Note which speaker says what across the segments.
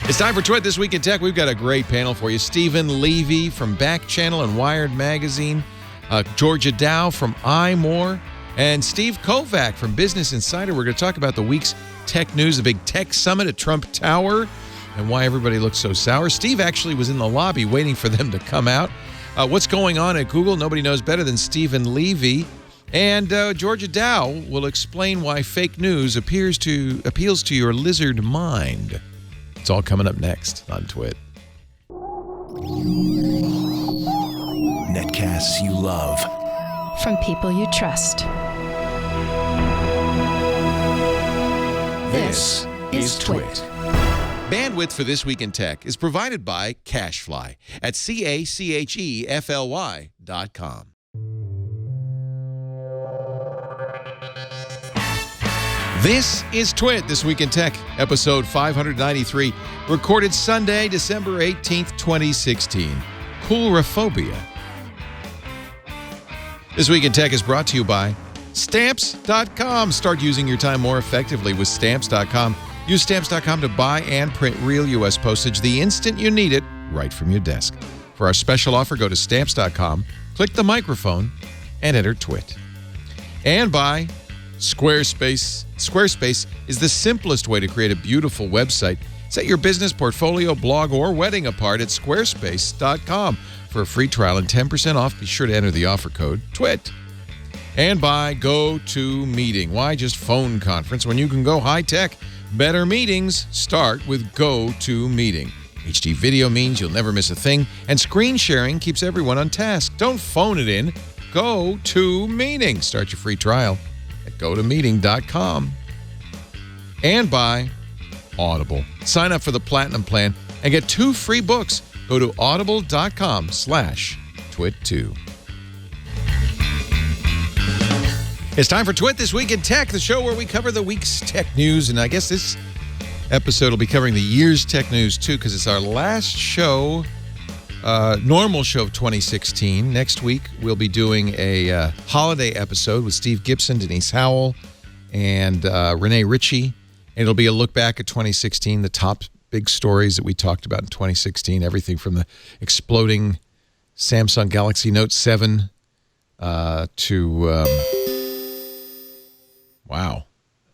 Speaker 1: It's time for Twit This Week in Tech. We've got a great panel for you. Stephen Levy from Back Channel and Wired Magazine, Georgia Dow from iMore, and Steve Kovac from Business Insider. We're going to talk about the week's tech news, the big tech summit at Trump Tower, and why everybody looks so sour. Steve actually was in the lobby waiting for them to come out. What's going on at Google? Nobody knows better than Stephen Levy. And Georgia Dow will explain why fake news appeals to your lizard mind. It's all coming up next on Twit.
Speaker 2: Netcasts you love.
Speaker 3: From people you trust.
Speaker 2: This is Twit.
Speaker 1: Bandwidth for This Week in Tech is provided by CacheFly at CacheFly.com. This is Twit, This Week in Tech, episode 593, recorded Sunday, December 18th, 2016. Coulrophobia. This Week in Tech is brought to you by Stamps.com. Start using your time more effectively with Stamps.com. Use Stamps.com to buy and print real U.S. postage the instant you need it, right from your desk. For our special offer, go to Stamps.com, click the microphone, and enter Twit. And by Squarespace. Squarespace is the simplest way to create a beautiful website. Set your business, portfolio, blog, or wedding apart at squarespace.com. For a free trial and 10% off, be sure to enter the offer code TWIT. And by GoToMeeting. Why just phone conference when you can go high-tech? Better meetings start with GoToMeeting. HD video means you'll never miss a thing, and screen sharing keeps everyone on task. Don't phone it in. GoToMeeting. Start your free trial at gotomeeting.com. And by Audible. Sign up for the Platinum Plan and get 2 free books. Go to audible.com/twit2. It's time for Twit This Week in Tech, the show where we cover the week's tech news. And I guess this episode will be covering the year's tech news, too, because it's our last show, normal show of 2016. Next week, we'll be doing a holiday episode with Steve Gibson, Denise Howell, and Renee Ritchie. And it'll be a look back at 2016, the top big stories that we talked about in 2016, everything from the exploding Samsung Galaxy Note 7 to... wow.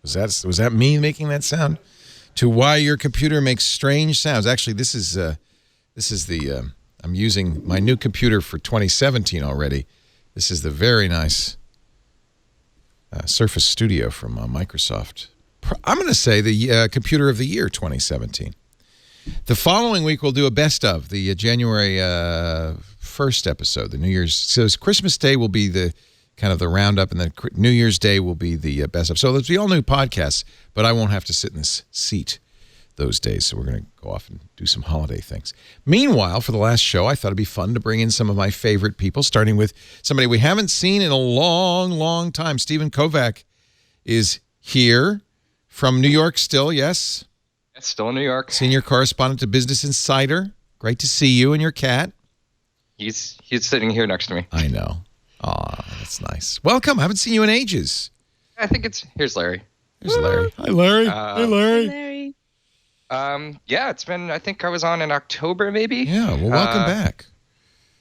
Speaker 1: Was that me making that sound? To why your computer makes strange sounds. Actually, this is the I'm using my new computer for 2017 already. This is the very nice Surface Studio from Microsoft. I'm going to say the Computer of the Year 2017. The following week, we'll do a best of, the January 1st episode, the New Year's. So Christmas Day will be the kind of the roundup, and then New Year's Day will be the best of. So there'll be all new podcasts, but I won't have to sit in this seat those days, so we're going to go off and do some holiday things. Meanwhile, for the last show, I thought it'd be fun to bring in some of my favorite people, starting with somebody we haven't seen in a long, long time. Stephen Kovac is here from New York still, yes?
Speaker 4: It's still in New York.
Speaker 1: Senior correspondent to Business Insider. Great to see you and your cat.
Speaker 4: He's sitting here next to me.
Speaker 1: I know. Aw, that's nice. Welcome. I haven't seen you in ages.
Speaker 4: I think here's Larry.
Speaker 1: There's Larry. Hi, Larry. Hey, Larry.
Speaker 3: Larry.
Speaker 4: Yeah, it's been, I think I was on in October, maybe.
Speaker 1: Yeah, well, welcome back.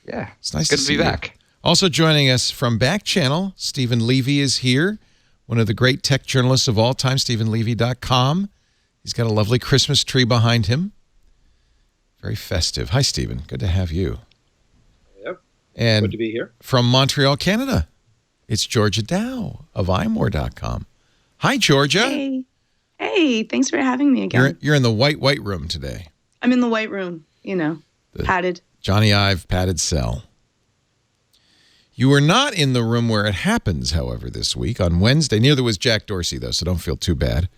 Speaker 4: Yeah.
Speaker 1: It's nice
Speaker 4: Good
Speaker 1: to
Speaker 4: to
Speaker 1: see
Speaker 4: be
Speaker 1: you.
Speaker 4: back.
Speaker 1: Also joining us from Back Channel, Stephen Levy is here, one of the great tech journalists of all time, StephenLevy.com. He's got a lovely Christmas tree behind him. Very festive. Hi, Stephen. Good to have you.
Speaker 5: Yep.
Speaker 1: And
Speaker 5: good to be here.
Speaker 1: From Montreal, Canada, it's Georgia Dow of iMore.com. Hi, Georgia.
Speaker 6: Hey. Hey, thanks for having me again.
Speaker 1: You're in the white room today.
Speaker 6: I'm in the white room, padded.
Speaker 1: Johnny Ive padded cell. You were not in the room where it happens, however, this week. On Wednesday, neither was Jack Dorsey, though, so don't feel too bad.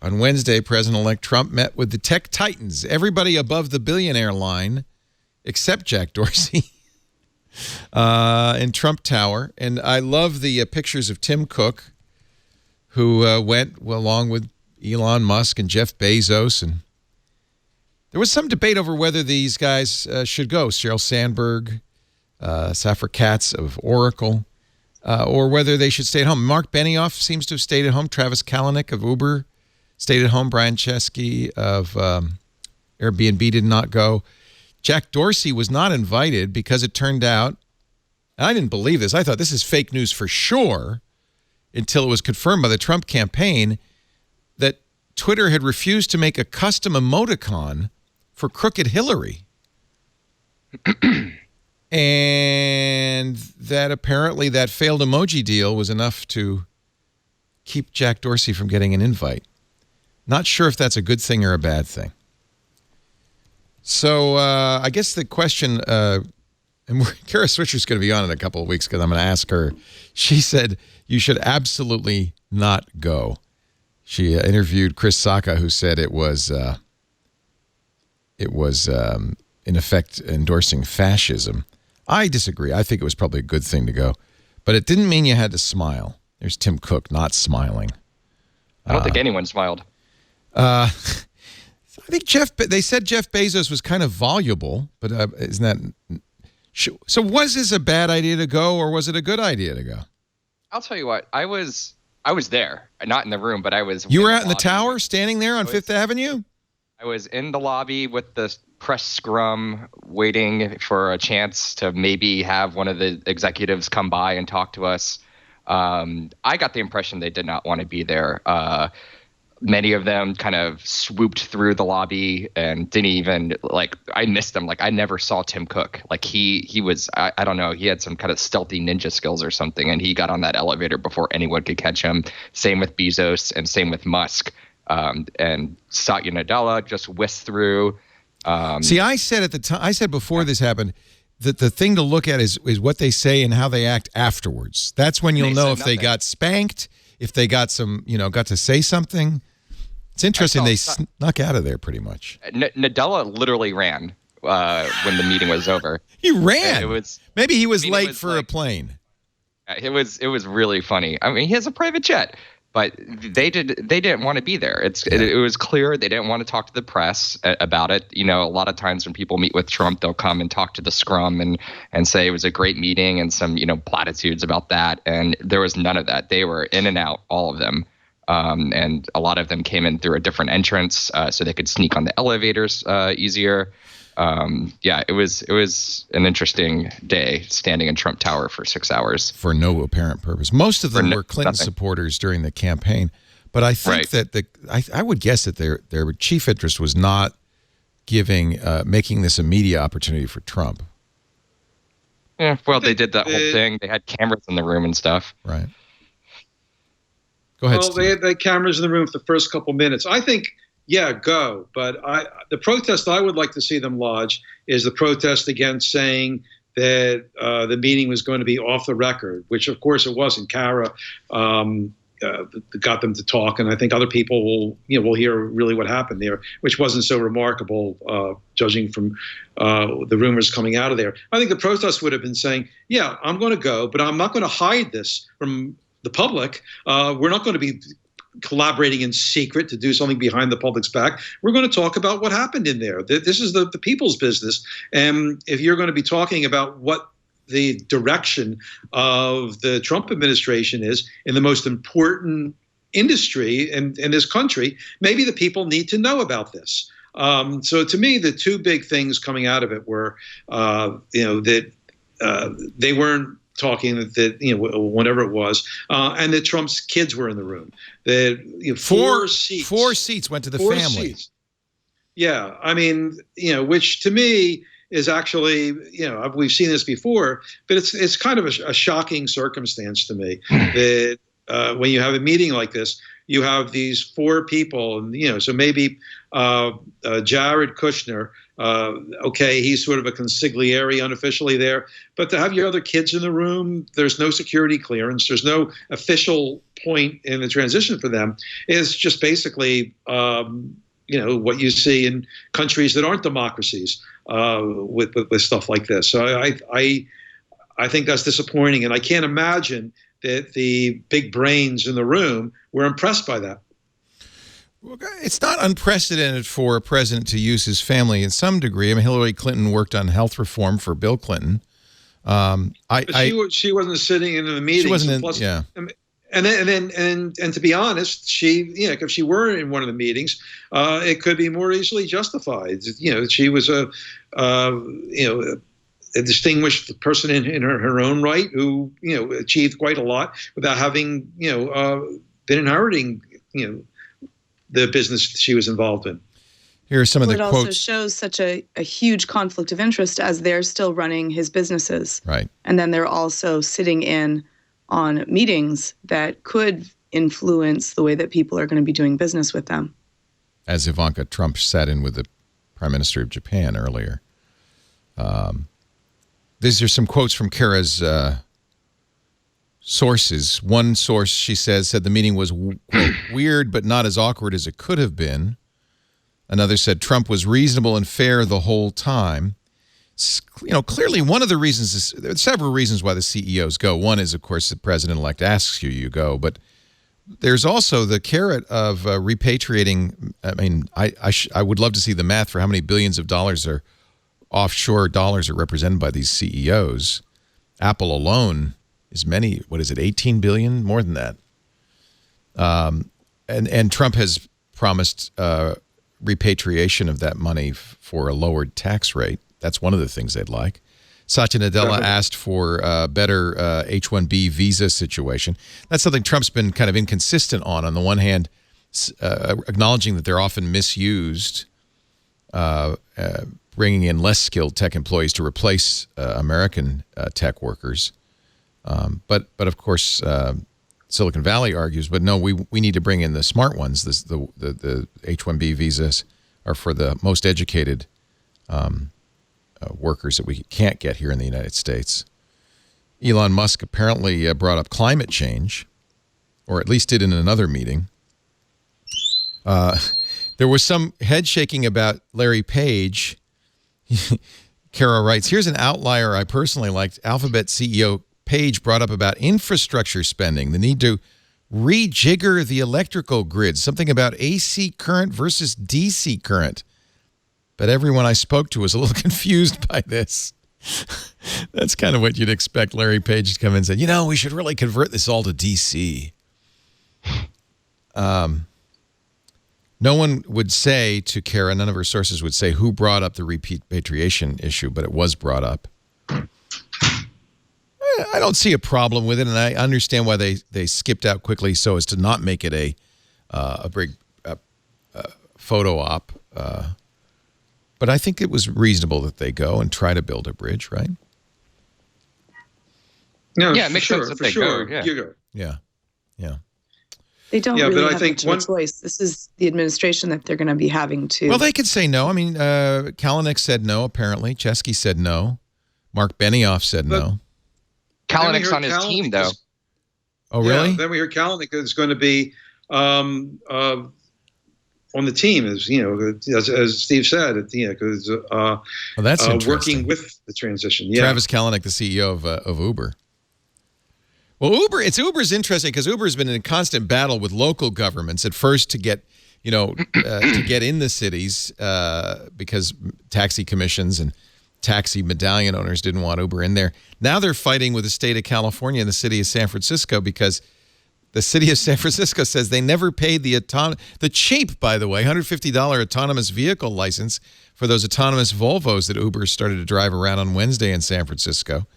Speaker 1: On Wednesday, President-elect Trump met with the tech titans, everybody above the billionaire line, except Jack Dorsey, in Trump Tower. And I love the pictures of Tim Cook, who went along with Elon Musk and Jeff Bezos. And there was some debate over whether these guys should go. Sheryl Sandberg, Safra Katz of Oracle, or whether they should stay at home. Mark Benioff seems to have stayed at home. Travis Kalanick of Uber stayed at home. Brian Chesky of Airbnb did not go. Jack Dorsey was not invited because it turned out, and I didn't believe this. I thought this is fake news for sure until it was confirmed by the Trump campaign that Twitter had refused to make a custom emoticon for Crooked Hillary. And that apparently that failed emoji deal was enough to keep Jack Dorsey from getting an invite. Not sure if that's a good thing or a bad thing. So I guess the question, and Kara Swisher's going to be on in a couple of weeks because I'm going to ask her. She said you should absolutely not go. She interviewed Chris Sacca, who said it was in effect endorsing fascism. I disagree. I think it was probably a good thing to go, but it didn't mean you had to smile. There's Tim Cook not smiling.
Speaker 4: I don't think anyone smiled.
Speaker 1: I think they said Jeff Bezos was kind of voluble, but isn't that... So was this a bad idea to go, or was it a good idea to go?
Speaker 4: I'll tell you what. I was there, not in the room, but I was...
Speaker 1: You were out in the tower, standing there on Fifth Avenue?
Speaker 4: I was in the lobby with the press scrum, waiting for a chance to maybe have one of the executives come by and talk to us. I got the impression they did not want to be there. Many of them kind of swooped through the lobby and didn't even, I missed them. I never saw Tim Cook. He was, I don't know, he had some kind of stealthy ninja skills or something, and he got on that elevator before anyone could catch him. Same with Bezos and same with Musk. And Satya Nadella just whisked through.
Speaker 1: See, I said at the time, I said before this happened, that the thing to look at is what they say and how they act afterwards. That's when you'll know if they got spanked, if they got got to say something. It's interesting. They snuck out of there pretty much.
Speaker 4: Nadella literally ran when the meeting was over.
Speaker 1: He ran. Maybe he was late for a plane.
Speaker 4: It was really funny. I mean, he has a private jet. But they didn't want to be there. It was clear they didn't want to talk to the press about it. A lot of times when people meet with Trump, they'll come and talk to the scrum and say it was a great meeting and some platitudes about that. And there was none of that. They were in and out, all of them. And a lot of them came in through a different entrance so they could sneak on the elevators easier. It was an interesting day standing in Trump Tower for 6 hours.
Speaker 1: For no apparent purpose. Most of them were Clinton supporters during the campaign. But I think that I would guess that their chief interest was not making this a media opportunity for Trump.
Speaker 4: Yeah, well, they did that whole thing. They had cameras in the room and stuff.
Speaker 1: Right. Go ahead,
Speaker 5: Well,
Speaker 1: Steve.
Speaker 5: they had cameras in the room for the first couple minutes. I think... Yeah, go. But the protest I would like to see them lodge is the protest against saying that the meeting was going to be off the record, which, of course, it wasn't. Kara got them to talk, and I think other people will hear really what happened there, which wasn't so remarkable, judging from the rumors coming out of there. I think the protest would have been saying, yeah, I'm going to go, but I'm not going to hide this from the public. We're not going to be collaborating in secret to do something behind the public's back. We're going to talk about what happened in there. This is the people's business. And if you're going to be talking about what the direction of the Trump administration is in the most important industry in this country, maybe the people need to know about this. So to me, the two big things coming out of it were, that they weren't talking that whatever it was, and that Trump's kids were in the room. That four
Speaker 1: seats went to the family. Seats.
Speaker 5: Yeah, I mean, which to me is actually, we've seen this before, but it's kind of a shocking circumstance to me that when you have a meeting like this, you have these four people, and so maybe Jared Kushner. Okay, he's sort of a consigliere unofficially there, but to have your other kids in the room, there's no security clearance, there's no official point in the transition for them. It's just basically, what you see in countries that aren't democracies with stuff like this. So I think that's disappointing, and I can't imagine that the big brains in the room were impressed by that.
Speaker 1: It's not unprecedented for a president to use his family in some degree. I mean, Hillary Clinton worked on health reform for Bill Clinton.
Speaker 5: She wasn't sitting in the meeting.
Speaker 1: She wasn't
Speaker 5: plus,
Speaker 1: yeah.
Speaker 5: And to be honest, she, if she were in one of the meetings, it could be more easily justified. She was a distinguished person in her own right who, achieved quite a lot without having, been inheriting, the business she was involved in.
Speaker 1: Here are some of the
Speaker 6: quotes.
Speaker 1: It
Speaker 6: also shows such a huge conflict of interest as they're still running his businesses.
Speaker 1: Right.
Speaker 6: And then they're also sitting in on meetings that could influence the way that people are going to be doing business with them.
Speaker 1: As Ivanka Trump sat in with the Prime Minister of Japan earlier. These are some quotes from Kara's sources. One source, she said the meeting was, quote, weird but not as awkward as it could have been. Another said Trump was reasonable and fair the whole time. Clearly one of the reasons there are several reasons why the CEOs go. One is, of course, the president-elect asks you, you go. But there's also the carrot of repatriating. I mean, I would love to see the math for how many billions of dollars are offshore dollars are represented by these CEOs. Apple alone is 18 billion? More than that. And Trump has promised repatriation of that money for a lowered tax rate. That's one of the things they'd like. Satya Nadella asked for a better H-1B visa situation. That's something Trump's been kind of inconsistent on. On the one hand, acknowledging that they're often misused, bringing in less skilled tech employees to replace American tech workers. But of course, Silicon Valley argues, but no, we need to bring in the smart ones. The H-1B visas are for the most educated workers that we can't get here in the United States. Elon Musk apparently brought up climate change, or at least did in another meeting. There was some head shaking about Larry Page. Kara writes, here's an outlier I personally liked. Alphabet CEO Page brought up about infrastructure spending, the need to rejigger the electrical grid, something about AC current versus DC current. But everyone I spoke to was a little confused by this. That's kind of what you'd expect Larry Page to come in and say, we should really convert this all to DC. No one would say to Kara, none of her sources would say who brought up the repatriation issue, but it was brought up. I don't see a problem with it, and I understand why they skipped out quickly so as to not make it a big photo op. But I think it was reasonable that they go and try to build a bridge, right?
Speaker 5: No,
Speaker 4: yeah, it makes sense that they go. Yeah.
Speaker 5: You go.
Speaker 1: Yeah.
Speaker 6: They don't really have much of a choice. This is the administration that they're going to be having to.
Speaker 1: Well, they could say no. I mean, Kalanick said no, apparently. Chesky said no. Mark Benioff said no.
Speaker 4: Kalanick's on his team, though.
Speaker 1: Oh, really?
Speaker 5: Yeah, then we heard Kalanick is going to be on the team, as Steve said, because
Speaker 1: that's
Speaker 5: working with the transition. Yeah.
Speaker 1: Travis Kalanick, the CEO of Uber. Well, Uber's interesting because Uber's been in a constant battle with local governments at first to get, to get in the cities because taxi commissions and taxi medallion owners didn't want Uber in there. Now they're fighting with the state of California and the city of San Francisco because the city of San Francisco says they never paid the cheap, by the way, $150 autonomous vehicle license for those autonomous Volvos that Uber started to drive around on Wednesday in San Francisco.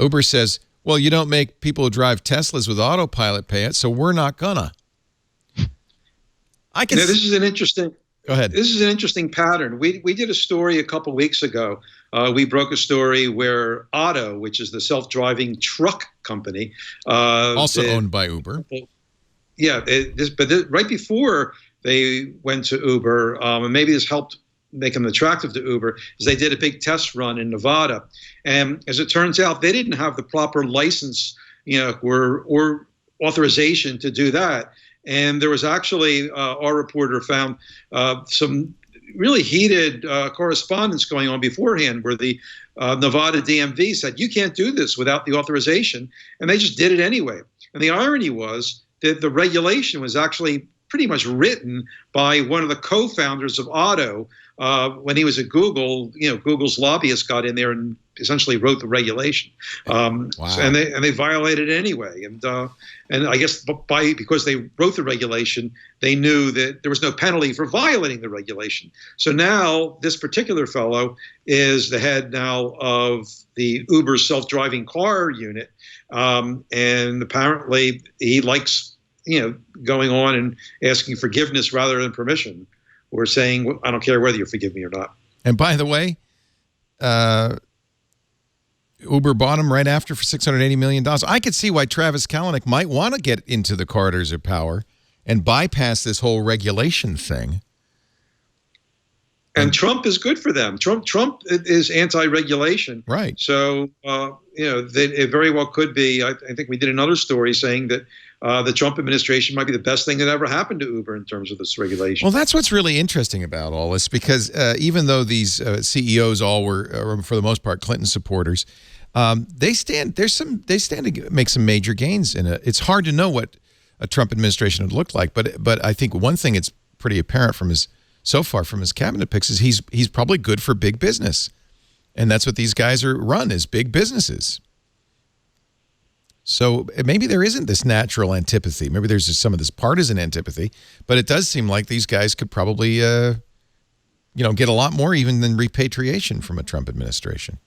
Speaker 1: Uber says, well, you don't make people who drive Teslas with autopilot pay it, so we're not gonna.
Speaker 5: This is an interesting.
Speaker 1: Go ahead.
Speaker 5: This is an interesting pattern. We did a story a couple weeks ago. We broke a story where Otto, which is the self-driving truck company,
Speaker 1: also owned by Uber.
Speaker 5: Yeah, right before they went to Uber, and maybe this helped make them attractive to Uber, is they did a big test run in Nevada, and as it turns out, they didn't have the proper license, or authorization to do that. And there was actually, our reporter found some really heated correspondence going on beforehand where the Nevada DMV said, you can't do this without the authorization. And they just did it anyway. And the irony was that the regulation was actually pretty much written by one of the co-founders of Otto when he was at Google. Google's lobbyist got in there and essentially wrote the regulation,
Speaker 1: Wow.
Speaker 5: and they violated it anyway. And I guess because they wrote the regulation, they knew that there was no penalty for violating the regulation. So now this particular fellow is the head now of the Uber self-driving car unit, and apparently he likes going on and asking forgiveness rather than permission, or saying, well, I don't care whether you forgive me or not.
Speaker 1: And by the way, Uber bought him right after for $680 million. I could see why Travis Kalanick might want to get into the corridors of power and bypass this whole regulation thing.
Speaker 5: And Trump is good for them. Trump is anti-regulation.
Speaker 1: Right.
Speaker 5: So, it very well could be. I think we did another story saying that the Trump administration might be the best thing that ever happened to Uber in terms of this regulation.
Speaker 1: Well, that's what's really interesting about all this, because even though these CEOs all were, for the most part, Clinton supporters, they stand to make some major gains in it. It's hard to know what a Trump administration would look like, but I think one thing it's pretty apparent from his cabinet picks is he's probably good for big business, and that's what these guys run is big businesses. So maybe there isn't this natural antipathy. Maybe there's just some of this partisan antipathy, but it does seem like these guys could probably, get a lot more even than repatriation from a Trump administration.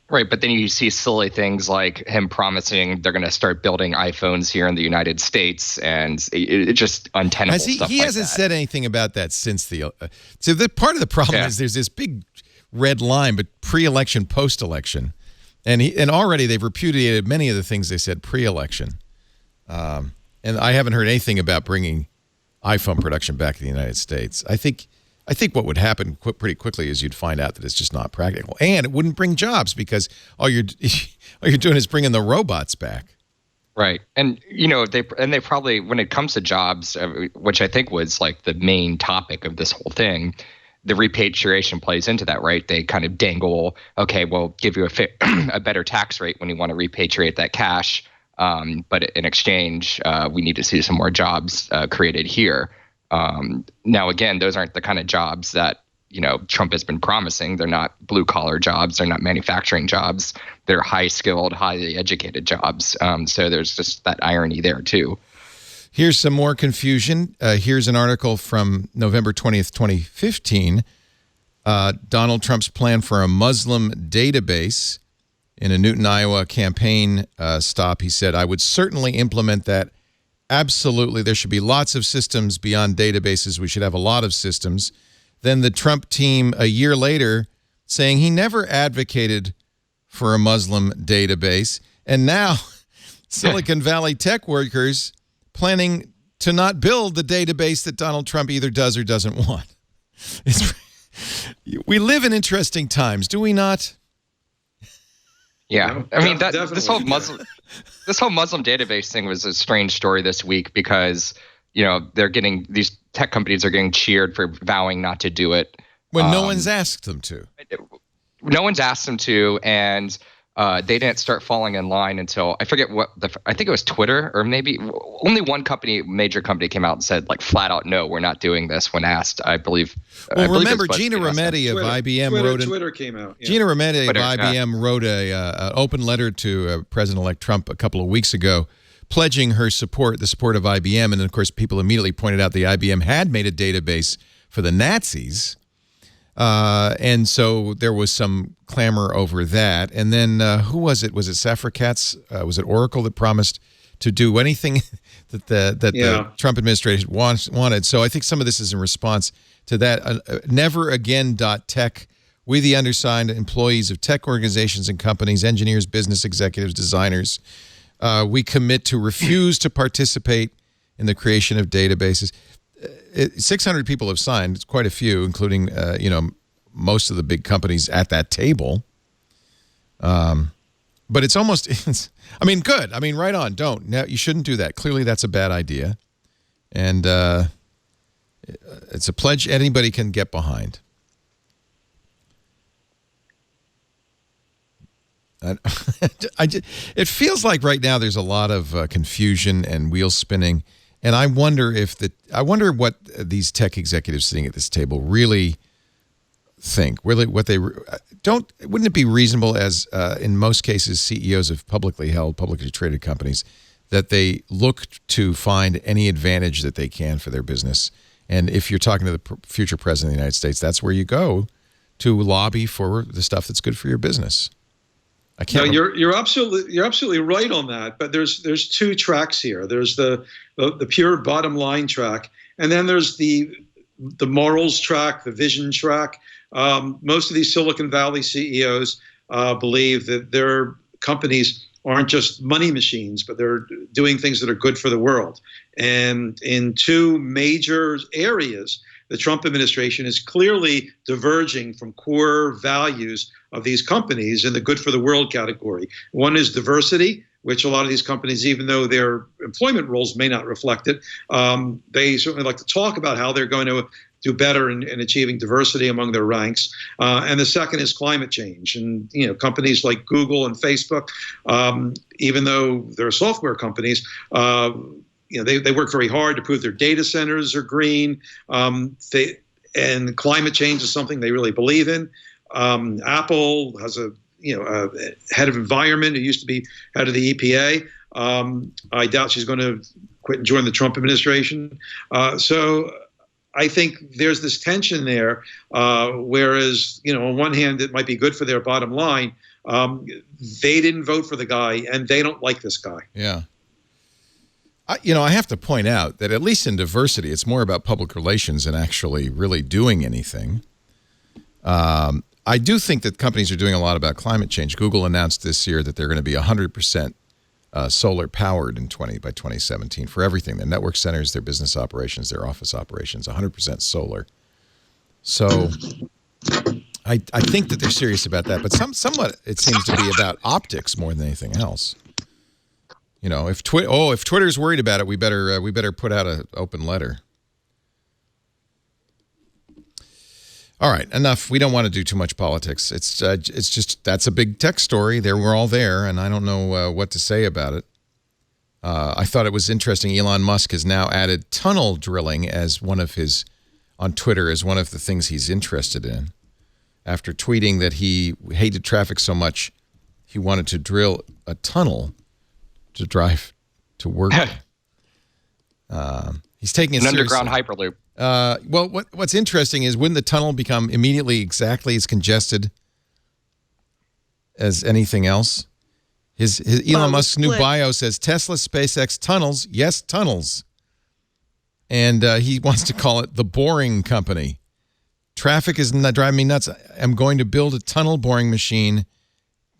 Speaker 4: Right, but then you see silly things like him promising they're going to start building iPhones here in the United States, and it's just untenable stuff.
Speaker 1: He hasn't said anything about that since the. So the part of the problem is there's this big red line, but pre-election, post-election, and already they've repudiated many of the things they said pre-election, and I haven't heard anything about bringing iPhone production back to the United States. I think what would happen pretty quickly is you'd find out that it's just not practical, and it wouldn't bring jobs because all you're doing is bringing the robots back.
Speaker 4: Right, and they probably, when it comes to jobs, which I think was like the main topic of this whole thing, the repatriation plays into that, right? They kind of dangle, okay, we'll give you a better tax rate when you want to repatriate that cash, but in exchange, we need to see some more jobs created here. Now, again, those aren't the kind of jobs that, Trump has been promising. They're not blue collar jobs. They're not manufacturing jobs. They're high skilled, highly educated jobs. So there's just that irony there, too.
Speaker 1: Here's some more confusion. Here's an article from November 20th, 2015. Donald Trump's plan for a Muslim database. In a Newton, Iowa campaign stop, he said, I would certainly implement that. Absolutely, there should be lots of systems beyond databases. We should have a lot of systems. Then the Trump team a year later saying he never advocated for a Muslim database. And now Silicon Valley tech workers planning to not build the database that Donald Trump either does or doesn't want. We live in interesting times, do we not?
Speaker 4: Yeah, I mean this whole Muslim database thing was a strange story this week because these tech companies are getting cheered for vowing not to do it
Speaker 1: when no one's asked them to.
Speaker 4: No one's asked them to, and they didn't start falling in line until I forget I think it was Twitter, or maybe only one major company came out and said like flat out no, we're not doing this when asked. I believe.
Speaker 1: Well, remember Gina Rametti of IBM
Speaker 5: Twitter came out. Yeah.
Speaker 1: Gina Rametti of IBM wrote an open letter to President-elect Trump a couple of weeks ago, pledging her the support of IBM, and then of course people immediately pointed out the IBM had made a database for the Nazis. And so there was some clamor over that. And then who was it? Was it Safra Catz? Was it Oracle that promised to do anything that the Trump administration wanted? So I think some of this is in response to that. Neveragain.tech. We, the undersigned employees of tech organizations and companies, engineers, business executives, designers, we commit to refuse to participate in the creation of databases. 600 people have signed. It's quite a few, including, most of the big companies at that table. But it's almost, good. Right on. Don't. Now, you shouldn't do that. Clearly, that's a bad idea. And it's a pledge anybody can get behind. It feels like right now there's a lot of confusion and wheels spinning. And I wonder what these tech executives sitting at this table really think? Really, what they don't? Wouldn't it be reasonable, as in most cases, CEOs of publicly traded companies, that they look to find any advantage that they can for their business? And if you're talking to the future president of the United States, that's where you go to lobby for the stuff that's good for your business. I can't.
Speaker 5: No, you're absolutely right on that. But there's two tracks here. There's the pure bottom line track, and then there's the morals track, the vision track. Most of these Silicon Valley CEOs believe that their companies aren't just money machines, but they're doing things that are good for the world. And in two major areas, the Trump administration is clearly diverging from core values of these companies in the good for the world category. One is diversity, which a lot of these companies, even though their employment roles may not reflect it, they certainly like to talk about how they're going to do better in achieving diversity among their ranks. And the second is climate change. And companies like Google and Facebook, even though they're software companies, they work very hard to prove their data centers are green. And climate change is something they really believe in. Apple has a head of environment who used to be head of the EPA. I doubt she's going to quit and join the Trump administration. So I think there's this tension there, whereas, on one hand, it might be good for their bottom line. They didn't vote for the guy, and they don't like this guy.
Speaker 1: Yeah. I have to point out that at least in diversity, it's more about public relations than actually really doing anything. I do think that companies are doing a lot about climate change. Google announced this year that they're going to be 100% solar powered by 2017 for everything: their network centers, their business operations, their office operations, 100% solar. So I think that they're serious about that, but somewhat it seems to be about optics more than anything else. If Twitter's worried about it, we better put out an open letter. All right, enough. We don't want to do too much politics. It's just that's a big tech story. We're all there, and I don't know what to say about it. I thought it was interesting. Elon Musk has now added tunnel drilling on Twitter as one of the things he's interested in. After tweeting that he hated traffic so much, he wanted to drill a tunnel to drive to work. He's taking it seriously.
Speaker 4: Underground hyperloop.
Speaker 1: Well, what's interesting is, wouldn't the tunnel become immediately exactly as congested as anything else? Elon Musk's new bio says Tesla, SpaceX, tunnels. Yes, tunnels. And he wants to call it the boring company. Traffic is not driving me nuts. I'm going to build a tunnel boring machine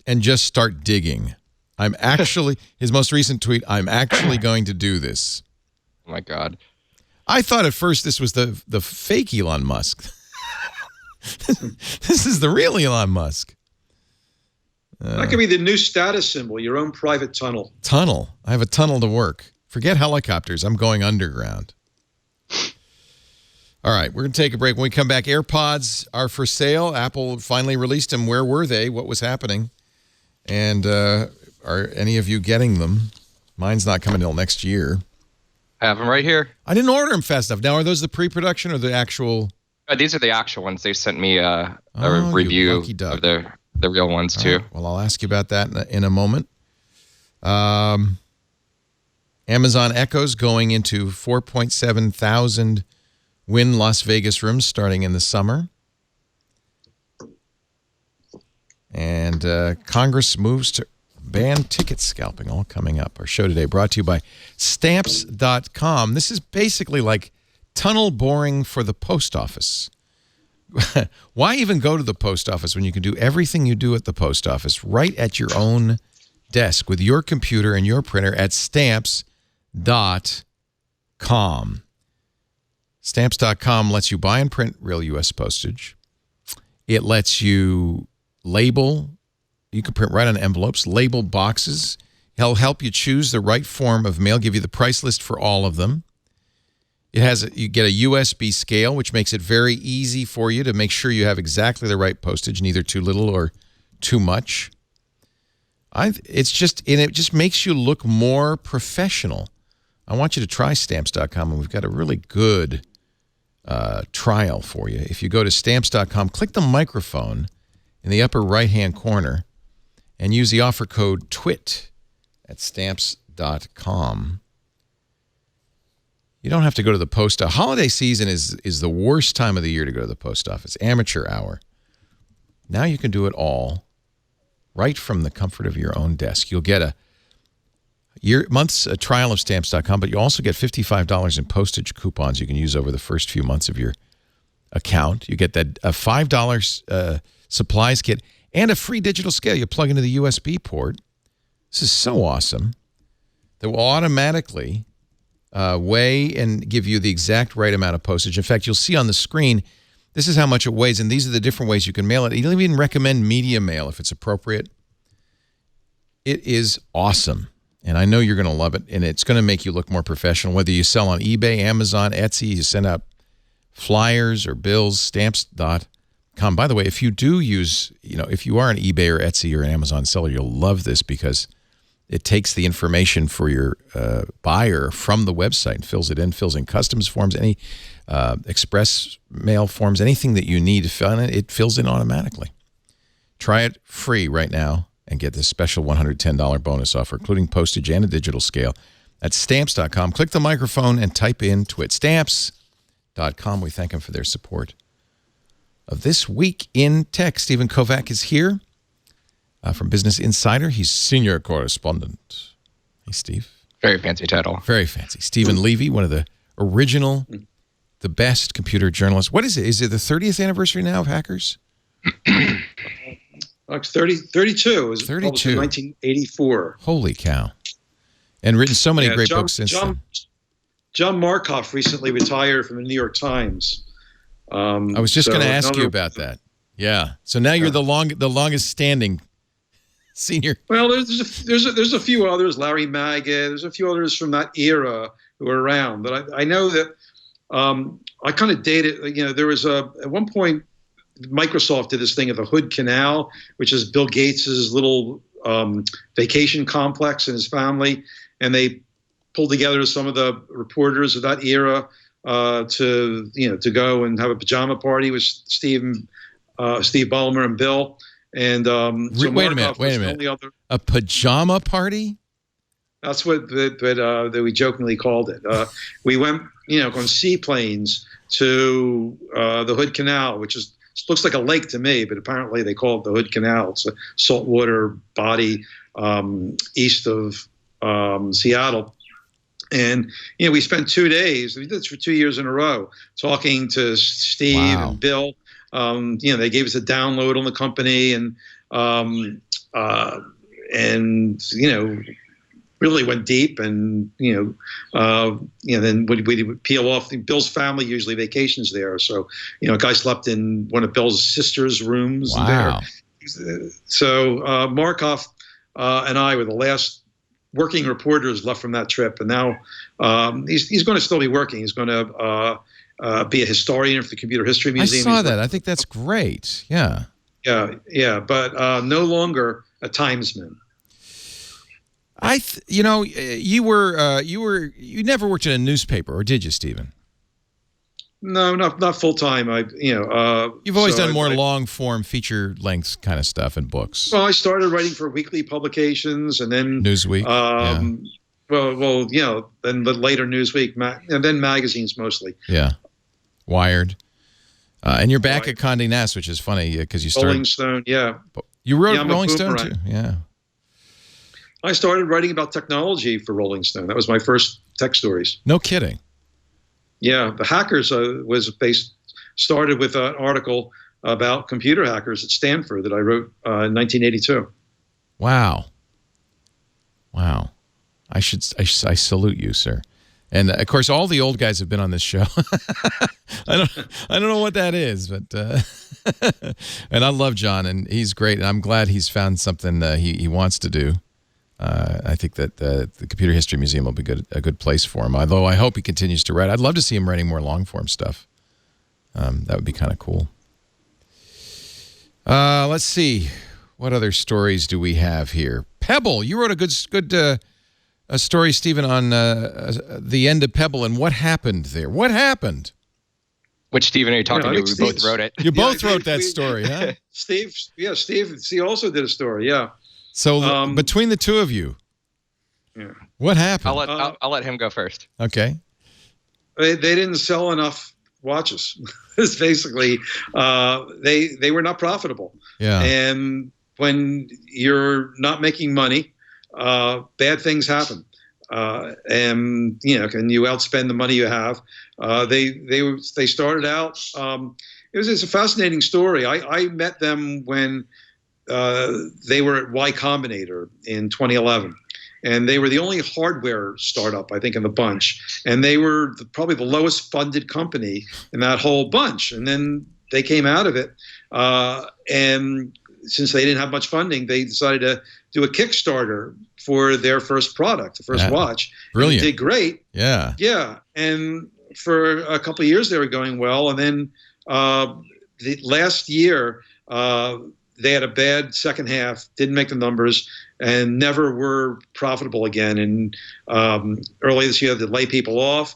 Speaker 1: and just start digging. His most recent tweet, I'm actually going to do this.
Speaker 4: Oh, my God.
Speaker 1: I thought at first this was the fake Elon Musk. This is the real Elon Musk.
Speaker 5: That could be the new status symbol, your own private tunnel.
Speaker 1: Tunnel. I have a tunnel to work. Forget helicopters. I'm going underground. All right, we're going to take a break. When we come back, AirPods are for sale. Apple finally released them. Where were they? What was happening? And are any of you getting them? Mine's not coming until next year.
Speaker 4: I have them right here.
Speaker 1: I didn't order them fast enough. Now, are those the pre-production or the actual?
Speaker 4: These are the actual ones. They sent me a review of the real ones, too.
Speaker 1: Right. Well, I'll ask you about that in a moment. Amazon Echo's going into 4.7 thousand Wynn Las Vegas rooms starting in the summer. And Congress moves to ban ticket scalping, all coming up. Our show today brought to you by Stamps.com. This is basically like tunnel boring for the post office. Why even go to the post office when you can do everything you do at the post office right at your own desk with your computer and your printer at Stamps.com. Stamps.com lets you buy and print real U.S. postage. It lets you label. You can print right on envelopes, label boxes. He'll help you choose the right form of mail, give you the price list for all of them. You get a USB scale, which makes it very easy for you to make sure you have exactly the right postage, neither too little or too much. It just makes you look more professional. I want you to try Stamps.com, and we've got a really good trial for you. If you go to Stamps.com, click the microphone in the upper right-hand corner and use the offer code TWIT at Stamps.com. You don't have to go to the post office. Holiday season is the worst time of the year to go to the post office. Amateur hour. Now you can do it all right from the comfort of your own desk. You'll get a month's trial of Stamps.com, but you also get $55 in postage coupons you can use over the first few months of your account. You get that $5 supplies kit and a free digital scale you plug into the USB port. This is so awesome that will automatically weigh and give you the exact right amount of postage. In fact, you'll see on the screen, this is how much it weighs, and these are the different ways you can mail it. You'll even recommend media mail if it's appropriate. It is awesome, and I know you're going to love it, and it's going to make you look more professional. Whether you sell on eBay, Amazon, Etsy, you send out flyers or bills, Stamps.com. By the way, if you do use, if you are an eBay or Etsy or an Amazon seller, you'll love this because it takes the information for your buyer from the website and fills in customs forms, any express mail forms, anything that you need to fill in, it fills in automatically. Try it free right now and get this special $110 bonus offer, including postage and a digital scale at Stamps.com. Click the microphone and type in TWIT. Stamps.com. We thank them for their support of This Week in Tech. Stephen Kovac is here. From Business Insider. He's senior correspondent. Hey, Steve.
Speaker 4: Very fancy title.
Speaker 1: Very fancy. Stephen Levy, one of the original, the best computer journalists. What is it? Is it the 30th anniversary now of Hackers?
Speaker 5: It's 32. It was
Speaker 1: 32.
Speaker 5: published in 1984.
Speaker 1: Holy cow. And written so many great books since then.
Speaker 5: John Markoff recently retired from the New York Times.
Speaker 1: I was just going to ask you about that. Yeah. So now you're the longest standing senior.
Speaker 5: Well, there's a few others, Larry Magid. There's a few others from that era who are around. But I know that I kind of dated. There was at one point Microsoft did this thing of the Hood Canal, which is Bill Gates's little vacation complex and his family, and they pulled together some of the reporters of that era to go and have a pajama party with Steve Ballmer and Bill. And
Speaker 1: wait a minute. A pajama party?
Speaker 5: That's what that we jokingly called it. We went, on seaplanes to the Hood Canal, which looks like a lake to me, but apparently they call it the Hood Canal. It's a saltwater body east of Seattle. And, we spent 2 days, we did this for 2 years in a row, talking to Steve and Bill. They gave us a download on the company and really went deep and, then we would peel off. Bill's family usually vacations there. So, a guy slept in one of Bill's sister's rooms.
Speaker 1: Wow.
Speaker 5: There. So Markoff and I were the last working reporters left from that trip. And now he's going to still be working. He's going to be a historian for the Computer History Museum.
Speaker 1: I saw that. I think that's great. Yeah.
Speaker 5: Yeah. But no longer a Timesman.
Speaker 1: You never worked in a newspaper, or did you, Stephen?
Speaker 5: No, not full time.
Speaker 1: You've always done more long form, feature length kind of stuff and books.
Speaker 5: Well, I started writing for weekly publications, and then
Speaker 1: Newsweek.
Speaker 5: Then the later Newsweek, and then magazines mostly.
Speaker 1: Yeah, Wired. And you're back at Condé Nast, which is funny because you started
Speaker 5: Rolling Stone. Yeah,
Speaker 1: you wrote Rolling Stone too. Yeah.
Speaker 5: I started writing about technology for Rolling Stone. That was my first tech stories.
Speaker 1: No kidding.
Speaker 5: Yeah, the Hackers started with an article about computer hackers at Stanford that I wrote in 1982.
Speaker 1: Wow. I salute you, sir. And of course, all the old guys have been on this show. I don't know what that is, but and I love John, and he's great, and I'm glad he's found something he wants to do. I think that the Computer History Museum will be a good place for him, although I hope he continues to write. I'd love to see him writing more long-form stuff. That would be kind of cool. Let's see. What other stories do we have here? Pebble. You wrote a good story, Stephen, on the end of Pebble and what happened there. What happened?
Speaker 4: Which Stephen are you talking
Speaker 5: I
Speaker 4: to?
Speaker 5: think
Speaker 4: We both wrote it.
Speaker 1: You both wrote that story, huh?
Speaker 5: Steve also did a story. Yeah.
Speaker 1: So between the two of you, what happened?
Speaker 4: I'll let him go first.
Speaker 1: Okay.
Speaker 5: They didn't sell enough watches. It's basically they were not profitable.
Speaker 1: Yeah.
Speaker 5: And when you're not making money, bad things happen. And can you outspend the money you have? They started out. It's a fascinating story. I met them when they were at Y Combinator in 2011. And they were the only hardware startup, I think, in the bunch. And they were probably the lowest funded company in that whole bunch. And then they came out of it. And since they didn't have much funding, they decided to do a Kickstarter for their first product, the first watch.
Speaker 1: Brilliant.
Speaker 5: And it did great.
Speaker 1: Yeah.
Speaker 5: Yeah. And for a couple of years, they were going well. And then the last year, they had a bad second half, didn't make the numbers, and never were profitable again. And early this year, they lay people off.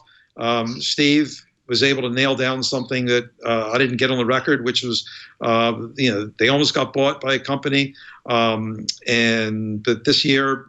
Speaker 5: Steve was able to nail down something that I didn't get on the record, which was, they almost got bought by a company. But this year,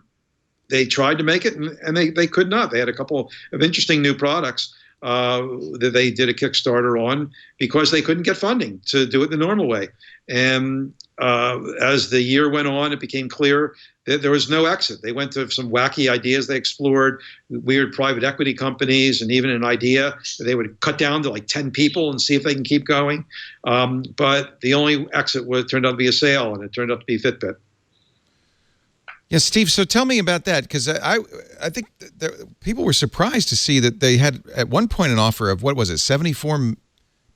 Speaker 5: they tried to make it, and they could not. They had a couple of interesting new products that they did a Kickstarter on because they couldn't get funding to do it the normal way. And as the year went on, it became clear that there was no exit. They went to some wacky ideas they explored, weird private equity companies, and even an idea that they would cut down to like 10 people and see if they can keep going. But the only exit turned out to be a sale, and it turned out to be Fitbit.
Speaker 1: Yeah, Steve, so tell me about that, because I think people were surprised to see that they had, at one point, an offer of, what was it, $74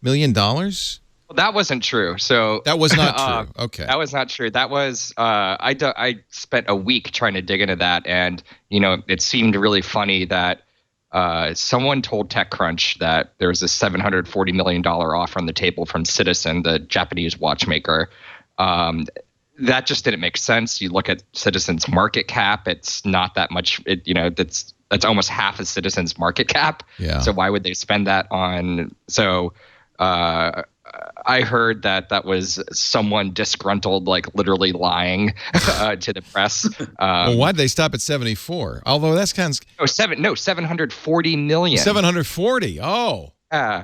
Speaker 1: million? Well,
Speaker 4: that wasn't true. So
Speaker 1: that was not true. Okay.
Speaker 4: That was not true. That was, I spent a week trying to dig into that, and, it seemed really funny that someone told TechCrunch that there was a $740 million offer on the table from Citizen, the Japanese watchmaker. That just didn't make sense. You look at Citizen's market cap; it's not that much. That's almost half of Citizen's market cap.
Speaker 1: Yeah.
Speaker 4: So why would they spend that on? So I heard that was someone disgruntled, like literally lying to the press.
Speaker 1: Well, why'd they stop at 74? Although that's kind of
Speaker 4: $740 million.
Speaker 1: 740. Oh.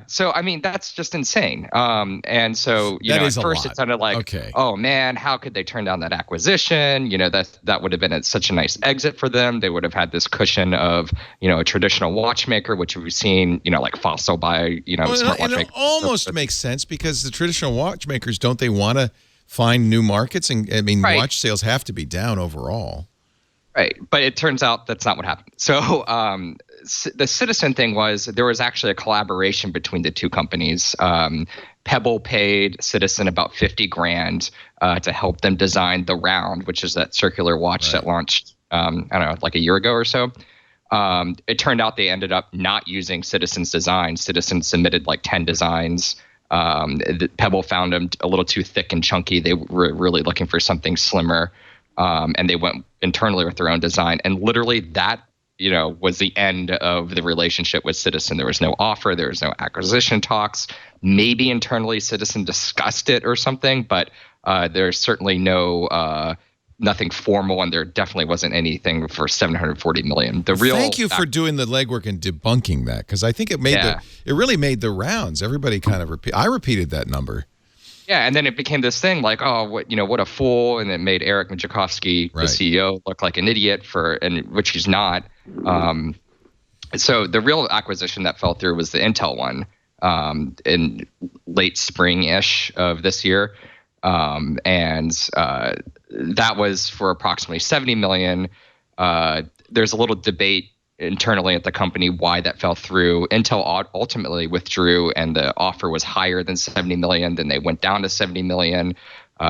Speaker 4: So I mean that's just insane. And so at first it sounded like,
Speaker 1: okay,
Speaker 4: oh man, how could they turn down that acquisition? That would have been such a nice exit for them. They would have had this cushion of a traditional watchmaker, which we've seen like Fossil buy smart watchmakers.
Speaker 1: It almost makes sense because the traditional watchmakers, don't they want to find new markets? And I mean,
Speaker 4: right.
Speaker 1: Watch sales have to be down overall.
Speaker 4: Right, but it turns out that's not what happened. So the Citizen thing was there was actually a collaboration between the two companies. Pebble paid Citizen about $50,000 to help them design the Round, which is that circular watch that launched, I don't know, like a year ago or so. It turned out they ended up not using Citizen's design. Citizen submitted like 10 designs. Pebble found them a little too thick and chunky. They were really looking for something slimmer. And they went internally with their own design. And literally that, was the end of the relationship with Citizen. There was no offer. There was no acquisition talks. Maybe internally Citizen discussed it or something, but there's certainly nothing formal, and there definitely wasn't anything for $740 million.
Speaker 1: Thank you for doing the legwork and debunking that, because I think it really made the rounds. Everybody kind of I repeated that number.
Speaker 4: Yeah, and then it became this thing like, oh, what a fool, and it made Eric Majakowski, the CEO, look like an idiot which he's not. So the real acquisition that fell through was the Intel one in late spring-ish of this year, and that was for approximately $70 million. There's a little debate internally at the company why that fell through. Intel ultimately withdrew, and the offer was higher than $70 million. Then they went down to $70 million.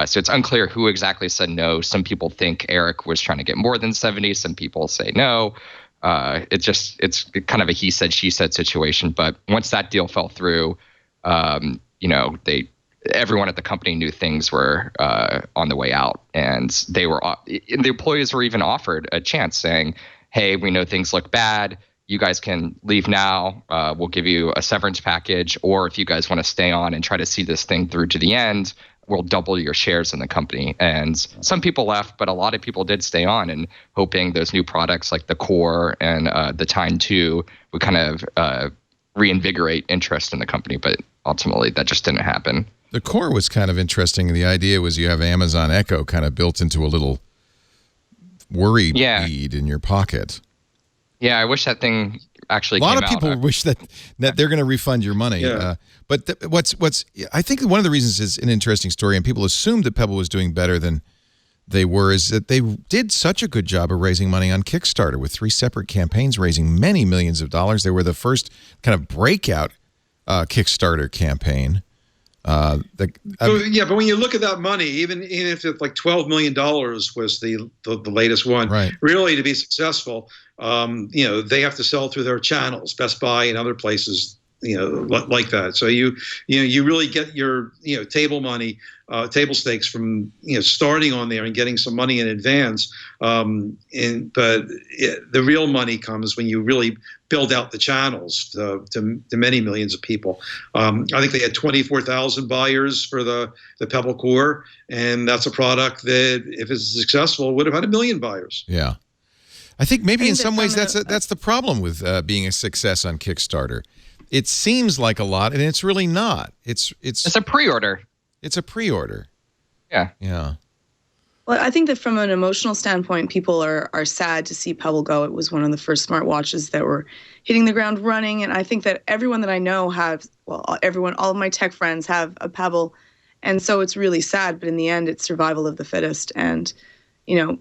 Speaker 4: So it's unclear who exactly said no. Some people think Eric was trying to get more than 70. Some people say no. It's kind of a he said, she said situation. But once that deal fell through, everyone at the company knew things were on the way out, and the employees were even offered a chance, saying, hey, we know things look bad. you guys can leave now. We'll give you a severance package. Or if you guys want to stay on and try to see this thing through to the end, we'll double your shares in the company. And some people left, but a lot of people did stay on, and hoping those new products like the Core and the Time 2 would kind of reinvigorate interest in the company. But ultimately, that just didn't happen.
Speaker 1: The Core was kind of interesting. The idea was you have Amazon Echo kind of built into a little worry bead in your pocket.
Speaker 4: Yeah, I wish that thing actually came out.
Speaker 1: A lot of people wish that they're going to refund your money.
Speaker 5: Yeah.
Speaker 1: But I think one of the reasons is an interesting story, and people assumed that Pebble was doing better than they were, is that they did such a good job of raising money on Kickstarter with 3 separate campaigns, raising many millions of dollars. They were the first kind of breakout Kickstarter campaign.
Speaker 5: But when you look at that money, even if it's like $12 million was the latest one,
Speaker 1: right.
Speaker 5: Really to be successful, they have to sell through their channels, Best Buy and other places, like that. So you really get your table money, table stakes from starting on there and getting some money in advance. But the real money comes when you really build out the channels to many millions of people. I think they had 24,000 buyers for the Pebble Core, and that's a product that, if it's successful, would have had 1 million buyers.
Speaker 1: Yeah. I think maybe in some ways that's the problem with being a success on Kickstarter. It seems like a lot, and it's really not. It's
Speaker 4: a pre-order.
Speaker 1: It's a pre-order.
Speaker 4: Yeah.
Speaker 1: Yeah.
Speaker 6: Well, I think that from an emotional standpoint, people are sad to see Pebble go. It was one of the first smartwatches that were hitting the ground running, and I think that everyone that I know all of my tech friends have a Pebble, and so it's really sad. But in the end, it's survival of the fittest, and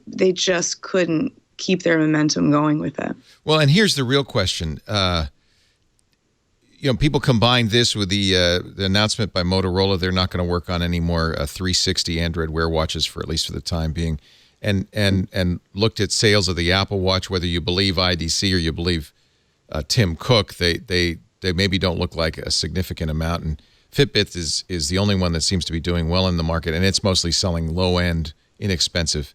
Speaker 6: they just couldn't keep their momentum going with it.
Speaker 1: Well, and here's the real question. People combine this with the announcement by Motorola they're not going to work on any more 360 Android Wear watches for the time being, and looked at sales of the Apple Watch. Whether you believe IDC or you believe Tim Cook, they maybe don't look like a significant amount. And Fitbit is the only one that seems to be doing well in the market, and it's mostly selling low end, inexpensive,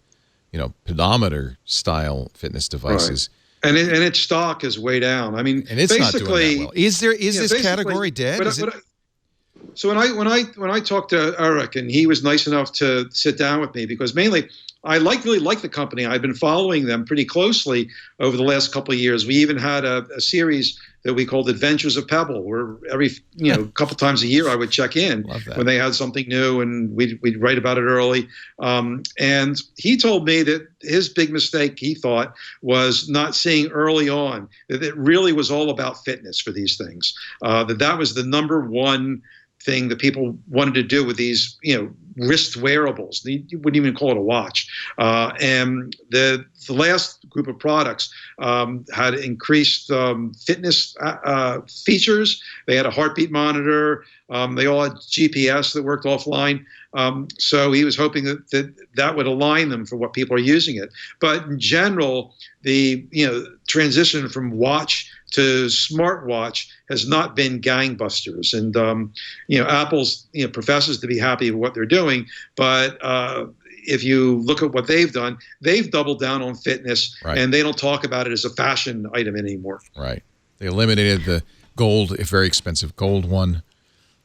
Speaker 1: pedometer style fitness devices.
Speaker 5: Right. And its stock is way down. I mean,
Speaker 1: and it's
Speaker 5: basically,
Speaker 1: not doing that well. Is this category dead?
Speaker 5: So when I talked to Eric, and he was nice enough to sit down with me, because mainly I really like the company. I've been following them pretty closely over the last couple of years. We even had a series that we called Adventures of Pebble, where every couple times a year I would check in when they had something new, and we'd write about it early. And he told me that his big mistake, he thought, was not seeing early on that it really was all about fitness for these things. That was the number one thing that people wanted to do with these, wrist wearables. You wouldn't even call it a watch. And the last group of products had increased fitness features. They had a heartbeat monitor. They all had GPS that worked offline. So he was hoping that would align them for what people are using it. But in general, the transition from watch to smartwatch has not been gangbusters. And Apple's professes to be happy with what they're doing, but if you look at what they've done, they've doubled down on fitness, right, and they don't talk about it as a fashion item anymore.
Speaker 1: Right. They eliminated the gold, if very expensive gold one.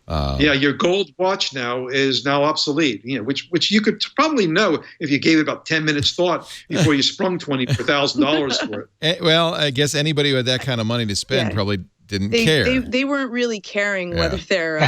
Speaker 5: Your gold watch now is obsolete. Which you could probably know if you gave it about 10 minutes thought before you sprung $24,000 for it.
Speaker 1: Well, I guess anybody who had that kind of money to spend probably didn't care.
Speaker 6: They weren't really caring whether their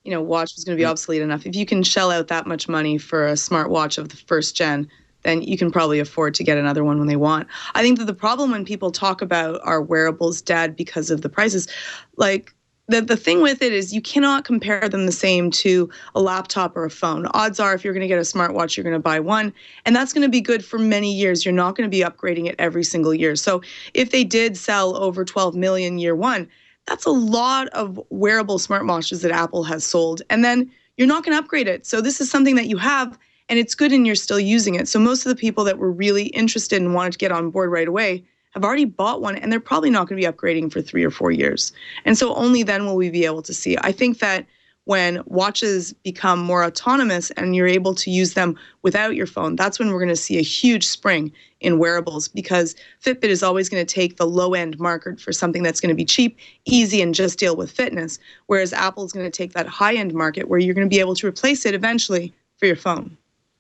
Speaker 6: watch was going to be obsolete enough. If you can shell out that much money for a smartwatch of the first gen, then you can probably afford to get another one when they want. I think that the problem when people talk about our wearables dead because of the prices, like, the thing with it is you cannot compare them the same to a laptop or a phone. Odds are if you're going to get a smartwatch, you're going to buy one, and that's going to be good for many years. You're not going to be upgrading it every single year. So if they did sell over 12 million year one, that's a lot of wearable smartwatches that Apple has sold, and then you're not going to upgrade it. So this is something that you have, and it's good, and you're still using it. So most of the people that were really interested and wanted to get on board right away have already bought one, and they're probably not going to be upgrading for 3 or 4 years. And so only then will we be able to see. I think that when watches become more autonomous and you're able to use them without your phone, that's when we're going to see a huge spring in wearables, because Fitbit is always going to take the low-end market for something that's going to be cheap, easy, and just deal with fitness, whereas Apple is going to take that high-end market where you're going to be able to replace it eventually for your phone.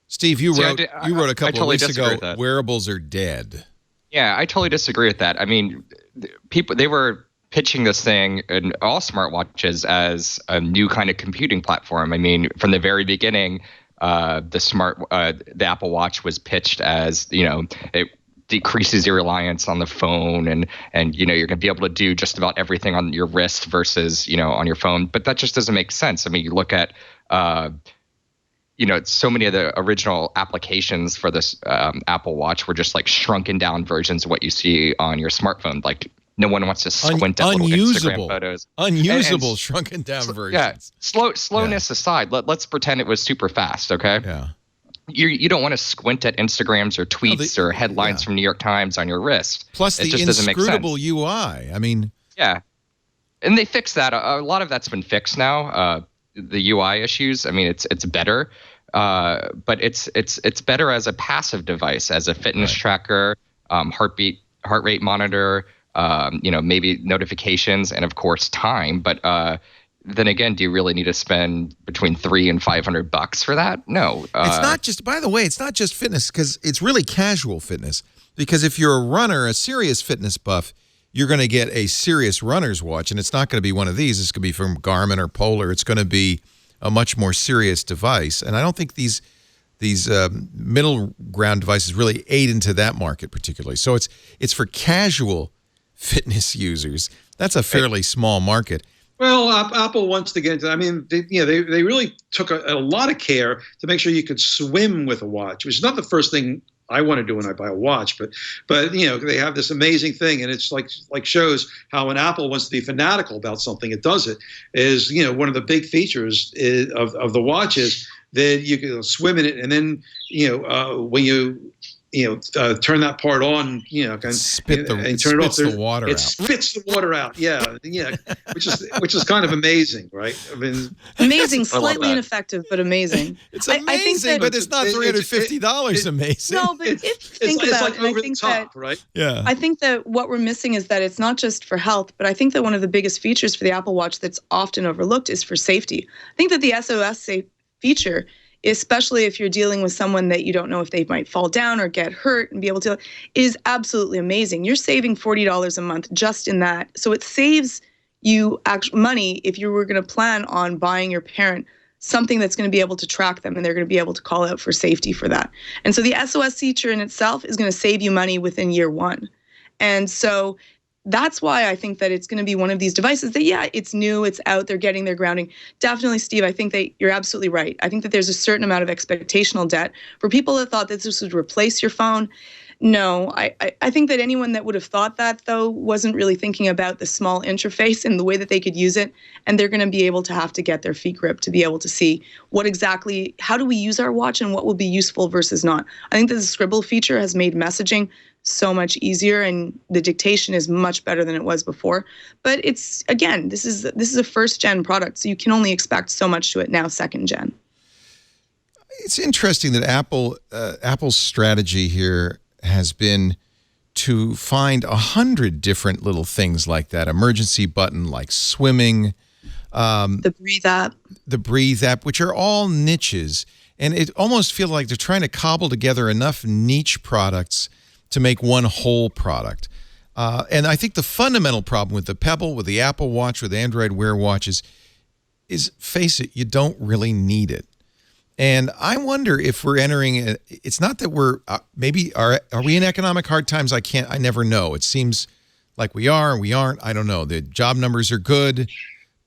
Speaker 1: Steve, you wrote a couple of weeks ago, wearables are dead.
Speaker 4: Yeah, I totally disagree with that. I mean, they were pitching this thing and all smartwatches as a new kind of computing platform. I mean, from the very beginning, the Apple Watch was pitched as, it decreases your reliance on the phone, and you're going to be able to do just about everything on your wrist versus on your phone. But that just doesn't make sense. I mean, you look at so many of the original applications for this Apple Watch were just like shrunken down versions of what you see on your smartphone. Like, no one wants to squint at little Instagram photos.
Speaker 1: Unusable, shrunken down versions.
Speaker 4: Yeah, slowness aside, let's pretend it was super fast, okay?
Speaker 1: Yeah.
Speaker 4: You don't want to squint at Instagrams or tweets or headlines from New York Times on your wrist.
Speaker 1: Plus the inscrutable UI. I mean.
Speaker 4: Yeah. And they fixed that. A lot of that's been fixed now. The UI issues. I mean, it's better. But it's better as a passive device, as a fitness tracker, heart rate monitor, maybe notifications, and of course time. But then again, do you really need to spend between $300 and $500 for that? No.
Speaker 1: It's not just. By the way, it's not just fitness, because it's really casual fitness. Because if you're a runner, a serious fitness buff, you're going to get a serious runner's watch, and it's not going to be one of these. It's going to be from Garmin or Polar. It's going to be a much more serious device, and I don't think these middle ground devices really aid into that market particularly. So it's for casual fitness users. That's a fairly small market.
Speaker 5: Well, Apple wants to get into. I mean, they really took a lot of care to make sure you could swim with a watch, which is not the first thing I want to do when I buy a watch, but they have this amazing thing, and it's like shows how when Apple wants to be fanatical about something, it does it. Is one of the big features of the watch is that you can swim in it, and then when you turn that part on, and turn it off,
Speaker 1: the water
Speaker 5: it spits the water out. Yeah, which is kind of amazing, right? I mean,
Speaker 6: amazing, slightly ineffective, but amazing.
Speaker 1: It's amazing, I think that, but it's not $350 amazing.
Speaker 6: No, but if you think about
Speaker 5: like over the top, right?
Speaker 1: Yeah.
Speaker 6: I think that what we're missing is that it's not just for health, but I think that one of the biggest features for the Apple Watch that's often overlooked is for safety. I think that the SOS safe feature, especially if you're dealing with someone that you don't know if they might fall down or get hurt and be able to, is absolutely amazing. You're saving $40 a month just in that. So it saves you money if you were going to plan on buying your parent something that's going to be able to track them, and they're going to be able to call out for safety for that. And so the SOS feature in itself is going to save you money within year one. And so that's why I think that it's going to be one of these devices that, it's new, it's out, they're getting their grounding. Definitely, Steve, I think that you're absolutely right. I think that there's a certain amount of expectational debt for people that thought that this would replace your phone. No, I think that anyone that would have thought that, though, wasn't really thinking about the small interface and the way that they could use it. And they're going to be able to have to get their feet gripped to be able to see how do we use our watch and what will be useful versus not. I think that the scribble feature has made messaging so much easier, and the dictation is much better than it was before. But it's, again, this is a first gen product, so you can only expect so much to it now, second gen.
Speaker 1: It's interesting that Apple's strategy here has been to find 100 different little things like that. Emergency button, like swimming.
Speaker 6: The
Speaker 1: Breathe app, which are all niches. And it almost feels like they're trying to cobble together enough niche products to make one whole product. And I think the fundamental problem with the Pebble, with the Apple Watch, with Android Wear watches is, face it, you don't really need it. And I wonder if we're entering, it's not that we're, are we in economic hard times? I never know. It seems like we are and we aren't. I don't know. The job numbers are good,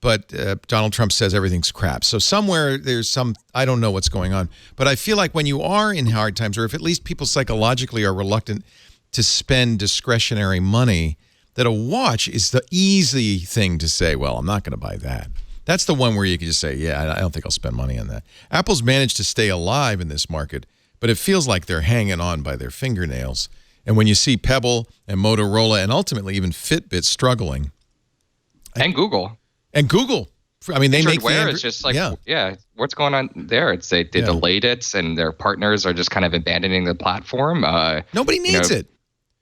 Speaker 1: but Donald Trump says everything's crap. So somewhere there's I don't know what's going on. But I feel like when you are in hard times, or if at least people psychologically are reluctant to spend discretionary money, that a watch is the easy thing to say, well, I'm not going to buy that. That's the one where you can just say, yeah, I don't think I'll spend money on that. Apple's managed to stay alive in this market, but it feels like they're hanging on by their fingernails. And when you see Pebble and Motorola and ultimately even Fitbit struggling.
Speaker 4: And Google.
Speaker 1: And Google, I mean, they make
Speaker 4: Wear is just like, what's going on there? It's they delayed it, and their partners are just kind of abandoning the platform.
Speaker 1: Nobody needs it.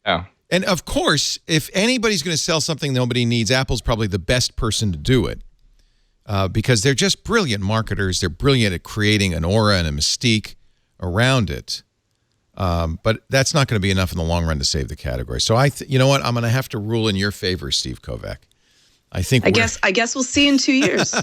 Speaker 4: Oh.
Speaker 1: And of course, if anybody's going to sell something nobody needs, Apple's probably the best person to do it because they're just brilliant marketers. They're brilliant at creating an aura and a mystique around it. But that's not going to be enough in the long run to save the category. So you know what? I'm going to have to rule in your favor, Steve Kovac. I
Speaker 6: guess we'll see in 2 years.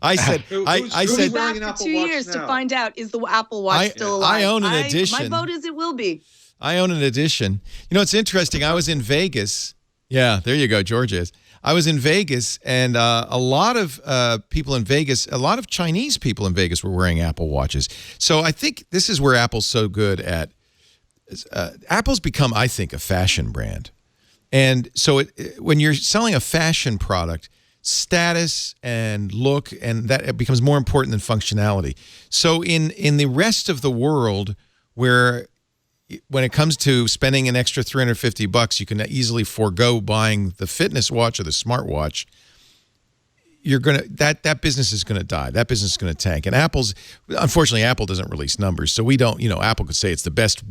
Speaker 1: I said, I said,
Speaker 6: back for 2 years to find out, is the Apple Watch still alive?
Speaker 1: I own an edition.
Speaker 6: My vote is it will be.
Speaker 1: I own an edition. You know, it's interesting. I was in Vegas. Yeah, there you go. George is. I was in Vegas, and a lot of people in Vegas, a lot of Chinese people in Vegas were wearing Apple Watches. So I think this is where Apple's so good at. Apple's become, I think, a fashion brand. And so when you're selling a fashion product, status and look, and that it becomes more important than functionality. So in the rest of the world, when it comes to spending an extra $350, you can easily forego buying the fitness watch or the smartwatch. That business is gonna die. That business is gonna tank. And unfortunately, Apple doesn't release numbers, so we don't. Apple could say it's the best.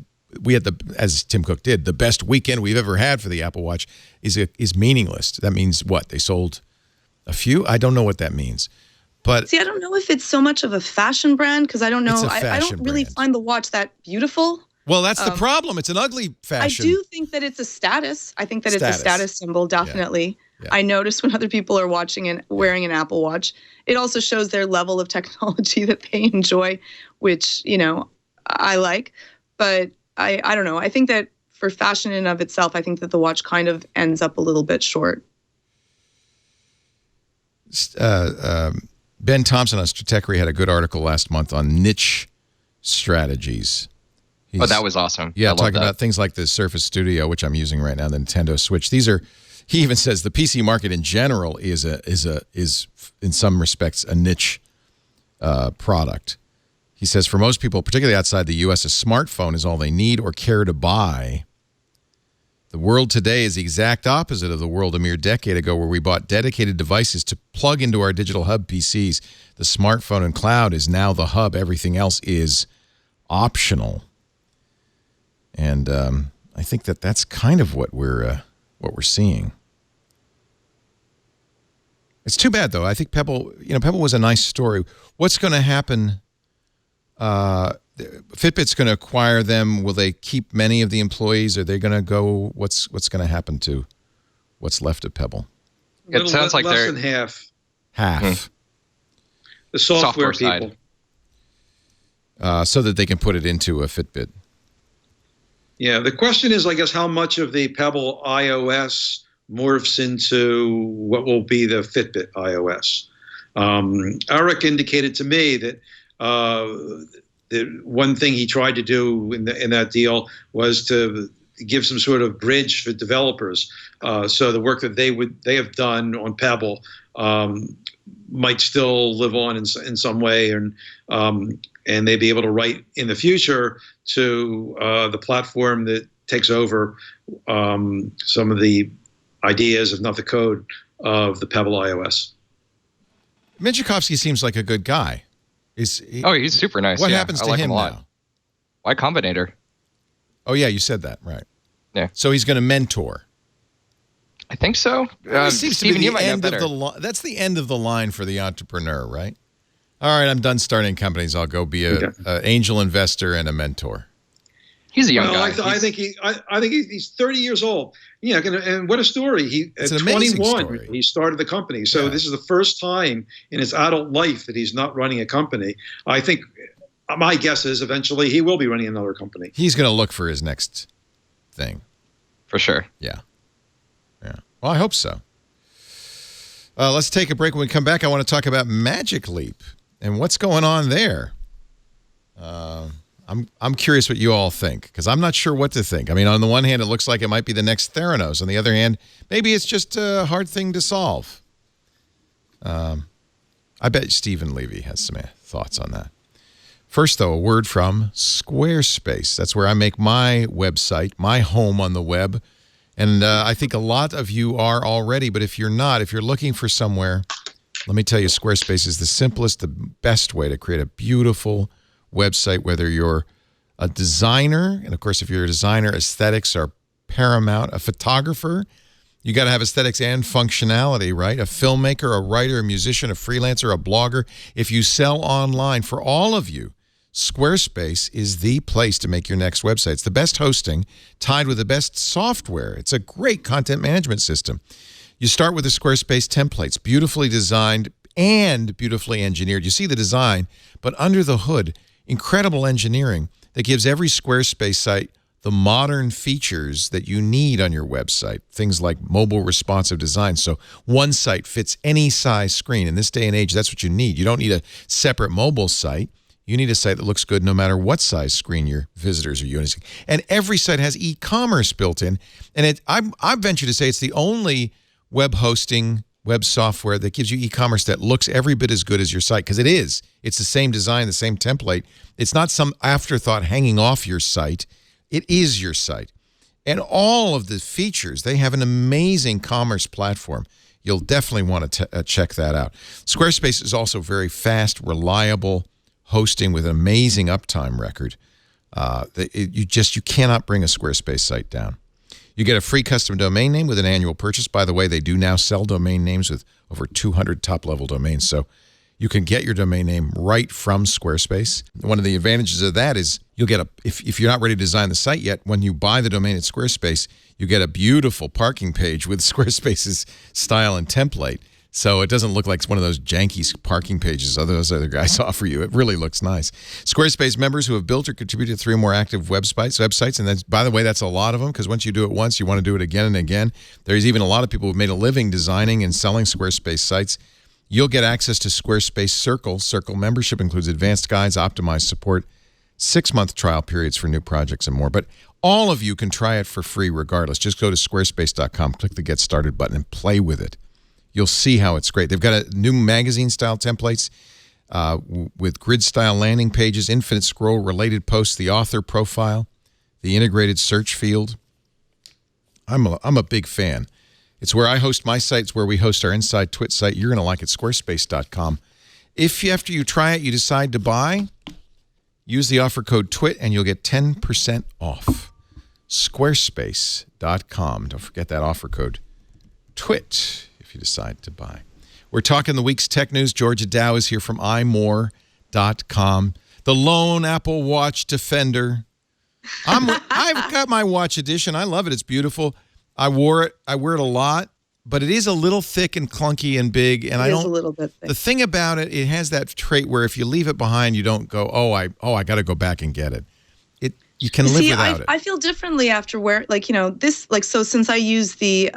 Speaker 1: We had as Tim Cook did, the best weekend we've ever had for the Apple Watch is meaningless. That means what? They sold a few? I don't know what that means. But
Speaker 6: see, I don't know if it's so much of a fashion brand because I don't know. I don't really find the watch that beautiful.
Speaker 1: Well, that's the problem. It's an ugly fashion.
Speaker 6: I do think that it's a status. I think that it's a status symbol, definitely. Yeah. I notice when other people are watching and wearing an Apple Watch, it also shows their level of technology that they enjoy, which, I like. But I don't know. I think that for fashion in of itself, I think that the watch kind of ends up a little bit short.
Speaker 1: Ben Thompson on Stratechery had a good article last month on niche strategies.
Speaker 4: That was awesome.
Speaker 1: Yeah, talking about things like the Surface Studio, which I'm using right now, the Nintendo Switch. He even says the PC market in general is in some respects a niche product. He says for most people, particularly outside the U.S., a smartphone is all they need or care to buy. The world today is the exact opposite of the world a mere decade ago where we bought dedicated devices to plug into our digital hub PCs. The smartphone and cloud is now the hub. Everything else is optional. And I think that's kind of what we're seeing. It's too bad, though. I think Pebble was a nice story. What's going to happen? Fitbit's going to acquire them. Will they keep many of the employees? Are they going to go? What's going to happen to what's left of Pebble?
Speaker 4: It sounds like
Speaker 5: less than half.
Speaker 1: Half.
Speaker 5: The software people.
Speaker 1: So that they can put it into a Fitbit.
Speaker 5: Yeah, the question is, I guess, how much of the Pebble iOS morphs into what will be the Fitbit iOS. Eric indicated to me that the one thing he tried to do in that deal was to give some sort of bridge for developers, so the work that they have done on Pebble might still live on in some way, and they'd be able to write in the future to the platform that takes over some of the ideas, if not the code, of the Pebble iOS.
Speaker 1: Minchikovsky seems like a good guy. He's
Speaker 4: super nice.
Speaker 1: What happens to him now?
Speaker 4: Y Combinator.
Speaker 1: Oh, yeah, you said that, right.
Speaker 4: Yeah.
Speaker 1: So he's going to mentor.
Speaker 4: I think so.
Speaker 1: Seems
Speaker 4: Steven,
Speaker 1: to be
Speaker 4: you might know better.
Speaker 1: That's the end of the line for the entrepreneur, right? All right, I'm done starting companies. I'll go be an angel investor and a mentor.
Speaker 4: He's a young guy.
Speaker 5: I think he's 30 years old. Yeah, and what a story!
Speaker 1: It's
Speaker 5: at
Speaker 1: an amazing
Speaker 5: 21
Speaker 1: story.
Speaker 5: He started the company. So this is the first time in his adult life that he's not running a company. I think my guess is eventually he will be running another company.
Speaker 1: He's going to look for his next thing.
Speaker 4: For sure.
Speaker 1: Yeah. Well, I hope so. Let's take a break. When we come back, I want to talk about Magic Leap and what's going on there. I'm curious what you all think, because I'm not sure what to think. I mean, on the one hand, it looks like it might be the next Theranos. On the other hand, maybe it's just a hard thing to solve. I bet Stephen Levy has some thoughts on that. First, though, a word from Squarespace. That's where I make my website, my home on the web. And I think a lot of you are already, but if you're not, if you're looking for somewhere Let me tell you, Squarespace is the simplest, the best way to create a beautiful website, whether you're a designer, and of course, if you're a designer, aesthetics are paramount. A photographer, you got to have aesthetics and functionality, right? A filmmaker, a writer, a musician, a freelancer, a blogger. If you sell online, for all of you, Squarespace is the place to make your next website. It's the best hosting tied with the best software. It's a great content management system. You start with the Squarespace templates, beautifully designed and beautifully engineered. You see the design, but under the hood, incredible engineering that gives every Squarespace site the modern features that you need on your website, things like mobile responsive design. So one site fits any size screen. In this day and age, that's what you need. You don't need a separate mobile site. You need a site that looks good no matter what size screen your visitors are using. And every site has e-commerce built in. And I venture to say it's the only web hosting, web software that gives you e-commerce that looks every bit as good as your site, because it is. It's the same design, the same template. It's not some afterthought hanging off your site. It is your site. And all of the features, they have an amazing commerce platform. You'll definitely want to check that out. Squarespace is also very fast, reliable hosting with an amazing uptime record. You cannot bring a Squarespace site down. You get a free custom domain name with an annual purchase. By the way, they do now sell domain names with over 200 top-level domains, so you can get your domain name right from Squarespace. One of the advantages of that is you'll get if you're not ready to design the site yet, when you buy the domain at Squarespace, you get a beautiful parking page with Squarespace's style and template. So it doesn't look like one of those janky parking pages those other guys offer you. It really looks nice. Squarespace members who have built or contributed 3 or more active websites, and that's, by the way, that's a lot of them, because once you do it once, you want to do it again and again. There's even a lot of people who've made a living designing and selling Squarespace sites. You'll get access to Squarespace Circle. Circle membership includes advanced guides, optimized support, 6-month trial periods for new projects, and more. But all of you can try it for free regardless. Just go to squarespace.com, click the Get Started button, and play with it. You'll see how it's great. They've got new magazine-style templates with grid-style landing pages, infinite scroll, related posts, the author profile, the integrated search field. I'm a big fan. It's where I host my site. It's where we host our Inside Twit site. You're going to like it, squarespace.com. If after you try it, you decide to buy, use the offer code TWIT, and you'll get 10% off. Squarespace.com. Don't forget that offer code TWIT. If you decide to buy. We're talking the week's tech news. Georgia Dow is here from imore.com. The lone Apple Watch defender. I've got my watch edition. I love it. It's beautiful. I wear it a lot, but it is a little thick and clunky and big. And
Speaker 6: it is a little bit thick.
Speaker 1: The thing about it, it has that trait where if you leave it behind, you don't go, I got to go back and get it. You can live without it.
Speaker 6: I feel differently after so since I use the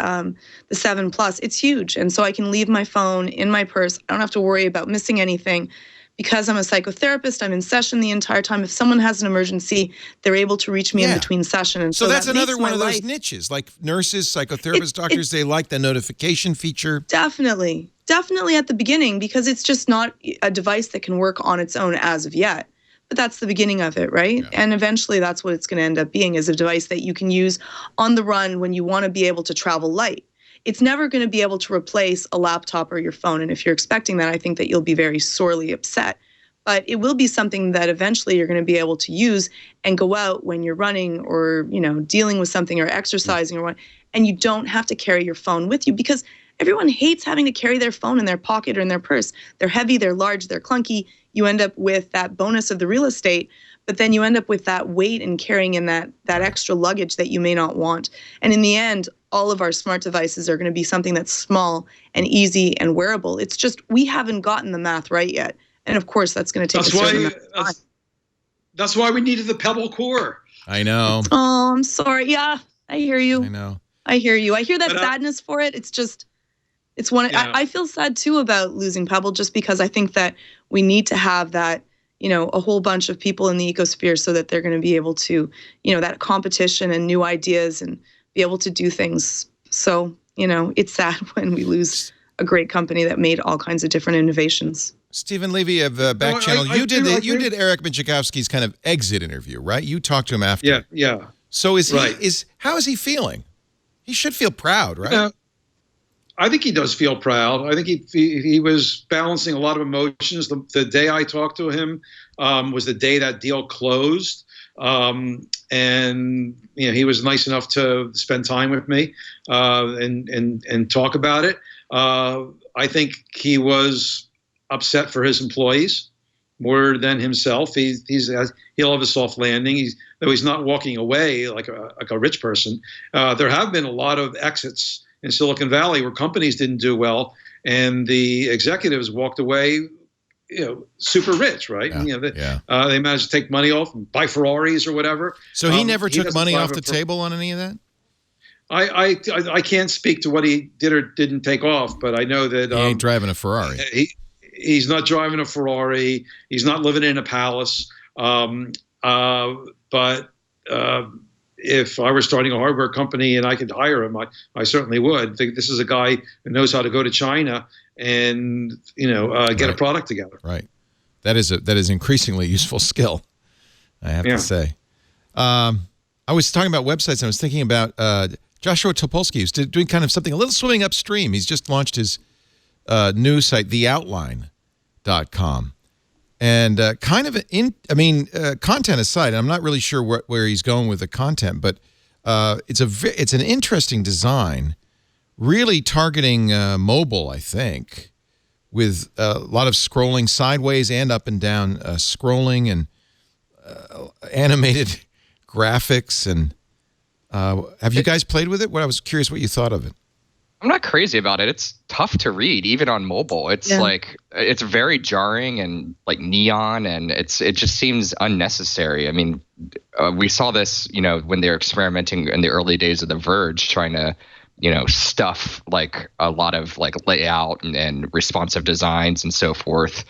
Speaker 6: 7 Plus, it's huge. And so I can leave my phone in my purse. I don't have to worry about missing anything. Because I'm a psychotherapist, I'm in session the entire time. If someone has an emergency, they're able to reach me in between session. And
Speaker 1: so that's another one of those niches, like nurses, psychotherapists, doctors, they like the notification feature.
Speaker 6: Definitely at the beginning, because it's just not a device that can work on its own as of yet. But that's the beginning of it, right? Yeah. And eventually that's what it's going to end up being, is a device that you can use on the run when you want to be able to travel light. It's never going to be able to replace a laptop or your phone. And if you're expecting that, I think that you'll be very sorely upset. But it will be something that eventually you're going to be able to use and go out when you're running or, dealing with something or exercising or what, and you don't have to carry your phone with you, because everyone hates having to carry their phone in their pocket or in their purse. They're heavy, they're large, they're clunky. You end up with that bonus of the real estate, but then you end up with that weight and carrying in that extra luggage that you may not want. And in the end, all of our smart devices are going to be something that's small and easy and wearable. It's just we haven't gotten the math right yet. And of course, that's going to take a certain amount of time.
Speaker 5: That's why we needed the Pebble core.
Speaker 1: I know.
Speaker 6: Oh, I'm sorry. Yeah, I hear you.
Speaker 1: I know.
Speaker 6: I hear you. I hear that sadness for it. It's one. Yeah. I feel sad too about losing Pebble, just because I think that we need to have that, a whole bunch of people in the ecosphere so that they're going to be able to, that competition and new ideas and be able to do things. So, it's sad when we lose a great company that made all kinds of different innovations.
Speaker 1: Stephen Levy of Back Channel, you did Eric Michikowski's kind of exit interview, right? You talked to him after.
Speaker 5: Yeah.
Speaker 1: So how is he feeling? He should feel proud, right?
Speaker 5: I think he does feel proud. I think he was balancing a lot of emotions. The day I talked to him was the day that deal closed, and he was nice enough to spend time with me and talk about it. I think he was upset for his employees more than himself. He'll have a soft landing. Though he's not walking away like a rich person. There have been a lot of exits in Silicon Valley where companies didn't do well, and the executives walked away, super rich, right?
Speaker 1: Yeah,
Speaker 5: And, they managed to take money off and buy Ferraris or whatever.
Speaker 1: So he never took money off the table on any of that?
Speaker 5: I can't speak to what he did or didn't take off, but I know that
Speaker 1: he ain't driving a Ferrari.
Speaker 5: He's not driving a Ferrari. He's not living in a palace. But if I were starting a hardware company and I could hire him, I certainly would. This is a guy who knows how to go to China and get a product together.
Speaker 1: Right. That is increasingly useful skill, I have to say. I was talking about websites. And I was thinking about Joshua Topolsky, who's doing kind of something a little swimming upstream. He's just launched his news site, theoutline.com. And content aside, I'm not really sure where he's going with the content, but it's an interesting design, really targeting mobile, I think, with a lot of scrolling sideways and up and down scrolling and animated graphics. And have you guys played with it? I was curious what you thought of it.
Speaker 4: I'm not crazy about it. It's tough to read, even on mobile. It's it's very jarring and like neon, and it just seems unnecessary. I mean, we saw this, when they were experimenting in the early days of The Verge, trying to, stuff like a lot of like layout and responsive designs and so forth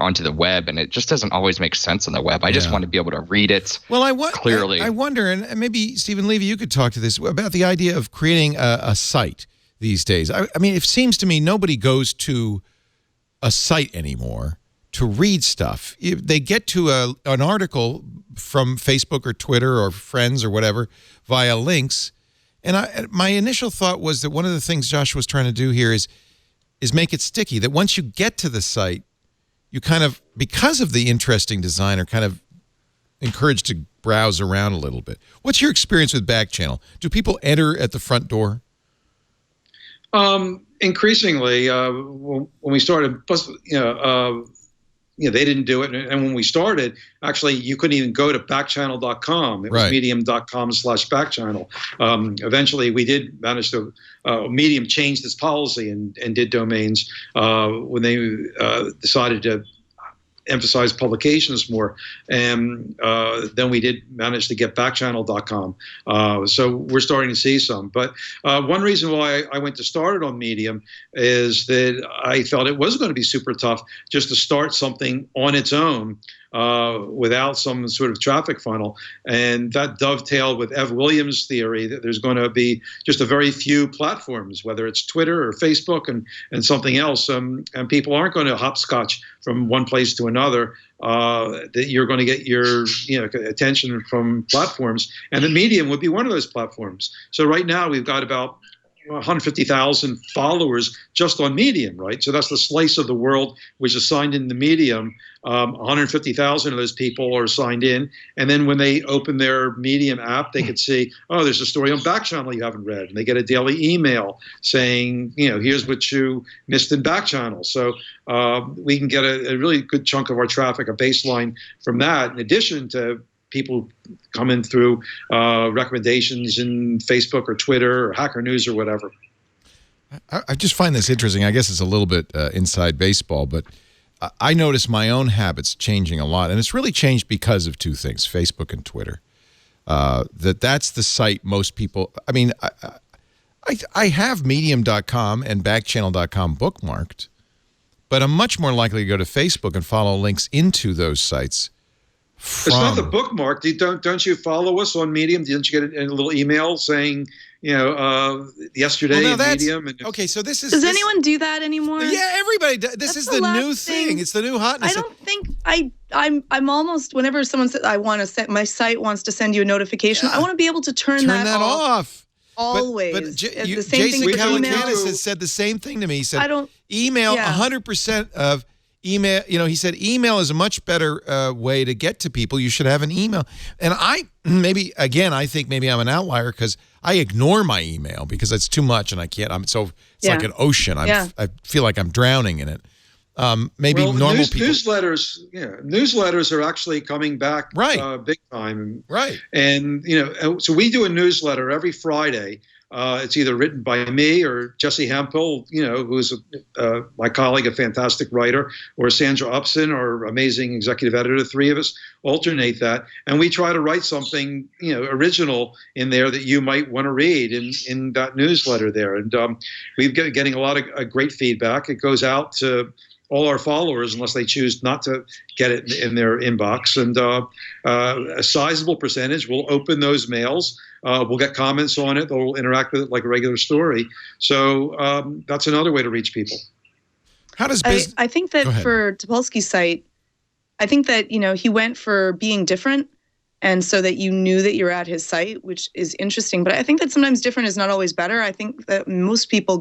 Speaker 4: onto the web, and it just doesn't always make sense on the web. I just want to be able to read it clearly.
Speaker 1: I wonder, and maybe Stephen Levy, you could talk to this about the idea of creating a site these days. I mean, it seems to me nobody goes to a site anymore to read stuff. If they get to an article from Facebook or Twitter or friends or whatever via links. And my initial thought was that one of the things Josh was trying to do here is make it sticky, that once you get to the site, you kind of, because of the interesting design, are kind of encouraged to browse around a little bit. What's your experience with back channel? Do people enter at the front door?
Speaker 5: Increasingly, when we started, plus, they didn't do it. And when we started, actually, you couldn't even go to backchannel.com. It was medium.com/backchannel. Eventually, we did manage to, Medium changed its policy and did domains when they decided to emphasize publications more. And then we did manage to get backchannel.com. So we're starting to see some. But one reason why I went to start it on Medium is that I felt it was going to be super tough just to start something on its own without some sort of traffic funnel. And that dovetailed with Ev Williams' theory that there's going to be just a very few platforms, whether it's Twitter or Facebook and something else. And people aren't going to hopscotch from one place to another, that you're going to get your attention from platforms. And the Medium would be one of those platforms. So right now we've got about 150,000 followers just on Medium, right? So that's the slice of the world which is signed in the Medium. 150,000 of those people are signed in. And then when they open their Medium app, they could see, oh, there's a story on Back Channel you haven't read. And they get a daily email saying, here's what you missed in Back Channel. So we can get a really good chunk of our traffic, a baseline from that, in addition to people coming through recommendations in Facebook or Twitter or Hacker News or whatever.
Speaker 1: I just find this interesting. I guess it's a little bit inside baseball, but I notice my own habits changing a lot. And it's really changed because of two things, Facebook and Twitter. That's the site most people, I mean, I have medium.com and backchannel.com bookmarked, but I'm much more likely to go to Facebook and follow links into those sites.
Speaker 5: It's not the bookmark. Don't you follow us on Medium? Didn't you get a little email saying, yesterday in Medium?
Speaker 1: Okay, so this is...
Speaker 6: Does anyone do that anymore?
Speaker 1: Yeah, everybody does. This is the new thing. It's the new hotness.
Speaker 6: I don't think... I'm almost... Whenever someone says, my site wants to send you a notification, I want to be able to turn that
Speaker 1: off.
Speaker 6: always.
Speaker 1: But
Speaker 6: The same thing
Speaker 1: Jason
Speaker 6: with
Speaker 1: Calacanis
Speaker 6: email.
Speaker 1: has said the same thing to me. He said,
Speaker 6: I don't.
Speaker 1: email,
Speaker 6: Yeah.
Speaker 1: 100% of email. He said email is a much better way to get to people. You should have an email. And I think maybe I'm an outlier because I ignore my email because it's too much and I can't. It's like an ocean. I feel like I'm drowning in it. Maybe normal people.
Speaker 5: Newsletters are actually coming back big time.
Speaker 1: Right.
Speaker 5: And, so we do a newsletter every Friday. It's either written by me or Jesse Hempel, who's my colleague, a fantastic writer, or Sandra Upson, our amazing executive editor. The three of us alternate that. And we try to write something, original in there that you might want to read in that newsletter there. And we've been getting a lot of great feedback. It goes out to all our followers, unless they choose not to get it in their inbox. And a sizable percentage will open those mails. We'll get comments on it. They'll interact with it like a regular story. So that's another way to reach people.
Speaker 1: How does business?
Speaker 6: I think that for Topolsky's site, I think that, he went for being different. And so that you knew that you're at his site, which is interesting. But I think that sometimes different is not always better. I think that most people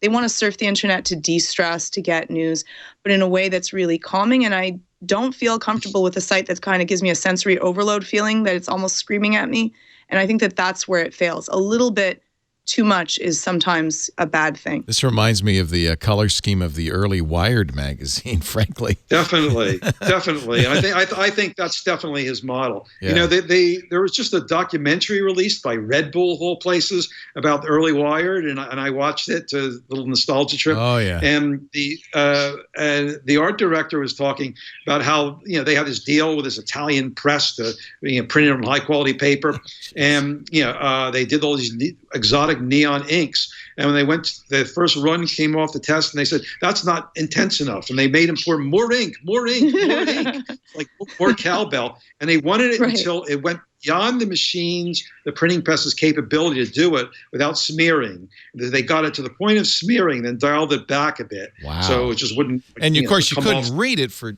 Speaker 6: they want to surf the internet to de-stress, to get news, but in a way that's really calming. And I don't feel comfortable with a site that kind of gives me a sensory overload feeling, that it's almost screaming at me. And I think that that's where it fails. A little bit too much is sometimes a bad thing.
Speaker 1: This reminds me of the color scheme of the early Wired magazine, frankly.
Speaker 5: Definitely. And I think that's definitely his model.
Speaker 1: Yeah.
Speaker 5: There was just a documentary released by Red Bull, of all places, about the early Wired, and I watched it to a little nostalgia trip.
Speaker 1: Oh yeah.
Speaker 5: And the art director was talking about how they had this deal with this Italian press to print it on high quality paper, and they did all these exotic neon inks, and when the first run came off the test, and they said that's not intense enough, and they made him pour more ink, like more cowbell, and they wanted it until it went beyond the printing press's capability to do it without smearing. They got it to the point of smearing, then dialed it back a bit.
Speaker 1: Wow.
Speaker 5: So it just wouldn't.
Speaker 1: And of course, you couldn't read it for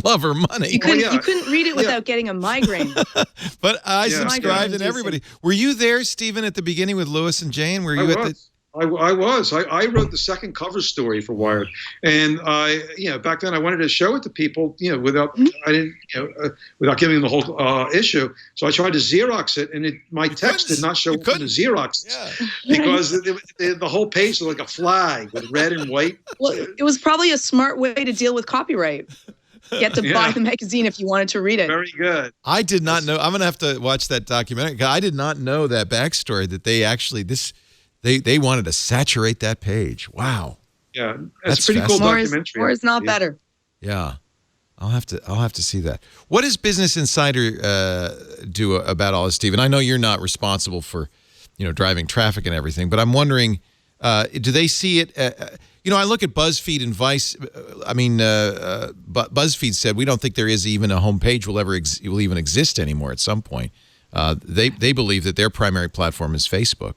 Speaker 1: love or money.
Speaker 6: You couldn't read it without getting a migraine.
Speaker 1: But I subscribed, and everybody. Were you there, Stephen, at the beginning with Lewis and Jane? Were you at the?
Speaker 5: I was. I wrote the second cover story for Wired, and back then I wanted to show it to people, without without giving them the whole issue. So I tried to Xerox it, and my text did not show up in the Xerox because the whole page was like a flag with red and white.
Speaker 6: Well, it was probably a smart way to deal with copyright. Get to buy the magazine if you wanted to read it.
Speaker 5: Very good.
Speaker 1: I did not know. I'm going to have to watch that documentary. I did not know that backstory, that they actually They wanted to saturate that page. Wow.
Speaker 5: Yeah, that's a pretty cool documentary.
Speaker 6: More is not better.
Speaker 1: Yeah, I'll have to see that. What does Business Insider do about all this, Stephen? I know you're not responsible for, driving traffic and everything, but I'm wondering, do they see it? I look at BuzzFeed and Vice. But BuzzFeed said we don't think there is even a homepage will even exist anymore at some point. They believe that their primary platform is Facebook.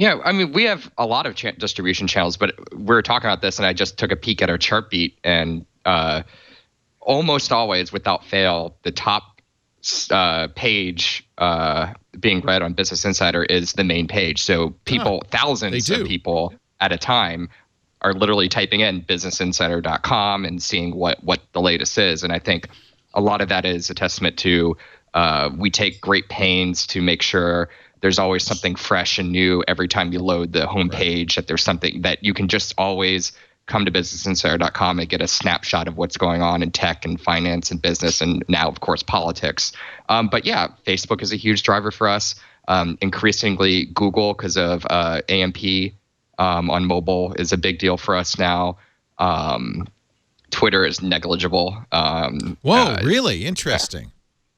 Speaker 4: Yeah, I mean, we have a lot of distribution channels, but we're talking about this, and I just took a peek at our chart beat, and almost always, without fail, the top page being read on Business Insider is the main page. So thousands of people at a time are literally typing in businessinsider.com and seeing what the latest is. And I think a lot of that is a testament to we take great pains to make sure there's always something fresh and new every time you load the homepage, that there's something that you can just always come to businessinsider.com and get a snapshot of what's going on in tech and finance and business, and now, of course, politics. But yeah, Facebook is a huge driver for us. Increasingly, Google, because of AMP on mobile, is a big deal for us now. Twitter is negligible.
Speaker 1: Whoa, really? Interesting.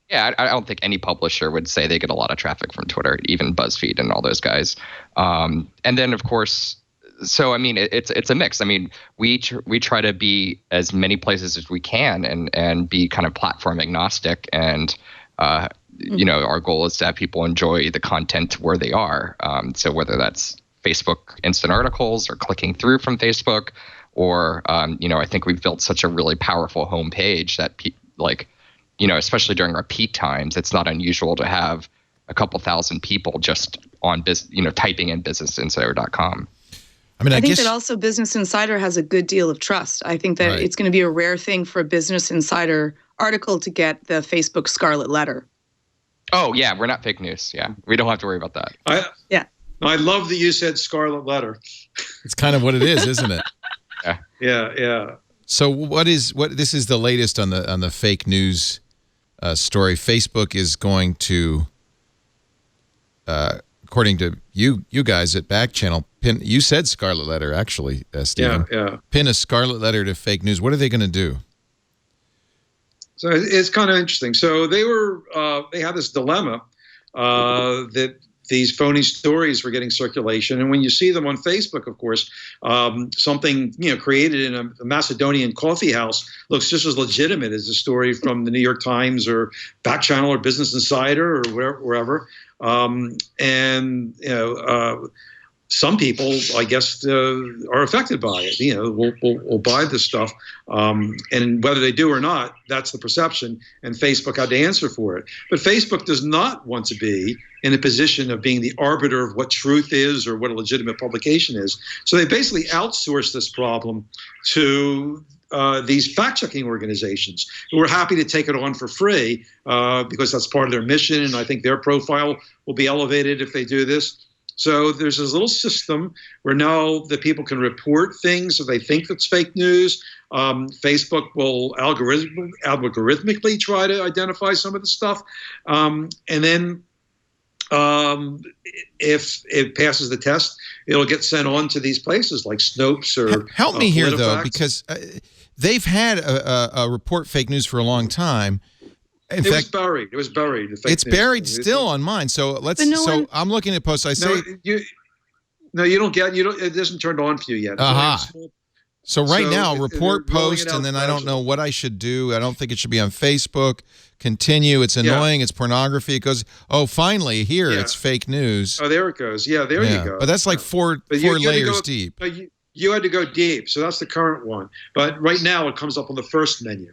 Speaker 4: Yeah, I don't think any publisher would say they get a lot of traffic from Twitter, even BuzzFeed and all those guys. And then, of course, so I mean, it's a mix. I mean, we try to be as many places as we can and be kind of platform agnostic. And our goal is to have people enjoy the content where they are. So whether that's Facebook instant articles or clicking through from Facebook, or I think we've built such a really powerful homepage that especially during our peak times, it's not unusual to have a couple thousand people just on typing in businessinsider.com.
Speaker 6: I think that also Business Insider has a good deal of trust. I think that it's going to be a rare thing for a Business Insider article to get the Facebook scarlet letter.
Speaker 4: Oh, yeah, we're not fake news. Yeah, we don't have to worry about that.
Speaker 5: I love that you said scarlet letter.
Speaker 1: It's kind of what it is, isn't it?
Speaker 5: Yeah.
Speaker 1: So this is the latest on the fake news story. Facebook is going to, according to you guys at Back Channel, you said scarlet letter, actually, Stephen.
Speaker 5: Yeah.
Speaker 1: Pin a scarlet letter to fake news. What are they going to do?
Speaker 5: So it's kind of interesting. So they had this dilemma that these phony stories were getting circulation, and when you see them on Facebook, of course, something created in a Macedonian coffee house looks just as legitimate as a story from the New York Times or Back Channel or Business Insider or wherever. Some people, I guess, are affected by it. Will buy this stuff, and whether they do or not, that's the perception. And Facebook had to answer for it. But Facebook does not want to be in a position of being the arbiter of what truth is or what a legitimate publication is. So they basically outsource this problem to these fact-checking organizations who are happy to take it on for free because that's part of their mission, and I think their profile will be elevated if they do this. So there's this little system where now the people can report things if they think that's fake news. Facebook will algorithmically try to identify some of the stuff. And then if it passes the test, it'll get sent on to these places like Snopes or
Speaker 1: Help me here, though,
Speaker 5: PolitiFact.
Speaker 1: because they've had a report fake news for a long time. In fact,
Speaker 5: It was buried.
Speaker 1: It's buried still on mine. So I'm looking at posts.
Speaker 5: You don't get. It isn't turned on for you yet.
Speaker 1: So now, report,
Speaker 5: they're rolling
Speaker 1: post,
Speaker 5: it out
Speaker 1: and then I don't know
Speaker 5: gradually.
Speaker 1: what I should do. I don't think it should be on Facebook. Continue. It's annoying. It's pornography. It goes, finally, it's fake news.
Speaker 5: Oh, there it goes. Yeah, there you go.
Speaker 1: But that's like four layers deep.
Speaker 5: You had to go deep, so that's the current one. But right now, it comes up on the first menu.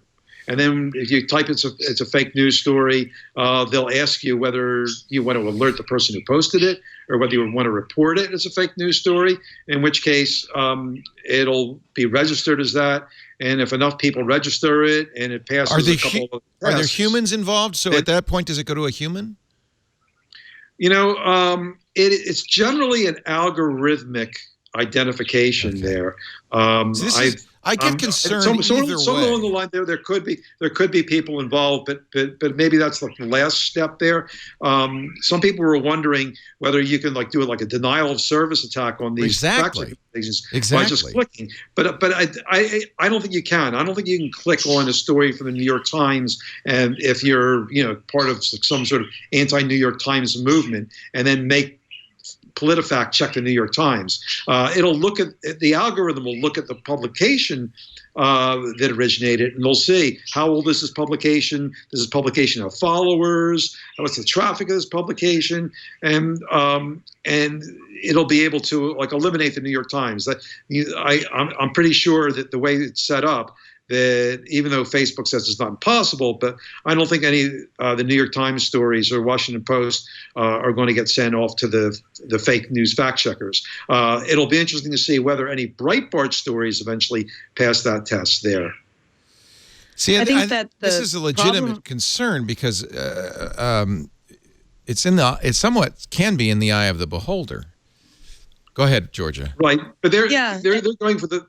Speaker 5: And then if you type it's a fake news story, they'll ask you whether you want to alert the person who posted it or whether you want to report it as a fake news story, in which case it'll be registered as that. And if enough people register it and it passes a couple of tests.
Speaker 1: Are there humans involved? So at that point, does it go to a human?
Speaker 5: It's generally an algorithmic identification there.
Speaker 1: I get concerned
Speaker 5: somewhere
Speaker 1: either
Speaker 5: along the
Speaker 1: way.
Speaker 5: line there could be people involved, but maybe that's the last step there. Some people were wondering whether you can do a denial of service attack on these fact-checking pages by just clicking. But I don't think you can. I don't think you can click on a story from the New York Times, and if you're part of some sort of anti-New York Times movement, and then make PolitiFact check the New York Times. It'll look at the algorithm will look at the publication that originated, and they'll see how old is this publication. Does this publication have followers? What's the traffic of this publication? And it'll be able to eliminate the New York Times. I'm pretty sure that the way it's set up, that even though Facebook says it's not impossible, but I don't think any the New York Times stories or Washington Post are going to get sent off to the fake news fact checkers. It'll be interesting to see whether any Breitbart stories eventually pass that test there.
Speaker 1: See,
Speaker 6: I think that
Speaker 1: this is a legitimate concern because it somewhat can be in the eye of the beholder. Go ahead, Georgia.
Speaker 5: Right, but they're going for the.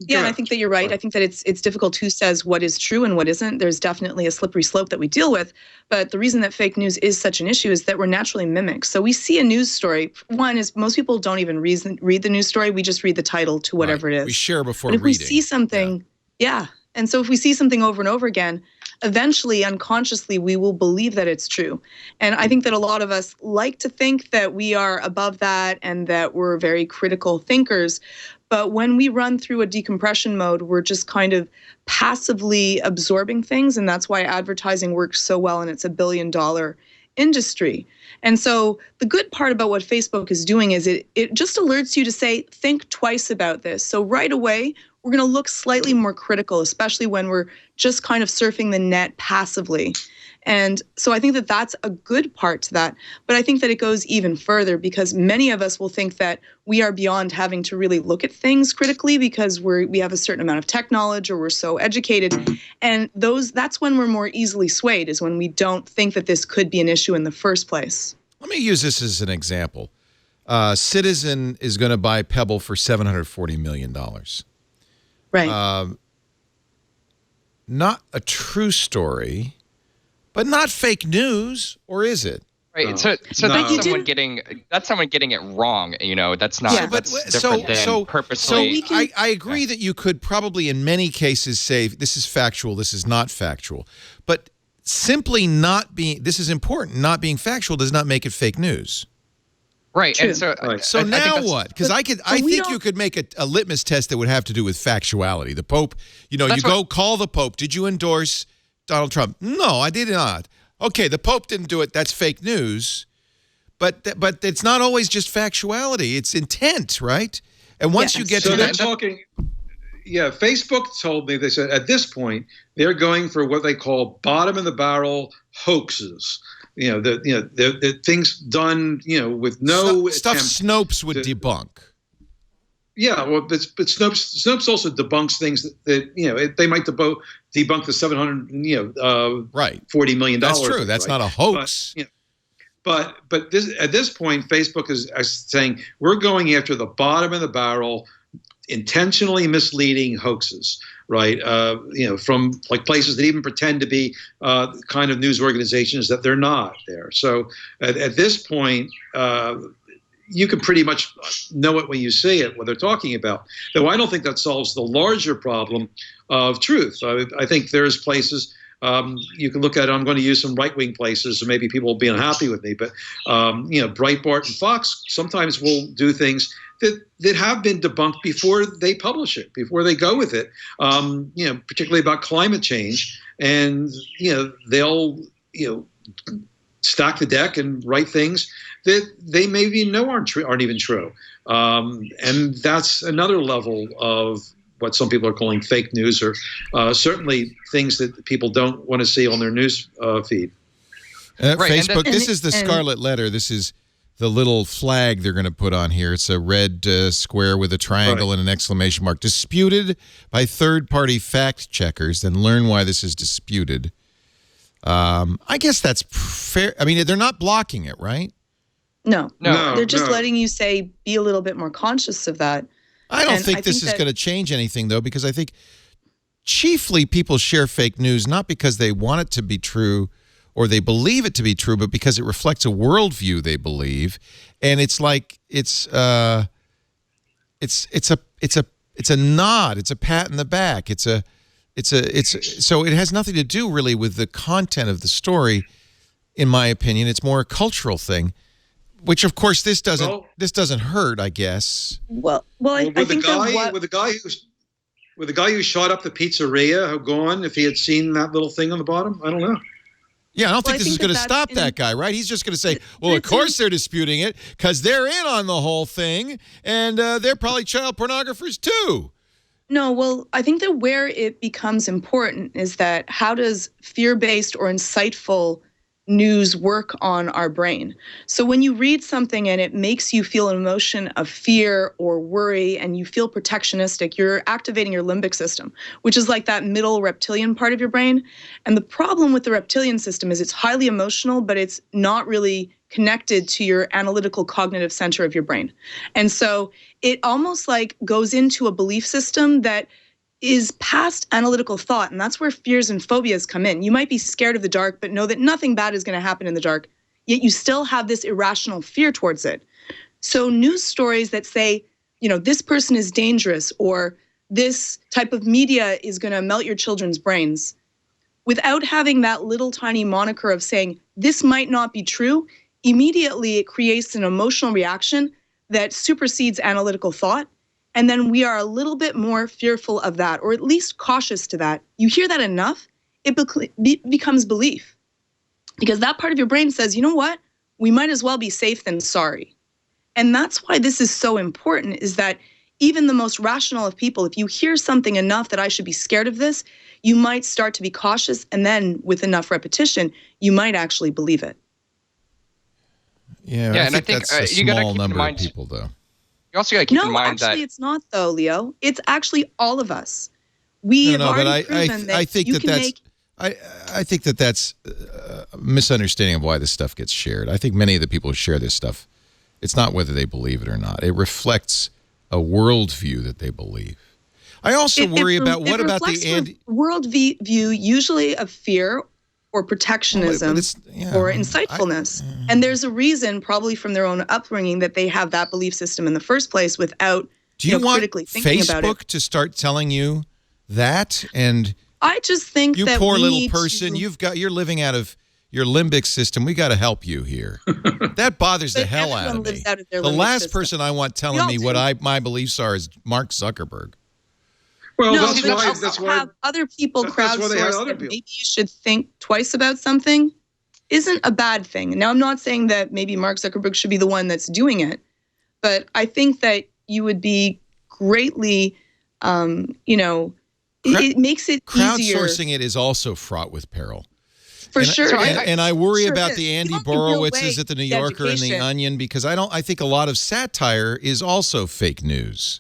Speaker 6: Yeah, and I think that you're right. I think that it's difficult who says what is true and what isn't. There's definitely a slippery slope that we deal with. But the reason that fake news is such an issue is that we're naturally mimics. So we see a news story. One is most people don't even read the news story. We just read the title to whatever it is.
Speaker 1: We share before
Speaker 6: reading.
Speaker 1: But
Speaker 6: if we see something, and so if we see something over and over again, eventually, unconsciously, we will believe that it's true. And I think that a lot of us like to think that we are above that and that we're very critical thinkers. But when we run through a decompression mode, we're just kind of passively absorbing things. And that's why advertising works so well, and it's $1 billion industry. And so the good part about what Facebook is doing is it just alerts you to say, think twice about this. So right away, we're going to look slightly more critical, especially when we're just kind of surfing the net passively. And so I think that that's a good part to that. But I think that it goes even further, because many of us will think that we are beyond having to really look at things critically because we have a certain amount of tech knowledge or we're so educated. And that's when we're more easily swayed, is when we don't think that this could be an issue in the first place.
Speaker 1: Let me use this as an example. Citizen is going to buy Pebble for $740 million.
Speaker 6: Right.
Speaker 1: Not a true story, but not fake news, or is it?
Speaker 4: Right.
Speaker 5: No.
Speaker 4: So
Speaker 5: No.
Speaker 4: that's someone getting it wrong. That's not.
Speaker 6: Yeah.
Speaker 4: That's
Speaker 1: So
Speaker 4: different than purposely.
Speaker 1: I agree that you could probably in many cases say this is factual, this is not factual. But simply not being, this is important, not being factual does not make it fake news.
Speaker 4: Right.
Speaker 6: True.
Speaker 4: And so,
Speaker 5: Right.
Speaker 1: So now what? Because I think you could make a litmus test that would have to do with factuality. The Pope, call the Pope. Did you endorse Donald Trump? No, I did not. Okay, the Pope didn't do it. That's fake news. But it's not always just factuality. It's intent, right? And once you get
Speaker 5: So
Speaker 1: to
Speaker 5: they're
Speaker 1: that,
Speaker 5: talking. Yeah, Facebook told me, they said at this point they're going for what they call bottom of the barrel hoaxes. The things done, with no
Speaker 1: stuff
Speaker 5: attempt
Speaker 1: Snopes would
Speaker 5: to-
Speaker 1: debunk.
Speaker 5: Yeah, well, but Snopes also debunks things that they might debunk the $700
Speaker 1: Right.
Speaker 5: $40 million.
Speaker 1: That's true. That's
Speaker 5: right?
Speaker 1: not a hoax.
Speaker 5: But at this point, Facebook is saying we're going after the bottom of the barrel, intentionally misleading hoaxes, right? From like places that even pretend to be kind of news organizations that they're not there. So at this point, you can pretty much know it when you see it, what they're talking about. Though I don't think that solves the larger problem of truth. I think there's places you can look at. I'm going to use some right-wing places, so maybe people will be unhappy with me. But Breitbart and Fox sometimes will do things that have been debunked before they publish it, before they go with it. Particularly about climate change, and they'll stack the deck and write things that they maybe know aren't even true. And that's another level of what some people are calling fake news, or certainly things that people don't want to see on their news feed.
Speaker 4: Right,
Speaker 1: Facebook, this is the Scarlet Letter. This is the little flag they're going to put on here. It's a red square with a triangle and an exclamation mark. Disputed by third-party fact checkers, then learn why this is disputed. I guess that's fair. I mean, they're not blocking it, right?
Speaker 6: No.
Speaker 5: No,
Speaker 6: They're just
Speaker 5: no.
Speaker 6: letting you say, be a little bit more conscious of that.
Speaker 1: I don't
Speaker 6: And
Speaker 1: think
Speaker 6: I
Speaker 1: this
Speaker 6: think
Speaker 1: is
Speaker 6: that-
Speaker 1: going to change anything, though, because I think chiefly people share fake news not because they want it to be true or they believe it to be true, but because it reflects a worldview they believe, and it's like it's a nod, it's a pat in the back, so it has nothing to do really with the content of the story, in my opinion. It's more a cultural thing. Which, of course, this doesn't hurt, I guess.
Speaker 6: Well, I think
Speaker 5: With the guy who shot up the pizzeria who gone, if he had seen that little thing on the bottom, I don't know.
Speaker 1: Yeah, I don't think
Speaker 6: I
Speaker 1: this
Speaker 6: think
Speaker 1: is going to
Speaker 6: that
Speaker 1: stop
Speaker 6: that's
Speaker 1: that guy, right? He's just going to say, well, of
Speaker 6: it's
Speaker 1: course they're disputing it because they're in on the whole thing, and they're probably child pornographers too.
Speaker 6: No, well, I think that where it becomes important is that how does fear-based or insightful news work on our brain? So when you read something and it makes you feel an emotion of fear or worry and you feel protectionistic, you're activating your limbic system, which is like that middle reptilian part of your brain. And the problem with the reptilian system is it's highly emotional, but it's not really connected to your analytical cognitive center of your brain. And so it almost like goes into a belief system that is past analytical thought, and that's where fears and phobias come in. You might be scared of the dark, but know that nothing bad is going to happen in the dark, yet you still have this irrational fear towards it. So news stories that say, this person is dangerous, or this type of media is going to melt your children's brains, without having that little tiny moniker of saying, this might not be true, immediately it creates an emotional reaction that supersedes analytical thought. And then we are a little bit more fearful of that, or at least cautious to that. You hear that enough, it becomes belief. Because that part of your brain says, you know what? We might as well be safe than sorry. And that's why this is so important, is that even the most rational of people, if you hear something enough that I should be scared of this, you might start to be cautious, and then with enough repetition, you might actually believe it.
Speaker 1: Yeah, I think that's a small number of people, though.
Speaker 4: You also got to keep in mind that...
Speaker 6: No, actually, it's not, though, Leo. It's actually all of us. We have already proven that you can make...
Speaker 1: I think that's a misunderstanding of why this stuff gets shared. I think many of the people who share this stuff, it's not whether they believe it or not. It reflects a worldview that they believe. I also worry about what about the
Speaker 6: worldview, usually of fear or protectionism or insightfulness. And there's a reason, probably from their own upbringing, that they have that belief system in the first place without critically thinking about it.
Speaker 1: Do you want Facebook to start telling you that? And
Speaker 6: I just think
Speaker 1: you
Speaker 6: that
Speaker 1: poor little person, you're living out of your limbic system. We got to help you here. That bothers the hell out of me. The last person I want telling me what my beliefs are is Mark Zuckerberg.
Speaker 5: Well,
Speaker 6: no,
Speaker 5: that's why
Speaker 6: have other people crowdsource that maybe you should think twice about something isn't a bad thing. Now, I'm not saying that maybe Mark Zuckerberg should be the one that's doing it, but I think that you would be greatly, it makes it easier.
Speaker 1: Crowdsourcing it is also fraught with peril.
Speaker 6: For sure.
Speaker 1: And I worry about the Andy Borowitzes at the New Yorker and the Onion, because I think a lot of satire is also fake news.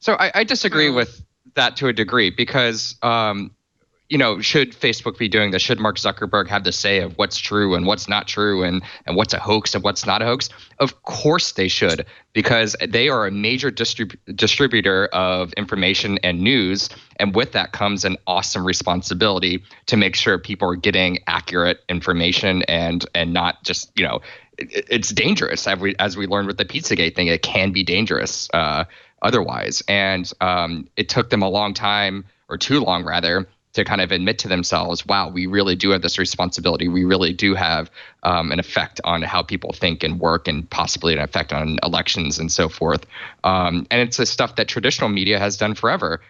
Speaker 4: So I disagree with that to a degree because, should Facebook be doing this? Should Mark Zuckerberg have the say of what's true and what's not true and what's a hoax and what's not a hoax? Of course they should, because they are a major distributor of information and news. And with that comes an awesome responsibility to make sure people are getting accurate information and not just, it's dangerous. As we learned with the Pizzagate thing, it can be dangerous otherwise. And it took them a long time, or too long rather, to kind of admit to themselves, wow, we really do have this responsibility. We really do have an effect on how people think and work, and possibly an effect on elections and so forth. And it's the stuff that traditional media has done forever.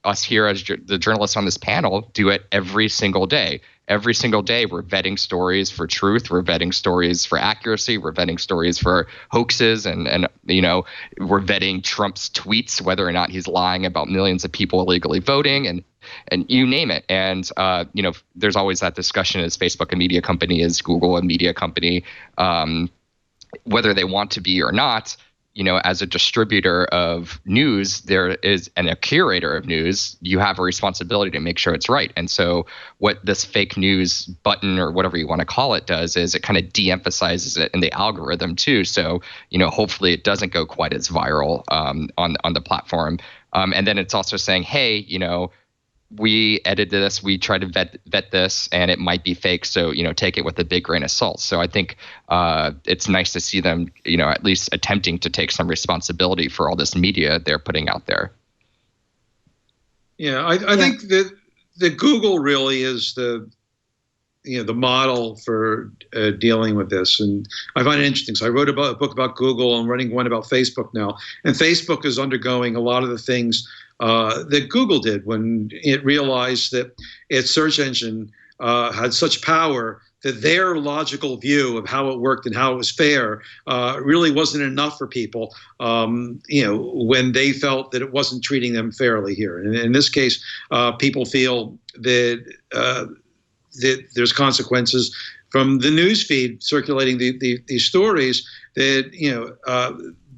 Speaker 4: Us here as the journalists on this panel do it every single day. Every single day, we're vetting stories for truth. We're vetting stories for accuracy. We're vetting stories for hoaxes, and we're vetting Trump's tweets, whether or not he's lying about millions of people illegally voting, and you name it. And there's always that discussion: is Facebook a media company? Is Google a media company? Whether they want to be or not. As a distributor of news, and a curator of news, you have a responsibility to make sure it's right. And so what this fake news button, or whatever you want to call it, does is it kind of de-emphasizes it in the algorithm too. So, hopefully it doesn't go quite as viral on the platform. And then it's also saying, hey, we edited this, we tried to vet this, and it might be fake. So, take it with a big grain of salt. So I think it's nice to see them, at least attempting to take some responsibility for all this media they're putting out there.
Speaker 5: Yeah, I think that Google really is the model for dealing with this. And I find it interesting. So I wrote a book about Google. I'm writing one about Facebook now. And Facebook is undergoing a lot of the things that Google did when it realized that its search engine had such power that their logical view of how it worked and how it was fair really wasn't enough for people, when they felt that it wasn't treating them fairly here. And in this case, people feel that there's consequences from the news feed circulating these stories that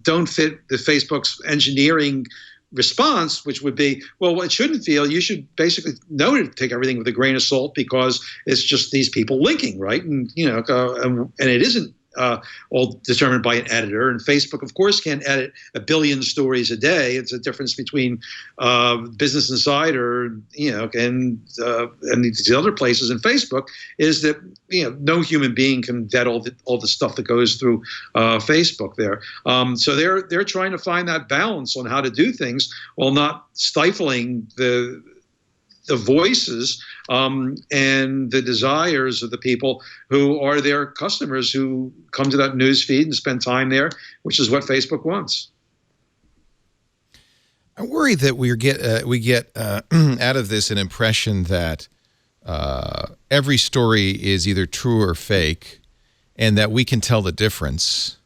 Speaker 5: don't fit the Facebook's engineering response, which would be, well, it shouldn't feel. You should basically know to take everything with a grain of salt because it's just these people linking, right? And and it isn't all determined by an editor. And Facebook, of course, can't edit a billion stories a day. It's a difference between Business Insider, and these other places. And Facebook is that no human being can vet all the stuff that goes through Facebook there. So they're trying to find that balance on how to do things while not stifling the voices and the desires of the people who are their customers, who come to that news feed and spend time there, which is what Facebook wants.
Speaker 1: I worry that we get out of this an impression that every story is either true or fake, and that we can tell the difference.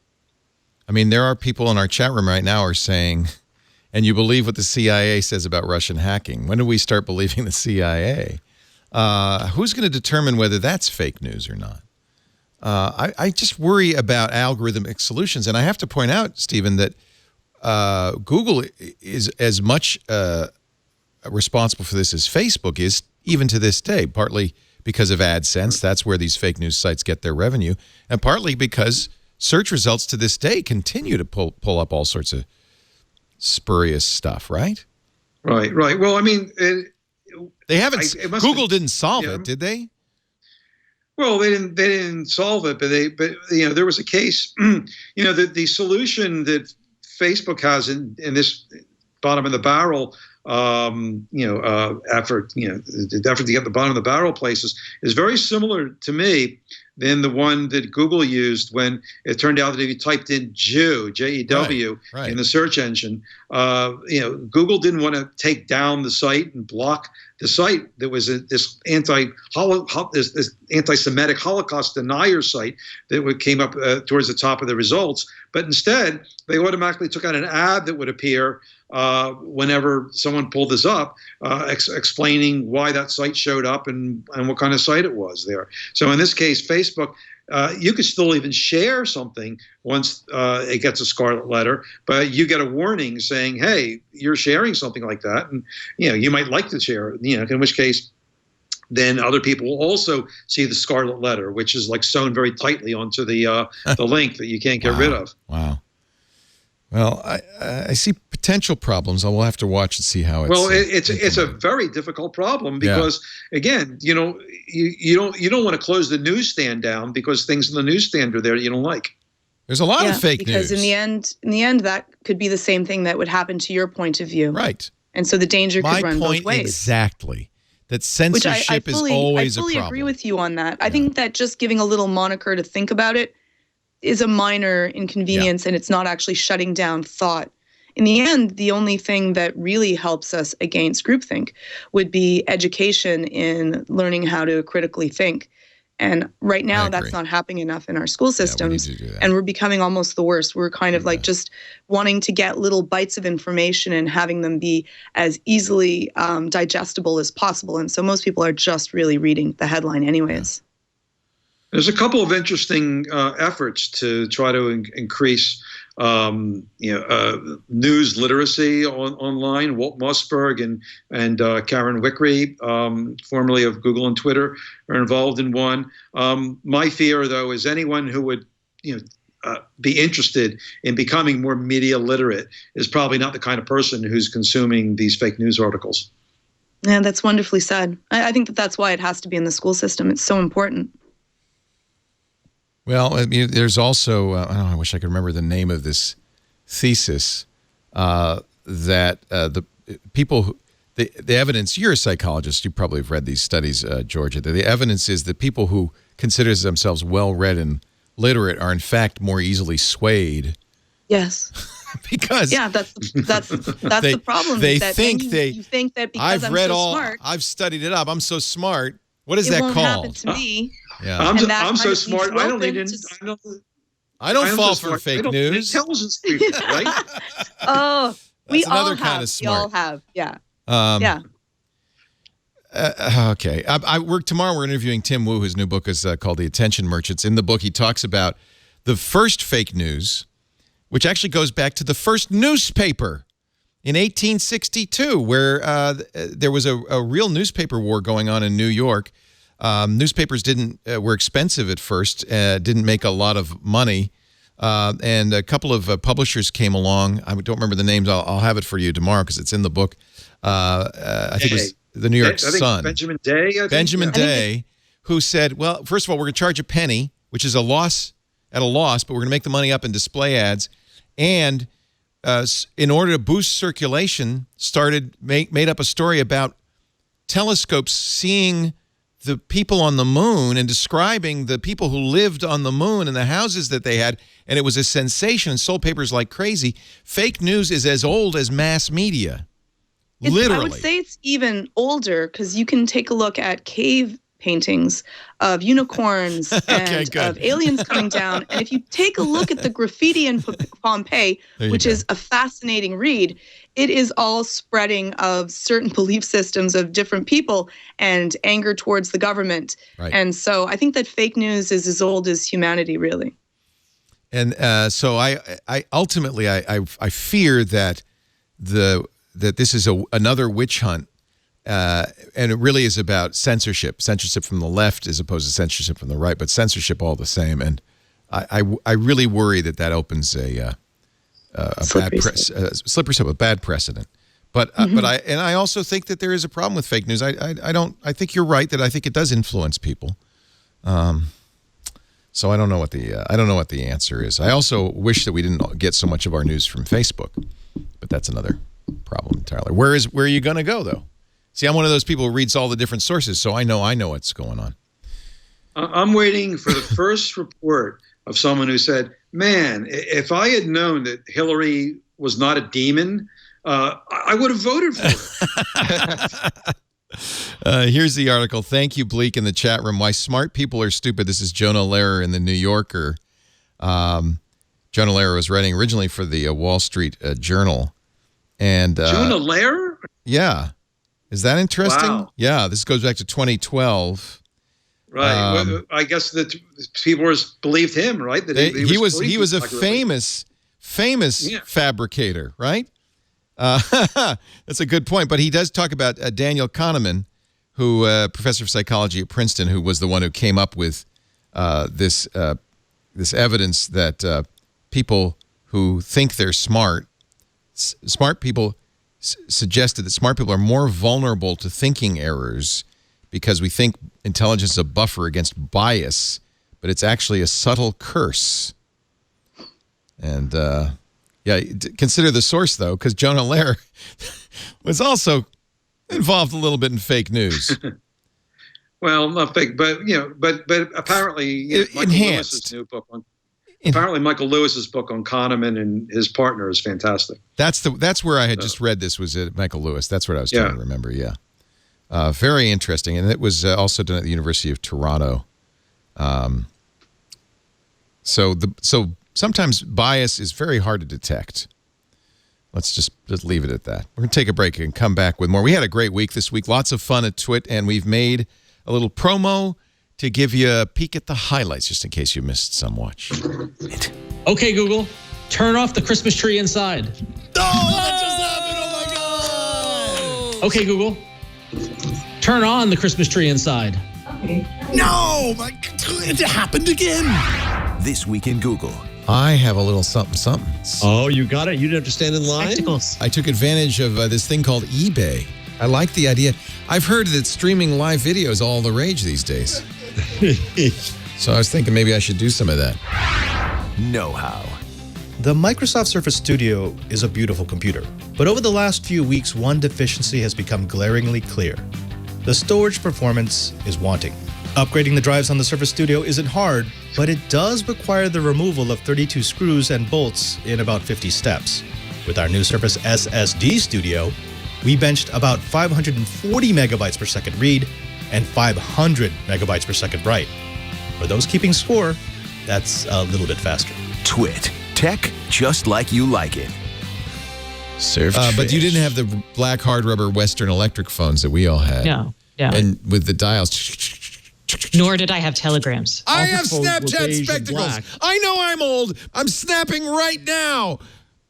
Speaker 1: I mean, there are people in our chat room right now are saying, and you believe what the CIA says about Russian hacking. When do we start believing the CIA? Who's going to determine whether that's fake news or not? I just worry about algorithmic solutions. And I have to point out, Stephen, that Google is as much responsible for this as Facebook is, even to this day, partly because of AdSense. That's where these fake news sites get their revenue. And partly because search results to this day continue to pull up all sorts of spurious stuff, right?
Speaker 5: Right. Well, I mean,
Speaker 1: they haven't. Google didn't solve it, did they?
Speaker 5: Well, they didn't solve it, but there was a case. The solution that Facebook has in this bottom of the barrel, effort, the effort to get the bottom of the barrel places is very similar to me than the one that Google used when it turned out that if you typed in Jew, Jew, in the search engine, Google didn't want to take down the site and block the site that was this anti-Semitic Holocaust denier site that came up towards the top of the results. But instead, they automatically took out an ad that would appear whenever someone pulled this up, explaining why that site showed up and what kind of site it was there. So in this case, Facebook, you could still even share something once it gets a scarlet letter, but you get a warning saying, hey, you're sharing something like that, and you might like to share it, in which case then other people will also see the scarlet letter, which is like sewn very tightly onto the link that you can't get rid of.
Speaker 1: Wow. Well, I see potential problems. I will have to watch and see how it's.
Speaker 5: Well, it's a very difficult problem because again, you don't want to close the newsstand down because things in the newsstand are there you don't like.
Speaker 1: There's a lot of fake news.
Speaker 6: Because in the end, that could be the same thing that would happen to your point of view.
Speaker 1: Right.
Speaker 6: And so the danger could run both ways.
Speaker 1: Exactly. That censorship is always a problem. I fully
Speaker 6: agree with you on that. I think that just giving a little moniker to think about it is a minor inconvenience, and it's not actually shutting down thought. In the end, the only thing that really helps us against groupthink would be education in learning how to critically think. And right now, that's not happening enough in our school systems. And we're becoming almost the worst. We're kind of like just wanting to get little bites of information and having them be as easily digestible as possible. And so most people are just really reading the headline anyways.
Speaker 5: Yeah. There's a couple of interesting efforts to try to increase news literacy online. Walt Mossberg and Karen Wickery, formerly of Google and Twitter, are involved in one. My fear, though, is anyone who would be interested in becoming more media literate is probably not the kind of person who's consuming these fake news articles.
Speaker 6: Yeah, that's wonderfully said. I think that's why it has to be in the school system. It's so important.
Speaker 1: Well, I mean, there's also, I wish I could remember the name of this thesis, that the people, the evidence, you're a psychologist, you probably have read these studies, Georgia, the evidence is that people who consider themselves well-read and literate are in fact more easily swayed.
Speaker 6: Yes.
Speaker 1: Because
Speaker 6: that's the problem.
Speaker 1: They
Speaker 6: that
Speaker 1: think
Speaker 6: you think that because I'm so smart,
Speaker 1: I've studied it up, I'm so smart. What is
Speaker 6: it
Speaker 1: that
Speaker 6: won't
Speaker 1: called?
Speaker 6: Happen to me.
Speaker 1: Yeah.
Speaker 5: I'm so smart. I don't
Speaker 1: fall for fake news.
Speaker 5: Intelligence people, right?
Speaker 6: Oh, we all
Speaker 1: another
Speaker 6: have.
Speaker 1: kind of smart.
Speaker 6: We all have. Yeah.
Speaker 1: Okay. Tomorrow we're interviewing Tim Wu, whose new book is called The Attention Merchants. In the book, he talks about the first fake news, which actually goes back to the first newspaper in 1862, where there was a real newspaper war going on in New York. Newspapers were expensive at first, didn't make a lot of money, and a couple of publishers came along. I don't remember the names. I'll have it for you tomorrow because it's in the book. I think it was the New York Sun.
Speaker 5: Benjamin Day.
Speaker 1: Benjamin Day, who said, well, first of all, we're going to charge a penny, which is at a loss, but we're going to make the money up in display ads. And in order to boost circulation, made up a story about telescopes seeing the people on the moon and describing the people who lived on the moon and the houses that they had, and it was a sensation and sold papers like crazy. Fake news is as old as mass media. Literally.
Speaker 6: I would say it's even older because you can take a look at cave paintings of unicorns and of aliens coming down. And if you take a look at the graffiti in Pompeii, which is a fascinating read, it is all spreading of certain belief systems of different people and anger towards the government.
Speaker 1: Right.
Speaker 6: And so I think that fake news is as old as humanity, really.
Speaker 1: And so I ultimately fear that this is another witch hunt, and it really is about censorship from the left as opposed to censorship from the right, but censorship all the same. And I really worry that opens a bad precedent. But I also think that there is a problem with fake news. I think you're right that I think it does influence people. So I don't know what the answer is. I also wish that we didn't get so much of our news from Facebook, but that's another problem entirely. Where are you going to go though? See, I'm one of those people who reads all the different sources, so I know what's going on.
Speaker 5: I'm waiting for the first report of someone who said, "Man, if I had known that Hillary was not a demon, I would have voted for her."
Speaker 1: Here's the article. Thank you, Bleak, in the chat room. Why smart people are stupid. This is Jonah Lehrer in the New Yorker. Jonah Lehrer was writing originally for the Wall Street Journal. And
Speaker 5: Jonah Lehrer?
Speaker 1: Yeah. Is that interesting?
Speaker 5: Wow.
Speaker 1: Yeah, this goes back to 2012.
Speaker 5: Right. Well, I guess that people believed him, right? That
Speaker 1: he was a famous fabricator, right? That's a good point. But he does talk about Daniel Kahneman, who professor of psychology at Princeton, who was the one who came up with this evidence that people who think they're smart people suggested that smart people are more vulnerable to thinking errors because we think intelligence is a buffer against bias, but it's actually a subtle curse. And consider the source though, because Jonah Lehrer was also involved a little bit in fake news.
Speaker 5: Well, not fake, but apparently Michael Lewis's book on Kahneman and his partner is fantastic.
Speaker 1: That's where I had just read this was at Michael Lewis. That's what I was trying to remember. Yeah, very interesting, and it was also done at the University of Toronto. So sometimes bias is very hard to detect. Let's just leave it at that. We're going to take a break and come back with more. We had a great week this week. Lots of fun at Twit, and we've made a little promo to give you a peek at the highlights, just in case you missed some watch.
Speaker 7: Okay, Google, turn off the Christmas tree inside.
Speaker 2: Oh, that just happened! Oh, my God!
Speaker 7: Okay, Google, turn on the Christmas tree inside.
Speaker 2: Okay. No! It happened again!
Speaker 8: This Week in Google.
Speaker 1: I have a little something.
Speaker 2: Oh, you got it? You didn't have to stand in line?
Speaker 7: Spectacles.
Speaker 1: I took advantage of this thing called eBay. I like the idea. I've heard that streaming live video is all the rage these days. So I was thinking maybe I should do some of that.
Speaker 8: Know-how.
Speaker 9: The Microsoft Surface Studio is a beautiful computer, but over the last few weeks, one deficiency has become glaringly clear. The storage performance is wanting. Upgrading the drives on the Surface Studio isn't hard, but it does require the removal of 32 screws and bolts in about 50 steps. With our new Surface SSD Studio, we benched about 540 megabytes per second read and 500 megabytes per second write. For those keeping score, that's a little bit faster.
Speaker 8: Twit. Tech just like you like it.
Speaker 1: But you didn't have the black hard rubber Western Electric phones that we all had.
Speaker 10: No.
Speaker 1: And with the dials.
Speaker 10: Nor did I have telegrams.
Speaker 1: I have Snapchat spectacles. I know I'm old. I'm snapping right now.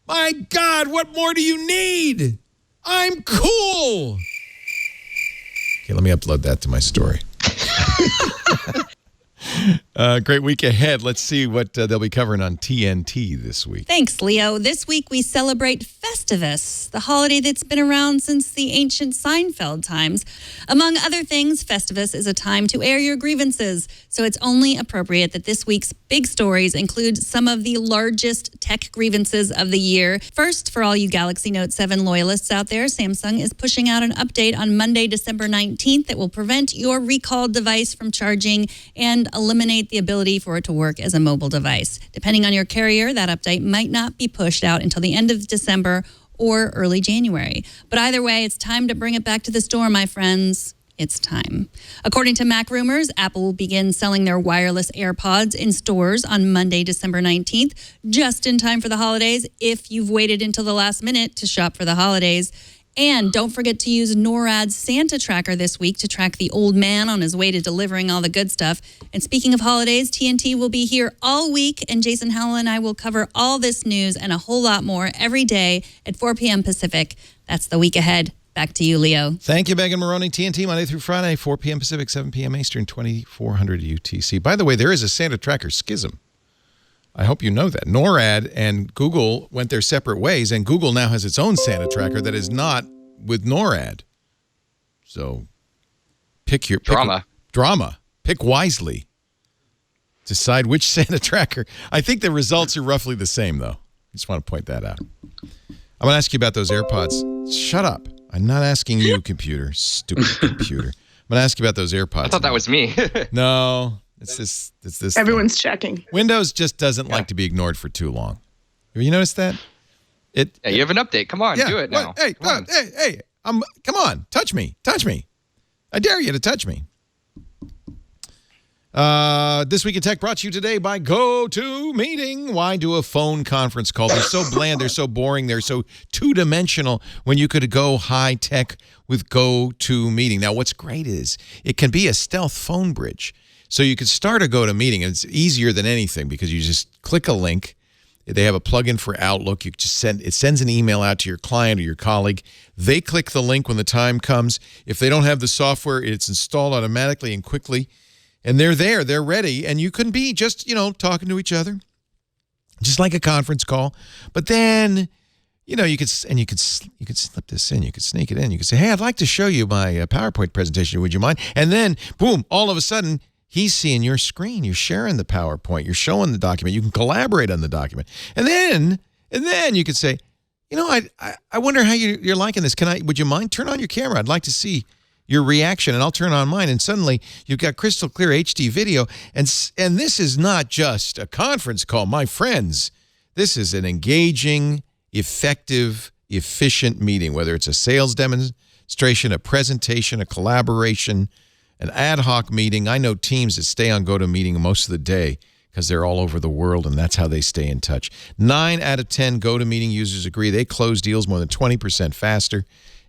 Speaker 1: My God, what more do you need? I'm cool. Okay, let me upload that to my story. Great week ahead. Let's see what they'll be covering on TNT this week.
Speaker 11: Thanks, Leo. This week we celebrate Festivus, the holiday that's been around since the ancient Seinfeld times. Among other things, Festivus is a time to air your grievances, so it's only appropriate that this week's big stories include some of the largest tech grievances of the year. First, for all you Galaxy Note 7 loyalists out there, Samsung is pushing out an update on Monday, December 19th that will prevent your recalled device from charging and eliminate the ability for it to work as a mobile device. Depending on your carrier, that update might not be pushed out until the end of December or early January. But either way, it's time to bring it back to the store, my friends. it's time. According to Mac Rumors, Apple will begin selling their wireless AirPods in stores on Monday, December 19th, just in time for the holidays, if you've waited until the last minute to shop for the holidays. And don't forget to use NORAD's Santa Tracker this week to track the old man on his way to delivering all the good stuff. And speaking of holidays, TNT will be here all week, and Jason Howell and I will cover all this news and a whole lot more every day at 4 p.m. Pacific. That's the week ahead. Back to you, Leo.
Speaker 1: Thank you, Megan Maroney. TNT, Monday through Friday, 4 p.m. Pacific, 7 p.m. Eastern, 2400 UTC. By the way, there is a Santa Tracker schism. I hope you know that. NORAD and Google went their separate ways, and Google now has its own Santa Tracker that is not with NORAD. So pick your...
Speaker 4: Drama.
Speaker 1: Pick wisely. Decide which Santa Tracker. I think the results are roughly the same, though. I just want to point that out. I'm going to ask you about those AirPods. Shut up. I'm not asking you, computer. Stupid computer. I'm going to ask you about those AirPods.
Speaker 4: I thought that was me.
Speaker 1: No. It's this.
Speaker 6: Everyone's checking.
Speaker 1: Windows just doesn't like to be ignored for too long. Have you noticed that?
Speaker 4: Yeah, you have an update. Come on, do it now.
Speaker 1: Hey, come on, touch me. I dare you to touch me. This Week in Tech brought to you today by GoToMeeting. Why do a phone conference call? They're so bland, they're so boring, they're so two-dimensional when you could go high-tech with GoToMeeting. Now, what's great is it can be a stealth phone bridge. So you can start a GoToMeeting, and it's easier than anything because you just click a link. They have a plugin for Outlook. You just it sends an email out to your client or your colleague. They click the link when the time comes. If they don't have the software, it's installed automatically and quickly. And they're there, they're ready, and you can be just, talking to each other, just like a conference call. But then, you could slip this in, you could sneak it in. You could say, hey, I'd like to show you my PowerPoint presentation. Would you mind? And then, boom, all of a sudden, he's seeing your screen. You're sharing the PowerPoint. You're showing the document. You can collaborate on the document. And then you could say, I wonder how you're liking this. Would you mind? Turn on your camera. I'd like to see your reaction, and I'll turn on mine. And suddenly you've got crystal clear HD video. And this is not just a conference call, my friends. This is an engaging, effective, efficient meeting, whether it's a sales demonstration, a presentation, a collaboration, an ad hoc meeting. I know teams that stay on GoToMeeting most of the day because they're all over the world, and that's how they stay in touch. 9 out of 10 GoToMeeting users agree they close deals more than 20% faster,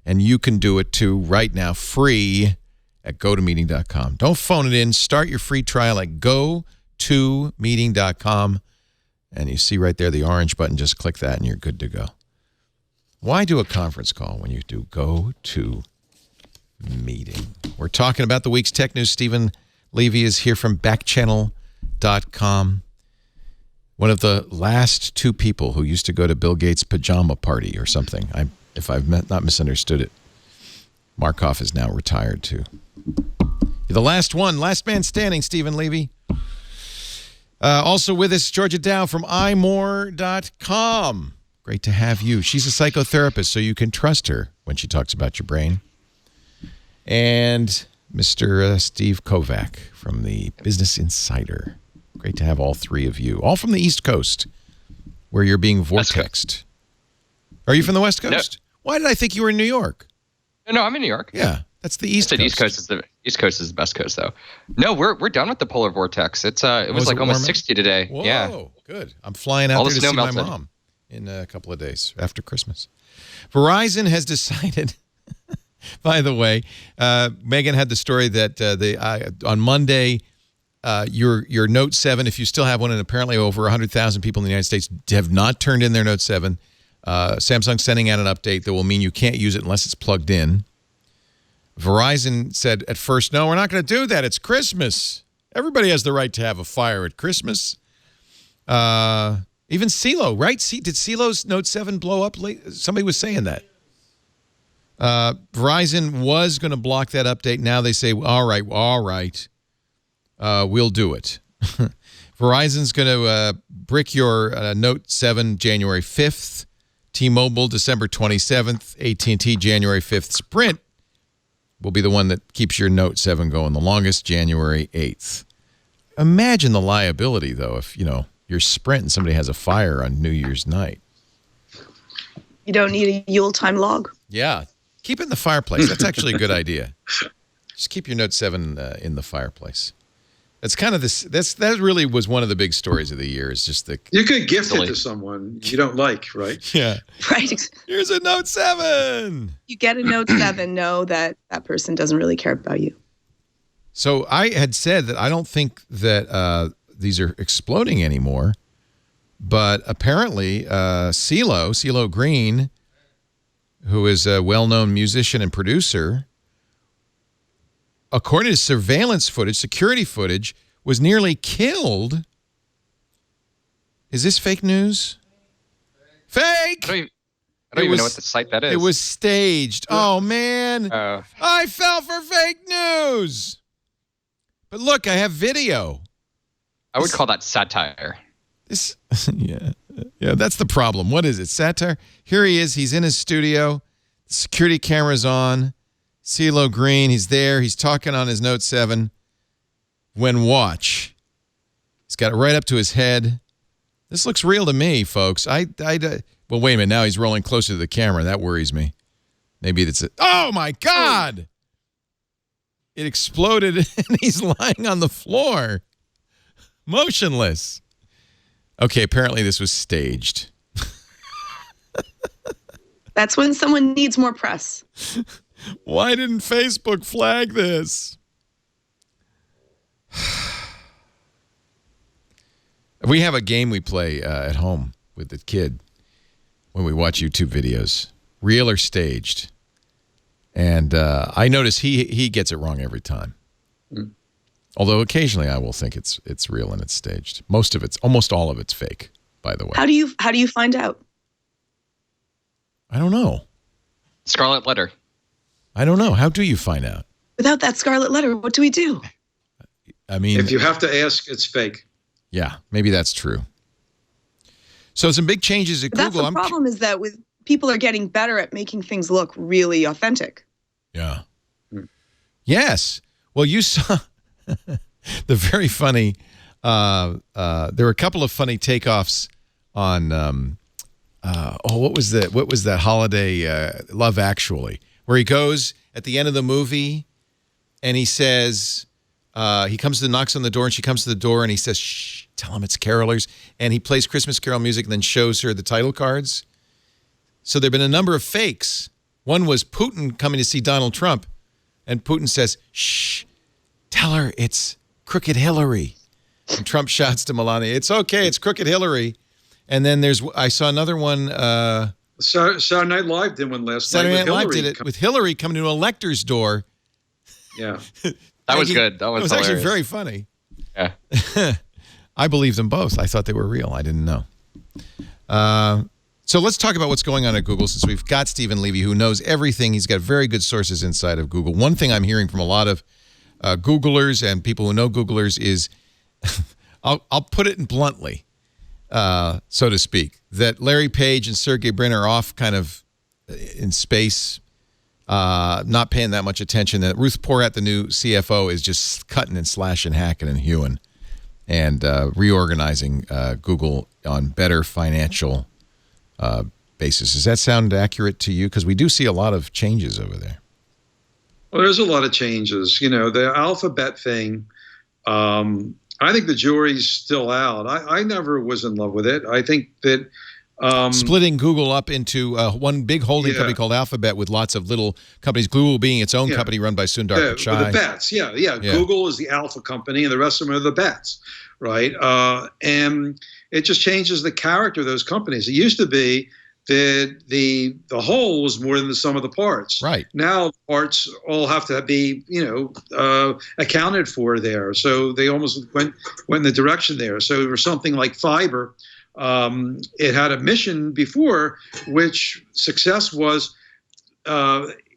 Speaker 1: and you can do it too right now, free at GoToMeeting.com. Don't phone it in. Start your free trial at GoToMeeting.com, and you see right there the orange button. Just click that, and you're good to go. Why do a conference call when you do GoToMeeting? We're talking about the week's tech news. Stephen Levy is here from backchannel.com. One of the last 2 people who used to go to Bill Gates' pajama party or something, if I've not misunderstood it. Markov is now retired, too. You're the last man standing, Stephen Levy. Also with us, Georgia Dow from imore.com. Great to have you. She's a psychotherapist, so you can trust her when she talks about your brain. And Mr. Steve Kovac from the Business Insider. Great to have all 3 of you, all from the East Coast, where you're being vortexed. Are you from the West Coast? No. Why did I think you were in New York?
Speaker 4: No, I'm in New York.
Speaker 1: Yeah, that's the East Coast.
Speaker 4: East Coast is the best coast, though. No, we're done with the polar vortex. It was like almost 60 today.
Speaker 1: Whoa,
Speaker 4: yeah.
Speaker 1: Good. I'm flying out there to see my mom in a couple of days after Christmas. Verizon has decided. By the way, Megan had the story that on Monday, your Note 7, if you still have one, and apparently over 100,000 people in the United States have not turned in their Note 7, Samsung's sending out an update that will mean you can't use it unless it's plugged in. Verizon said at first, no, we're not going to do that. It's Christmas. Everybody has the right to have a fire at Christmas. Even CeeLo, right? Did CeeLo's Note 7 blow up late? Somebody was saying that. Verizon was going to block that update. Now they say, all right, we'll do it. Verizon's going to brick your Note 7 January 5th, T-Mobile December 27th, AT&T January 5th. Sprint will be the one that keeps your Note 7 going the longest, January 8th. Imagine the liability, though, if, you're Sprint and somebody has a fire on New Year's night.
Speaker 6: You don't need a Yule time log.
Speaker 1: Yeah. Keep it in the fireplace. That's actually a good idea. Just keep your Note 7 in the fireplace. That's kind of this. That really was one of the big stories of the year. Is just the
Speaker 5: you could gift it to someone you don't like, right?
Speaker 1: Yeah.
Speaker 6: Right.
Speaker 1: Here's a Note 7.
Speaker 6: You get a Note 7, know that that person doesn't really care about you.
Speaker 1: So I had said that I don't think that these are exploding anymore, but apparently CeeLo Green, who is a well-known musician and producer, according to surveillance footage, security footage, was nearly killed. Is this fake news? Fake!
Speaker 4: I don't even know what the site that is.
Speaker 1: It was staged. Oh, man. I fell for fake news. But look, I have video.
Speaker 4: I would call that satire.
Speaker 1: Yeah, that's the problem. What is it, satire? Here he is. He's in his studio. The security camera's on. CeeLo Green, he's there. He's talking on his Note 7. When watch. He's got it right up to his head. This looks real to me, folks. Well, wait a minute. Now he's rolling closer to the camera. That worries me. Maybe that's it. Oh, my God! It exploded, and he's lying on the floor. Motionless. Okay, apparently this was staged.
Speaker 6: That's when someone needs more press.
Speaker 1: Why didn't Facebook flag this? We have a game we play at home with the kid when we watch YouTube videos, real or staged. And I notice he gets it wrong every time. Although occasionally I will think it's real and it's staged. Almost all of it's fake, by the way.
Speaker 6: How do you find out?
Speaker 1: I don't know.
Speaker 4: Scarlet letter.
Speaker 1: I don't know. How do you find out?
Speaker 6: Without that scarlet letter, what do we do?
Speaker 1: I mean,
Speaker 5: if you have to ask, it's fake.
Speaker 1: Yeah, maybe that's true. So some big changes at Google.
Speaker 6: That's the problem is that people are getting better at making things look really authentic.
Speaker 1: Yeah. Yes. Well, you saw the very funny. There were a couple of funny takeoffs on. What was that holiday? Love Actually, where he goes at the end of the movie, and he says, knocks on the door, and she comes to the door, and he says, "Shh, tell him it's carolers," and he plays Christmas Carol music, and then shows her the title cards. So there've been a number of fakes. One was Putin coming to see Donald Trump, and Putin says, "Shh, tell her it's Crooked Hillary." And Trump shouts to Melania, "It's okay, it's Crooked Hillary." And then I saw another one.
Speaker 5: Saturday Night Live did one last night.
Speaker 1: Saturday Night Live did it with Hillary coming to an elector's door.
Speaker 5: Yeah.
Speaker 4: That was good. That was
Speaker 1: actually very funny.
Speaker 4: Yeah.
Speaker 1: I believed them both. I thought they were real. I didn't know. So let's talk about what's going on at Google, since we've got Stephen Levy, who knows everything. He's got very good sources inside of Google. One thing I'm hearing from a lot of Googlers and people who know Googlers is, I'll put it bluntly, so to speak, that Larry Page and Sergey Brin are off kind of in space, not paying that much attention. That Ruth Porat, the new CFO, is just cutting and slashing, hacking and hewing, and reorganizing Google on better financial basis. Does that sound accurate to you? Because we do see a lot of changes over there.
Speaker 5: Well, there's a lot of changes. You know, the Alphabet thing, I think the jury's still out. I never was in love with it. I think that
Speaker 1: splitting Google up into one big holding company called Alphabet with lots of little companies, Google being its own company run by Sundar Pichai.
Speaker 5: The bets, Google is the alpha company, and the rest of them are the bets, right? And it just changes the character of those companies. It used to be that the whole was more than the sum of the parts.
Speaker 1: Right. Now
Speaker 5: parts all have to be, accounted for there. So they almost went in the direction there. So for something like fiber, it had a mission before, which success was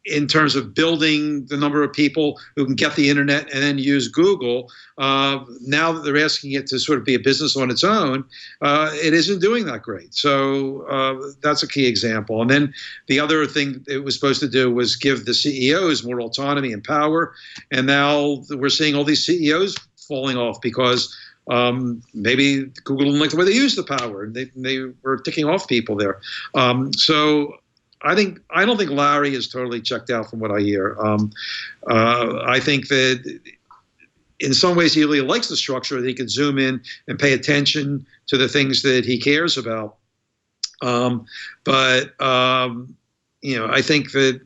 Speaker 5: in terms of building the number of people who can get the internet and then use Google. Now that they're asking it to sort of be a business on its own, it isn't doing that great. So that's a key example. And then the other thing it was supposed to do was give the CEOs more autonomy and power. And now we're seeing all these CEOs falling off because maybe Google didn't like the way they used the power. They were ticking off people there. So I don't think Larry is totally checked out from what I hear. I think that in some ways he really likes the structure, that he can zoom in and pay attention to the things that he cares about. But I think that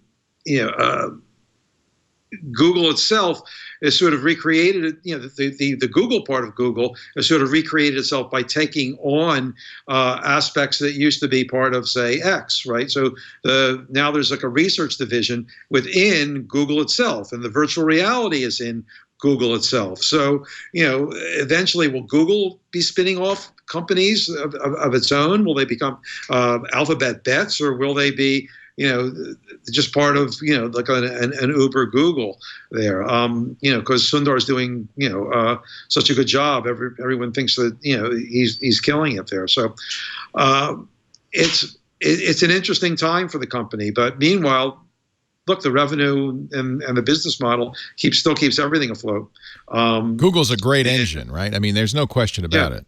Speaker 5: Google itself is sort of recreated. The Google part of Google has sort of recreated itself by taking on aspects that used to be part of, say, X, right? So now there's like a research division within Google itself, and the virtual reality is in Google itself. So, eventually, will Google be spinning off companies of its own? Will they become Alphabet Bets, or will they be, just part of, like an Uber Google there? Because Sundar is doing, such a good job. Everyone thinks that, he's killing it there. So it's an interesting time for the company. But meanwhile, look, the revenue and the business model still keeps everything afloat.
Speaker 1: Google's a great engine, right? I mean, there's no question about it.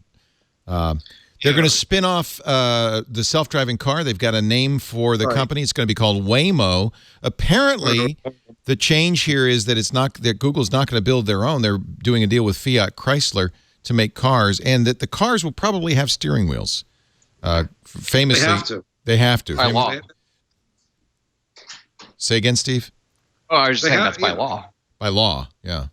Speaker 1: They're going to spin off the self-driving car. They've got a name for the company. It's going to be called Waymo. Apparently, the change here is that Google's not going to build their own. They're doing a deal with Fiat Chrysler to make cars, and that the cars will probably have steering wheels. Famously, they have to.
Speaker 4: By law.
Speaker 1: Say again, Steve?
Speaker 4: Oh, I was just saying that's by law.
Speaker 1: By law, yeah.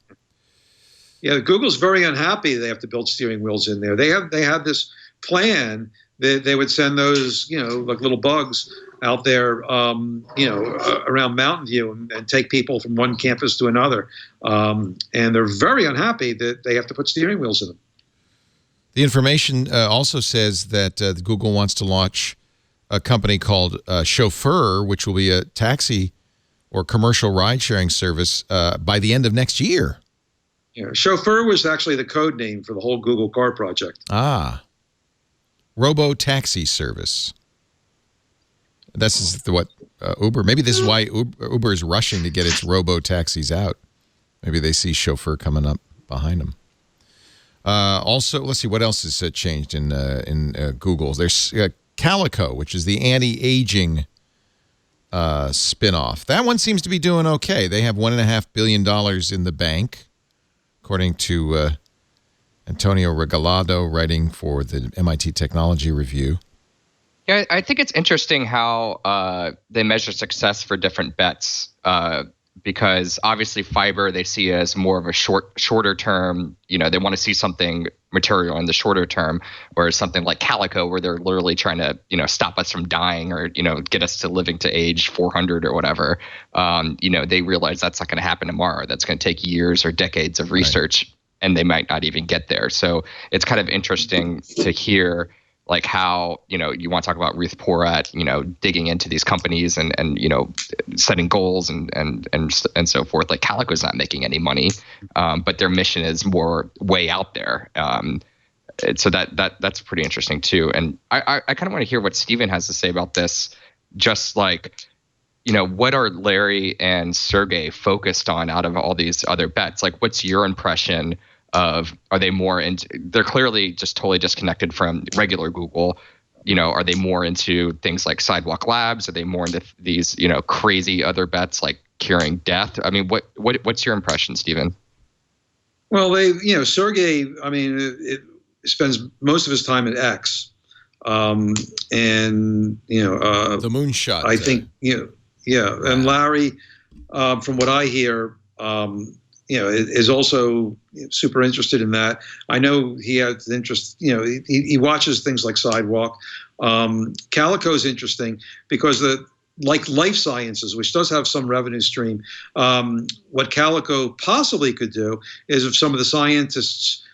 Speaker 5: Yeah, Google's very unhappy they have to build steering wheels in there. They had this plan that they would send those, like little bugs out there, around Mountain View and take people from one campus to another. And they're very unhappy that they have to put steering wheels in them.
Speaker 1: The information also says that Google wants to launch a company called Chauffeur, which will be a taxi or commercial ride-sharing service by the end of next year.
Speaker 5: Yeah, Chauffeur was actually the code name for the whole Google car project.
Speaker 1: Ah. Robo-taxi service. This is what Uber, maybe this is why Uber is rushing to get its robo-taxis out. Maybe they see Chauffeur coming up behind them. Also, let's see, what else has changed in Google? There's Calico, which is the anti-aging spinoff. That one seems to be doing okay. They have $1.5 billion in the bank, according to Antonio Regalado, writing for the MIT Technology Review.
Speaker 4: Yeah, I think it's interesting how they measure success for different bets, because obviously fiber they see as more of a shorter term. They want to see something material in the shorter term, whereas something like Calico, where they're literally trying to stop us from dying or get us to living to age 400 or whatever. They realize that's not going to happen tomorrow. That's going to take years or decades of research. Right. And they might not even get there. So it's kind of interesting to hear like how, you want to talk about Ruth Porat, digging into these companies and setting goals and so forth. Like Calico's not making any money, but their mission is more way out there. So that's pretty interesting too. And I kind of want to hear what Steven has to say about this. Just like, what are Larry and Sergey focused on out of all these other bets? Like, what's your impression of, are they more into, they're clearly just totally disconnected from regular Google. Are they more into things like Sidewalk Labs? Are they more into these, crazy other bets like curing death? I mean, what's your impression, Stephen?
Speaker 5: Well, Sergey, it spends most of his time at X. And,
Speaker 1: the moonshot.
Speaker 5: I think, and Larry, from what I hear, is also super interested in that. I know he has interest, he watches things like Sidewalk. Calico is interesting because like life sciences, which does have some revenue stream, what Calico possibly could do is if some of the scientists,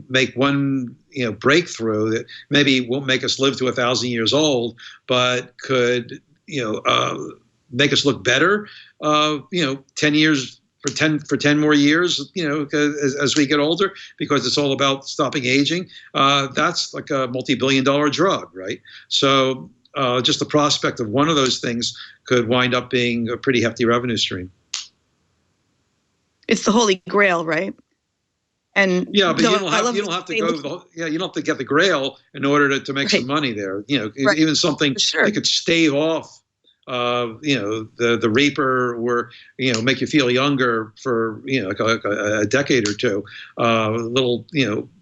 Speaker 5: make one, breakthrough that maybe won't make us live to 1,000 years old, but could, make us look better, 10 years, for 10 more years, as we get older, because it's all about stopping aging. That's like a multi-billion-dollar drug, right? So just the prospect of one of those things could wind up being a pretty hefty revenue stream.
Speaker 6: It's the Holy Grail, right? And
Speaker 5: yeah, but you don't have to get the Grail in order to make some money there. Even something that could stave off the Reaper, or make you feel younger for like a decade or two. Little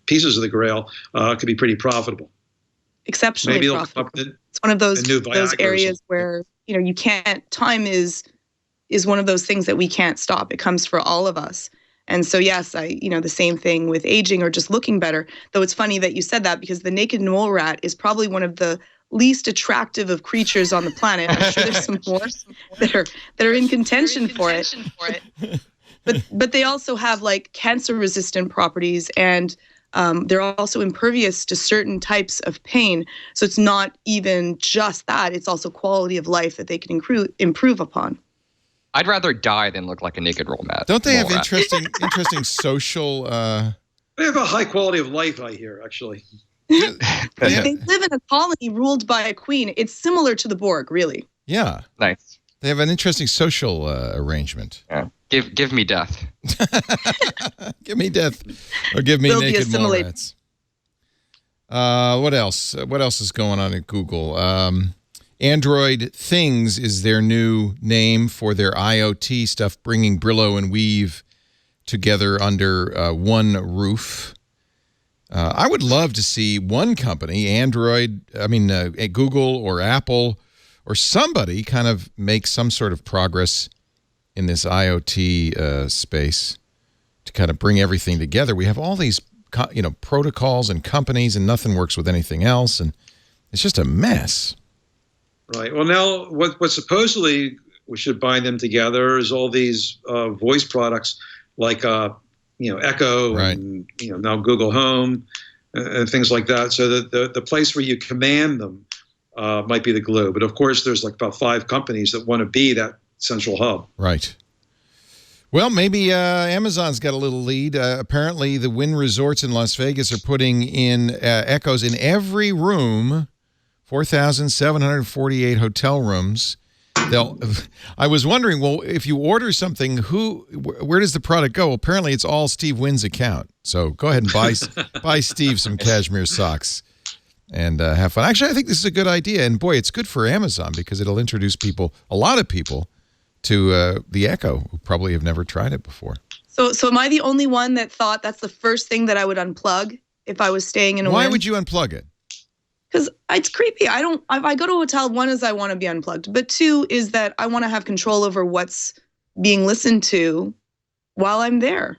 Speaker 5: pieces of the Grail could be pretty profitable.
Speaker 6: Exceptionally
Speaker 5: Maybe
Speaker 6: profitable. It's one of those areas where you can't. Time is one of those things that we can't stop. It comes for all of us. And so, yes, the same thing with aging or just looking better. Though it's funny that you said that, because the naked mole rat is probably one of the least attractive of creatures on the planet. I'm sure there's some more that are in contention for it. But they also have like cancer-resistant properties, and they're also impervious to certain types of pain. So it's not even just that; it's also quality of life that they can improve upon.
Speaker 4: I'd rather die than look like a naked mole rat.
Speaker 1: Don't they have interesting social?
Speaker 5: They have a high quality of life, I hear, actually.
Speaker 6: They live in a colony ruled by a queen. It's similar to the Borg, really.
Speaker 1: Yeah.
Speaker 4: Nice.
Speaker 1: They have an interesting social arrangement.
Speaker 4: Yeah. Give me death.
Speaker 1: Give me death, or give me naked mole rats. What else? What else is going on at Google? Android Things is their new name for their IoT stuff, bringing Brillo and Weave together under one roof. I would love to see one company, Google or Apple or somebody, kind of make some sort of progress in this IoT space to kind of bring everything together. We have all these, protocols and companies, and nothing works with anything else, and it's just a mess.
Speaker 5: Right. Well, now what supposedly we should bind them together is all these voice products like Echo,
Speaker 1: right,
Speaker 5: and now Google Home and things like that. So that the place where you command them might be the glue. But of course, there's like about 5 companies that want to be that central hub.
Speaker 1: Right. Well, maybe Amazon's got a little lead. Apparently, the Wynn Resorts in Las Vegas are putting in Echoes in every room. 4,748 hotel rooms. I was wondering, well, if you order something, where does the product go? Well, apparently, it's all Steve Wynn's account. So go ahead and buy Steve some cashmere socks and have fun. Actually, I think this is a good idea. And boy, it's good for Amazon because it'll introduce a lot of people, to the Echo who probably have never tried it before. So
Speaker 6: am I the only one that thought that's the first thing that I would unplug if I was staying in a
Speaker 1: Why
Speaker 6: Wynn?
Speaker 1: would you unplug it?
Speaker 6: Because it's creepy. If I go to a hotel, one is I want to be unplugged, but 2 is that I want to have control over what's being listened to while I'm there.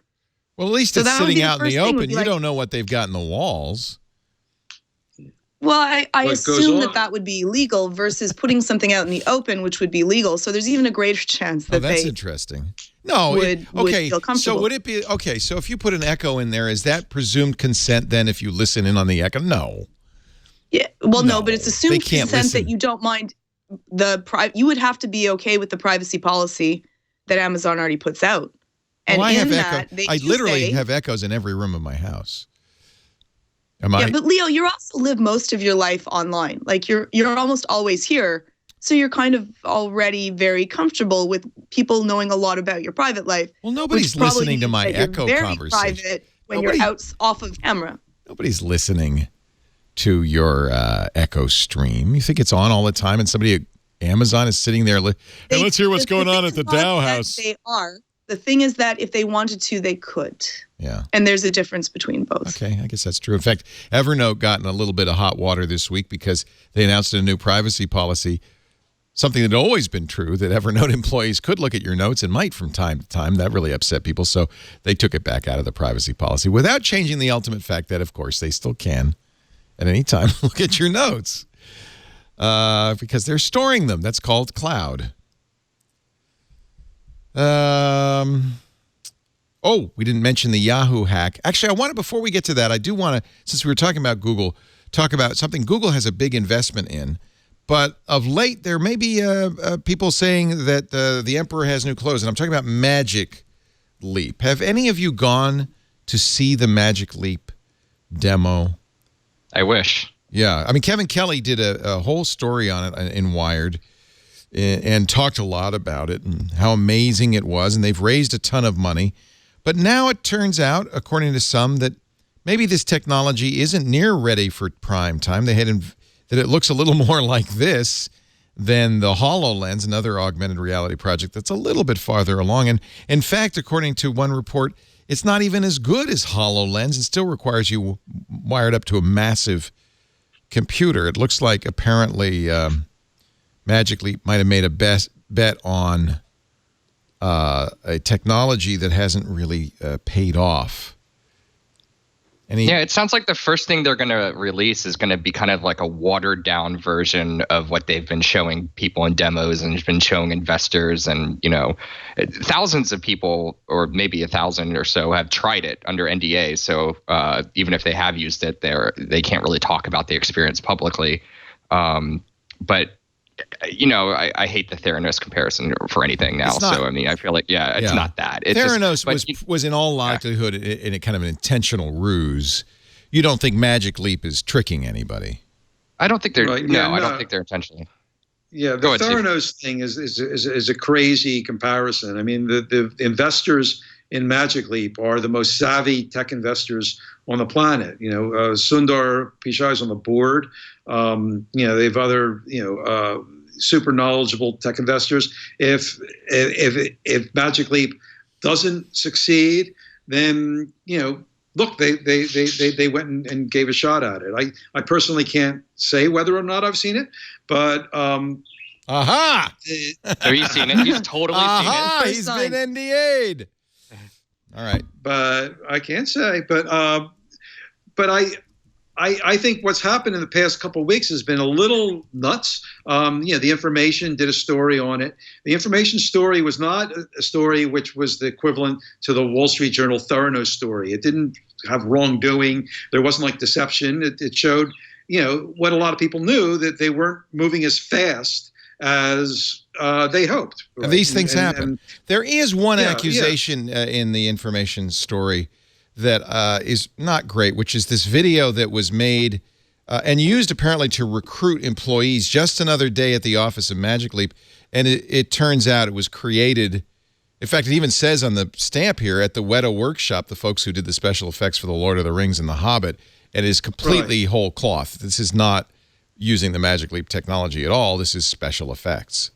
Speaker 1: Well, at least it's sitting out in the open. You don't know what they've got in the walls.
Speaker 6: Well, I assume that would be illegal versus putting something out in the open, which would be legal. So there's even a greater chance that
Speaker 1: that's interesting. No,
Speaker 6: would feel comfortable.
Speaker 1: So would it be okay? So if you put an Echo in there, is that presumed consent then? If you listen in on the Echo, no.
Speaker 6: Yeah, well, no, but it's assumed consent that you don't mind you would have to be okay with the privacy policy that Amazon already puts out. And
Speaker 1: I have Echo. I literally have Echoes in every room of my house.
Speaker 6: Yeah, but Leo, you also live most of your life online. Like you're almost always here, so you're kind of already very comfortable with people knowing a lot about your private life.
Speaker 1: Well, nobody's listening to my Echo conversation.
Speaker 6: Private when you're out off of camera.
Speaker 1: Nobody's listening to your Echo stream. You think it's on all the time, and somebody at Amazon is sitting there. Hey, let's hear what's going on at the Dow House.
Speaker 6: They are. The thing is that if they wanted to, they could.
Speaker 1: Yeah.
Speaker 6: And there's a difference between both.
Speaker 1: Okay, I guess that's true. In fact, Evernote got in a little bit of hot water this week because they announced a new privacy policy, something that had always been true, that Evernote employees could look at your notes and might from time to time. That really upset people, so they took it back out of the privacy policy without changing the ultimate fact that, of course, they still can at any time look at your notes because they're storing them. That's called cloud. Oh, we didn't mention the Yahoo hack. Actually, before we get to that, I do want to, since we were talking about Google, talk about something Google has a big investment in. But of late, there may be people saying that the emperor has new clothes. And I'm talking about Magic Leap. Have any of you gone to see the Magic Leap demo?
Speaker 4: I wish.
Speaker 1: Yeah. I mean, Kevin Kelly did a whole story on it in Wired and talked a lot about it and how amazing it was. And they've raised a ton of money. But now it turns out, according to some, that maybe this technology isn't near ready for prime time. They had that it looks a little more like this than the HoloLens, another augmented reality project that's a little bit farther along. And in fact, according to one report, it's not even as good as HoloLens. It still requires you wired up to a massive computer. It looks like apparently Magic Leap might have made a bet on a technology that hasn't really paid off.
Speaker 4: Yeah, it sounds like the first thing they're going to release is going to be kind of like a watered down version of what they've been showing people in demos and been showing investors. And, thousands of people, or maybe 1,000 or so, have tried it under NDA. So even if they have used it, they can't really talk about the experience publicly. But I hate the Theranos comparison for anything now. So, I mean, I feel like, it's not that. It's
Speaker 1: Theranos was in all likelihood in a kind of an intentional ruse. You don't think Magic Leap is tricking anybody?
Speaker 4: I don't think they're, I don't think they're intentionally.
Speaker 5: Yeah, the Theranos thing is a crazy comparison. I mean, the investors in Magic Leap are the most savvy tech investors on the planet. Sundar Pichai is on the board. They have other, super knowledgeable tech investors. If Magic Leap doesn't succeed, then look, they went and gave a shot at it. I personally can't say whether or not I've seen it, but
Speaker 4: have you seen it? He's totally seen it.
Speaker 1: He's been NDA'd. All right,
Speaker 5: but I can't say. But I think what's happened in the past couple of weeks has been a little nuts. The Information did a story on it. The Information story was not a story which was the equivalent to the Wall Street Journal Theranos story. It didn't have wrongdoing. There wasn't like deception. It showed, what a lot of people knew, that they weren't moving as fast as they hoped.
Speaker 1: Right? These things happen. There is one accusation in the Information story that is not great, which is this video that was made and used apparently to recruit employees. Just another day at the office of Magic Leap, and it turns out it was created. In fact, it even says on the stamp here, at the Weta Workshop, the folks who did the special effects for The Lord of the Rings and The Hobbit, and it is completely whole cloth. This is not using the Magic Leap technology at all. This is special effects.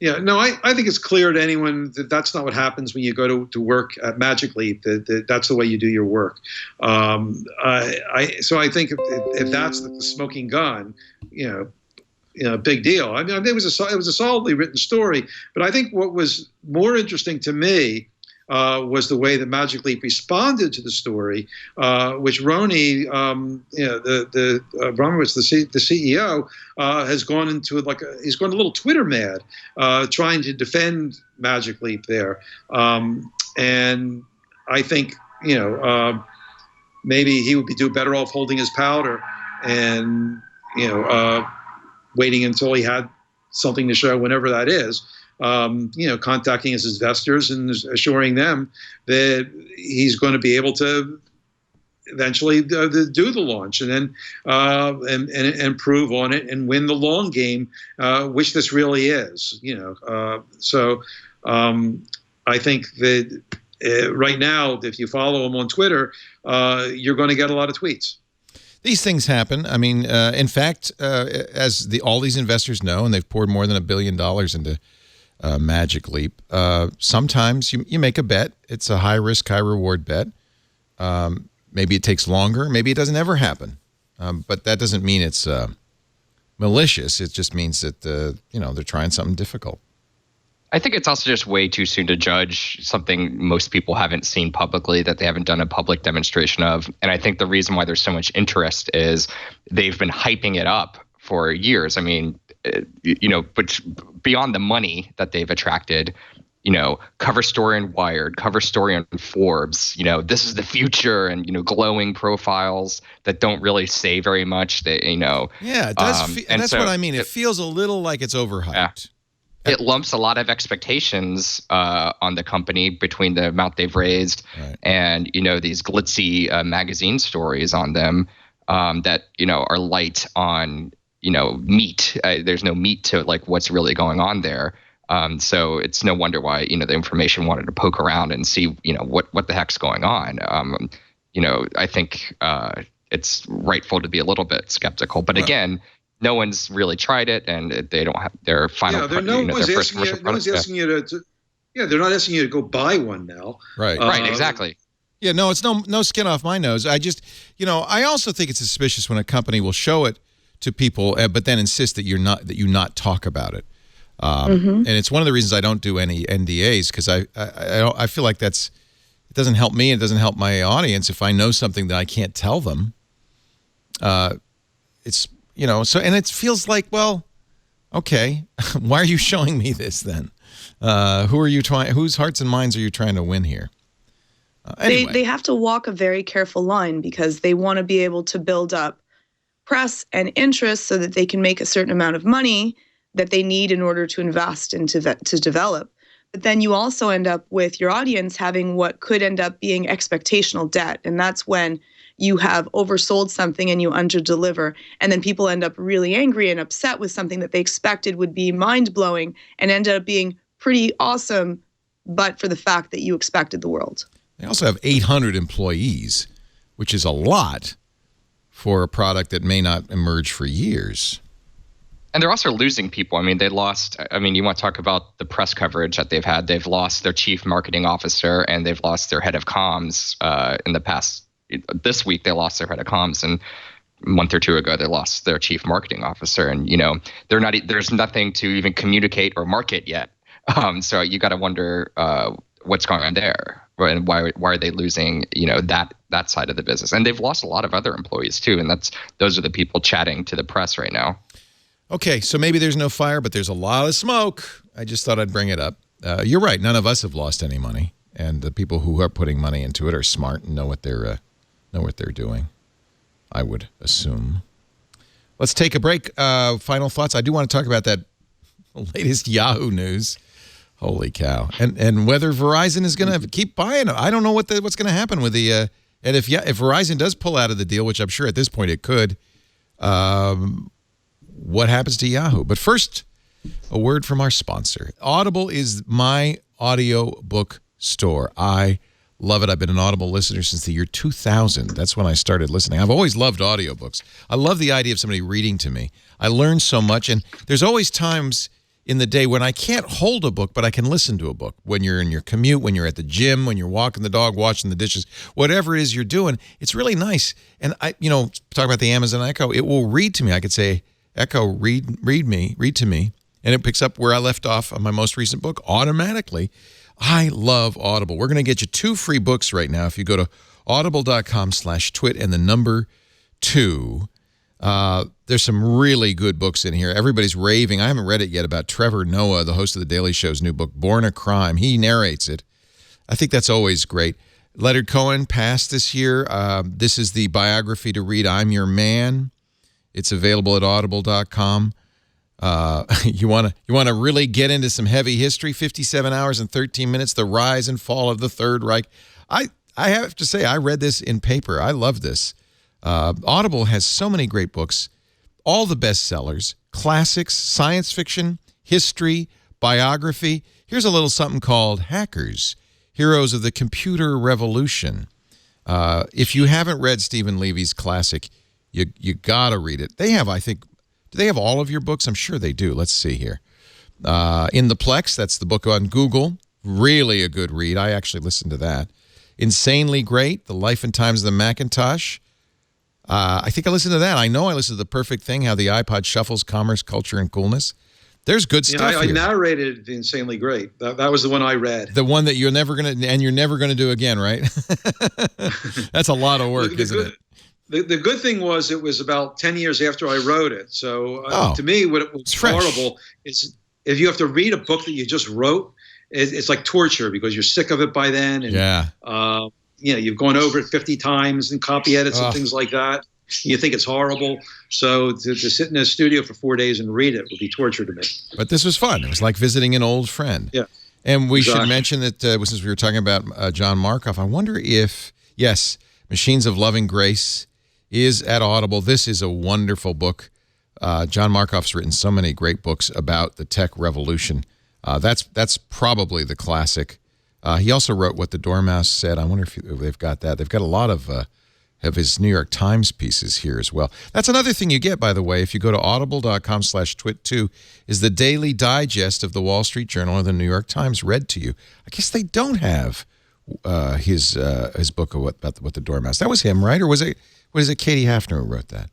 Speaker 5: Yeah, no, I think it's clear to anyone that that's not what happens when you go to work at Magic Leap. That that's the way you do your work. So I think if that's the smoking gun, big deal. I mean, it was a solidly written story. But I think what was more interesting to me was the way that Magic Leap responded to the story, which Roni, Abramowitz, the CEO, has gone into he's gone a little Twitter mad, trying to defend Magic Leap there, and I think maybe he would do better off holding his powder and waiting until he had something to show, whenever that is. Contacting his investors and assuring them that he's going to be able to eventually do the launch, and then and prove on it and win the long game, which this really is. So I think that right now, if you follow him on Twitter, you're going to get a lot of tweets.
Speaker 1: These things happen. I mean, in fact, as all these investors know, and they've poured more than $1 billion into Magic Leap. Sometimes you make a bet. It's a high risk, high reward bet. Maybe it takes longer. Maybe it doesn't ever happen. But that doesn't mean it's malicious. It just means that they're trying something difficult.
Speaker 4: I think it's also just way too soon to judge something most people haven't seen publicly, that they haven't done a public demonstration of. And I think the reason why there's so much interest is they've been hyping it up for years. I mean, but beyond the money that they've attracted, cover story on Wired, cover story on Forbes, this is the future, and, glowing profiles that don't really say very much. Yeah,
Speaker 1: it does. And that's what I mean. It feels a little like it's overhyped.
Speaker 4: Yeah. It lumps a lot of expectations on the company between the amount they've raised and, these glitzy magazine stories on them that, are light on, meat. There's no meat to what's really going on there. So it's no wonder why, the Information wanted to poke around and see, what the heck's going on. I think it's rightful to be a little bit skeptical. But again, no one's really tried it, and they don't have their final.
Speaker 5: No one's asking you to. Yeah, they're not asking you to go buy one now.
Speaker 1: Right.
Speaker 4: Right. Exactly.
Speaker 1: Yeah. No, it's no skin off my nose. I just, I also think it's suspicious when a company will show it to people, but then insist that you not talk about it. And it's one of the reasons I don't do any NDAs, because I feel like it doesn't help me. It doesn't help my audience if I know something that I can't tell them. It's and it feels like, well, okay, why are you showing me this then? Whose hearts and minds are you trying to win here? Anyway.
Speaker 6: They have to walk a very careful line, because they want to be able to build up press and interest so that they can make a certain amount of money that they need in order to invest into to develop. But then you also end up with your audience having what could end up being expectational debt. And that's when you have oversold something and you underdeliver. And then people end up really angry and upset with something that they expected would be mind-blowing and ended up being pretty awesome, but for the fact that you expected the world.
Speaker 1: They also have 800 employees, which is a lot for a product that may not emerge for years.
Speaker 4: And they're also losing people. I mean, you want to talk about the press coverage that they've had. They've lost their chief marketing officer, and they've lost their head of comms in the past. This week, they lost their head of comms, and a month or two ago, they lost their chief marketing officer. And, there's nothing to even communicate or market yet. So you got to wonder what's going on there, right? And why are they losing, that side of the business? And they've lost a lot of other employees too, and those are the people chatting to the press right now.
Speaker 1: Okay, so maybe there's no fire, but there's a lot of smoke. I just thought I'd bring it up. You're right. None of us have lost any money, and the people who are putting money into it are smart and know what they're doing, I would assume. Let's take a break. Final thoughts. I do want to talk about that latest Yahoo news. Holy cow! And whether Verizon is going to keep buying it. I don't know what's going to happen with the. And if Verizon does pull out of the deal, which I'm sure at this point it could. What happens to Yahoo? But first, a word from our sponsor. Audible is my audio book store. I love it. I've been an Audible listener since the year 2000. That's when I started listening. I've always loved audiobooks. I love the idea of somebody reading to me. I learn so much, and there's always times in the day when I can't hold a book, but I can listen to a book. When you're in your commute, when you're at the gym, when you're walking the dog, washing the dishes, whatever it is you're doing, it's really nice. And talk about the Amazon Echo, it will read to me. I could say, Echo, read to me, and it picks up where I left off on my most recent book automatically. I love Audible. We're going to get you 2 free books right now if you go to audible.com/twit and the number 2. There's some really good books in here. Everybody's raving. I haven't read it yet, about Trevor Noah, the host of The Daily Show's new book, Born a Crime. He narrates it. I think that's always great. Leonard Cohen passed this year. This is the biography to read, I'm Your Man. It's available at audible.com. You want to really get into some heavy history, 57 hours and 13 minutes, the rise and fall of the Third Reich. I have to say, I read this in paper. I love this. Audible has so many great books, all the bestsellers, classics, science fiction, history, biography. Here's a little something called Hackers, Heroes of the Computer Revolution. If you haven't read Stephen Levy's classic, you got to read it. They have, I think, do they have all of your books? I'm sure they do. Let's see here. In the Plex, that's the book on Google. Really a good read. I actually listened to that. Insanely Great, The Life and Times of the Macintosh. I think I listened to that. I know I listened to The Perfect Thing, How the iPod Shuffles Commerce, Culture, and Coolness. There's good stuff
Speaker 5: I
Speaker 1: here.
Speaker 5: narrated The Insanely Great. That was the one I read.
Speaker 1: The one that you're never going to do again, right? That's a lot of work, isn't it?
Speaker 5: The good thing was it was about 10 years after I wrote it. So to me, what was horrible is if you have to read a book that you just wrote, it's like torture because you're sick of it by then. And, you've gone over it 50 times and copy edits and things like that. You think it's horrible. So to sit in a studio for 4 days and read it would be torture to me.
Speaker 1: But this was fun. It was like visiting an old friend.
Speaker 5: Yeah.
Speaker 1: And we should mention that since we were talking about John Markoff, I wonder if, yes, Machines of Loving Grace is at Audible. This is a wonderful book. John Markoff's written so many great books about the tech revolution. That's probably the classic. He also wrote What the Dormouse Said. I wonder if they've got that. They've got a lot of of his New York Times pieces here as well. That's another thing you get, by the way, if you go to audible.com/twit2, is the daily digest of the Wall Street Journal or the New York Times read to you. I guess they don't have his book of what the Dormouse. That was him, right? Or was it Katie Hafner who wrote that?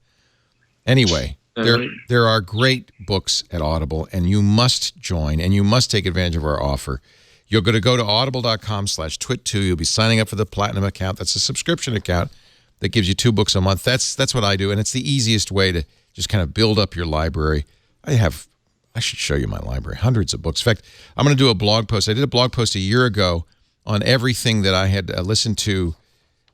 Speaker 1: Anyway, there are great books at Audible, and you must join, and you must take advantage of our offer. You're going to go to audible.com/twit2. You'll be signing up for the Platinum account. That's a subscription account that gives you 2 books a month. That's what I do, and it's the easiest way to just kind of build up your library. I should show you my library, hundreds of books. In fact, I'm going to do a blog post. I did a blog post a year ago on everything that I had listened to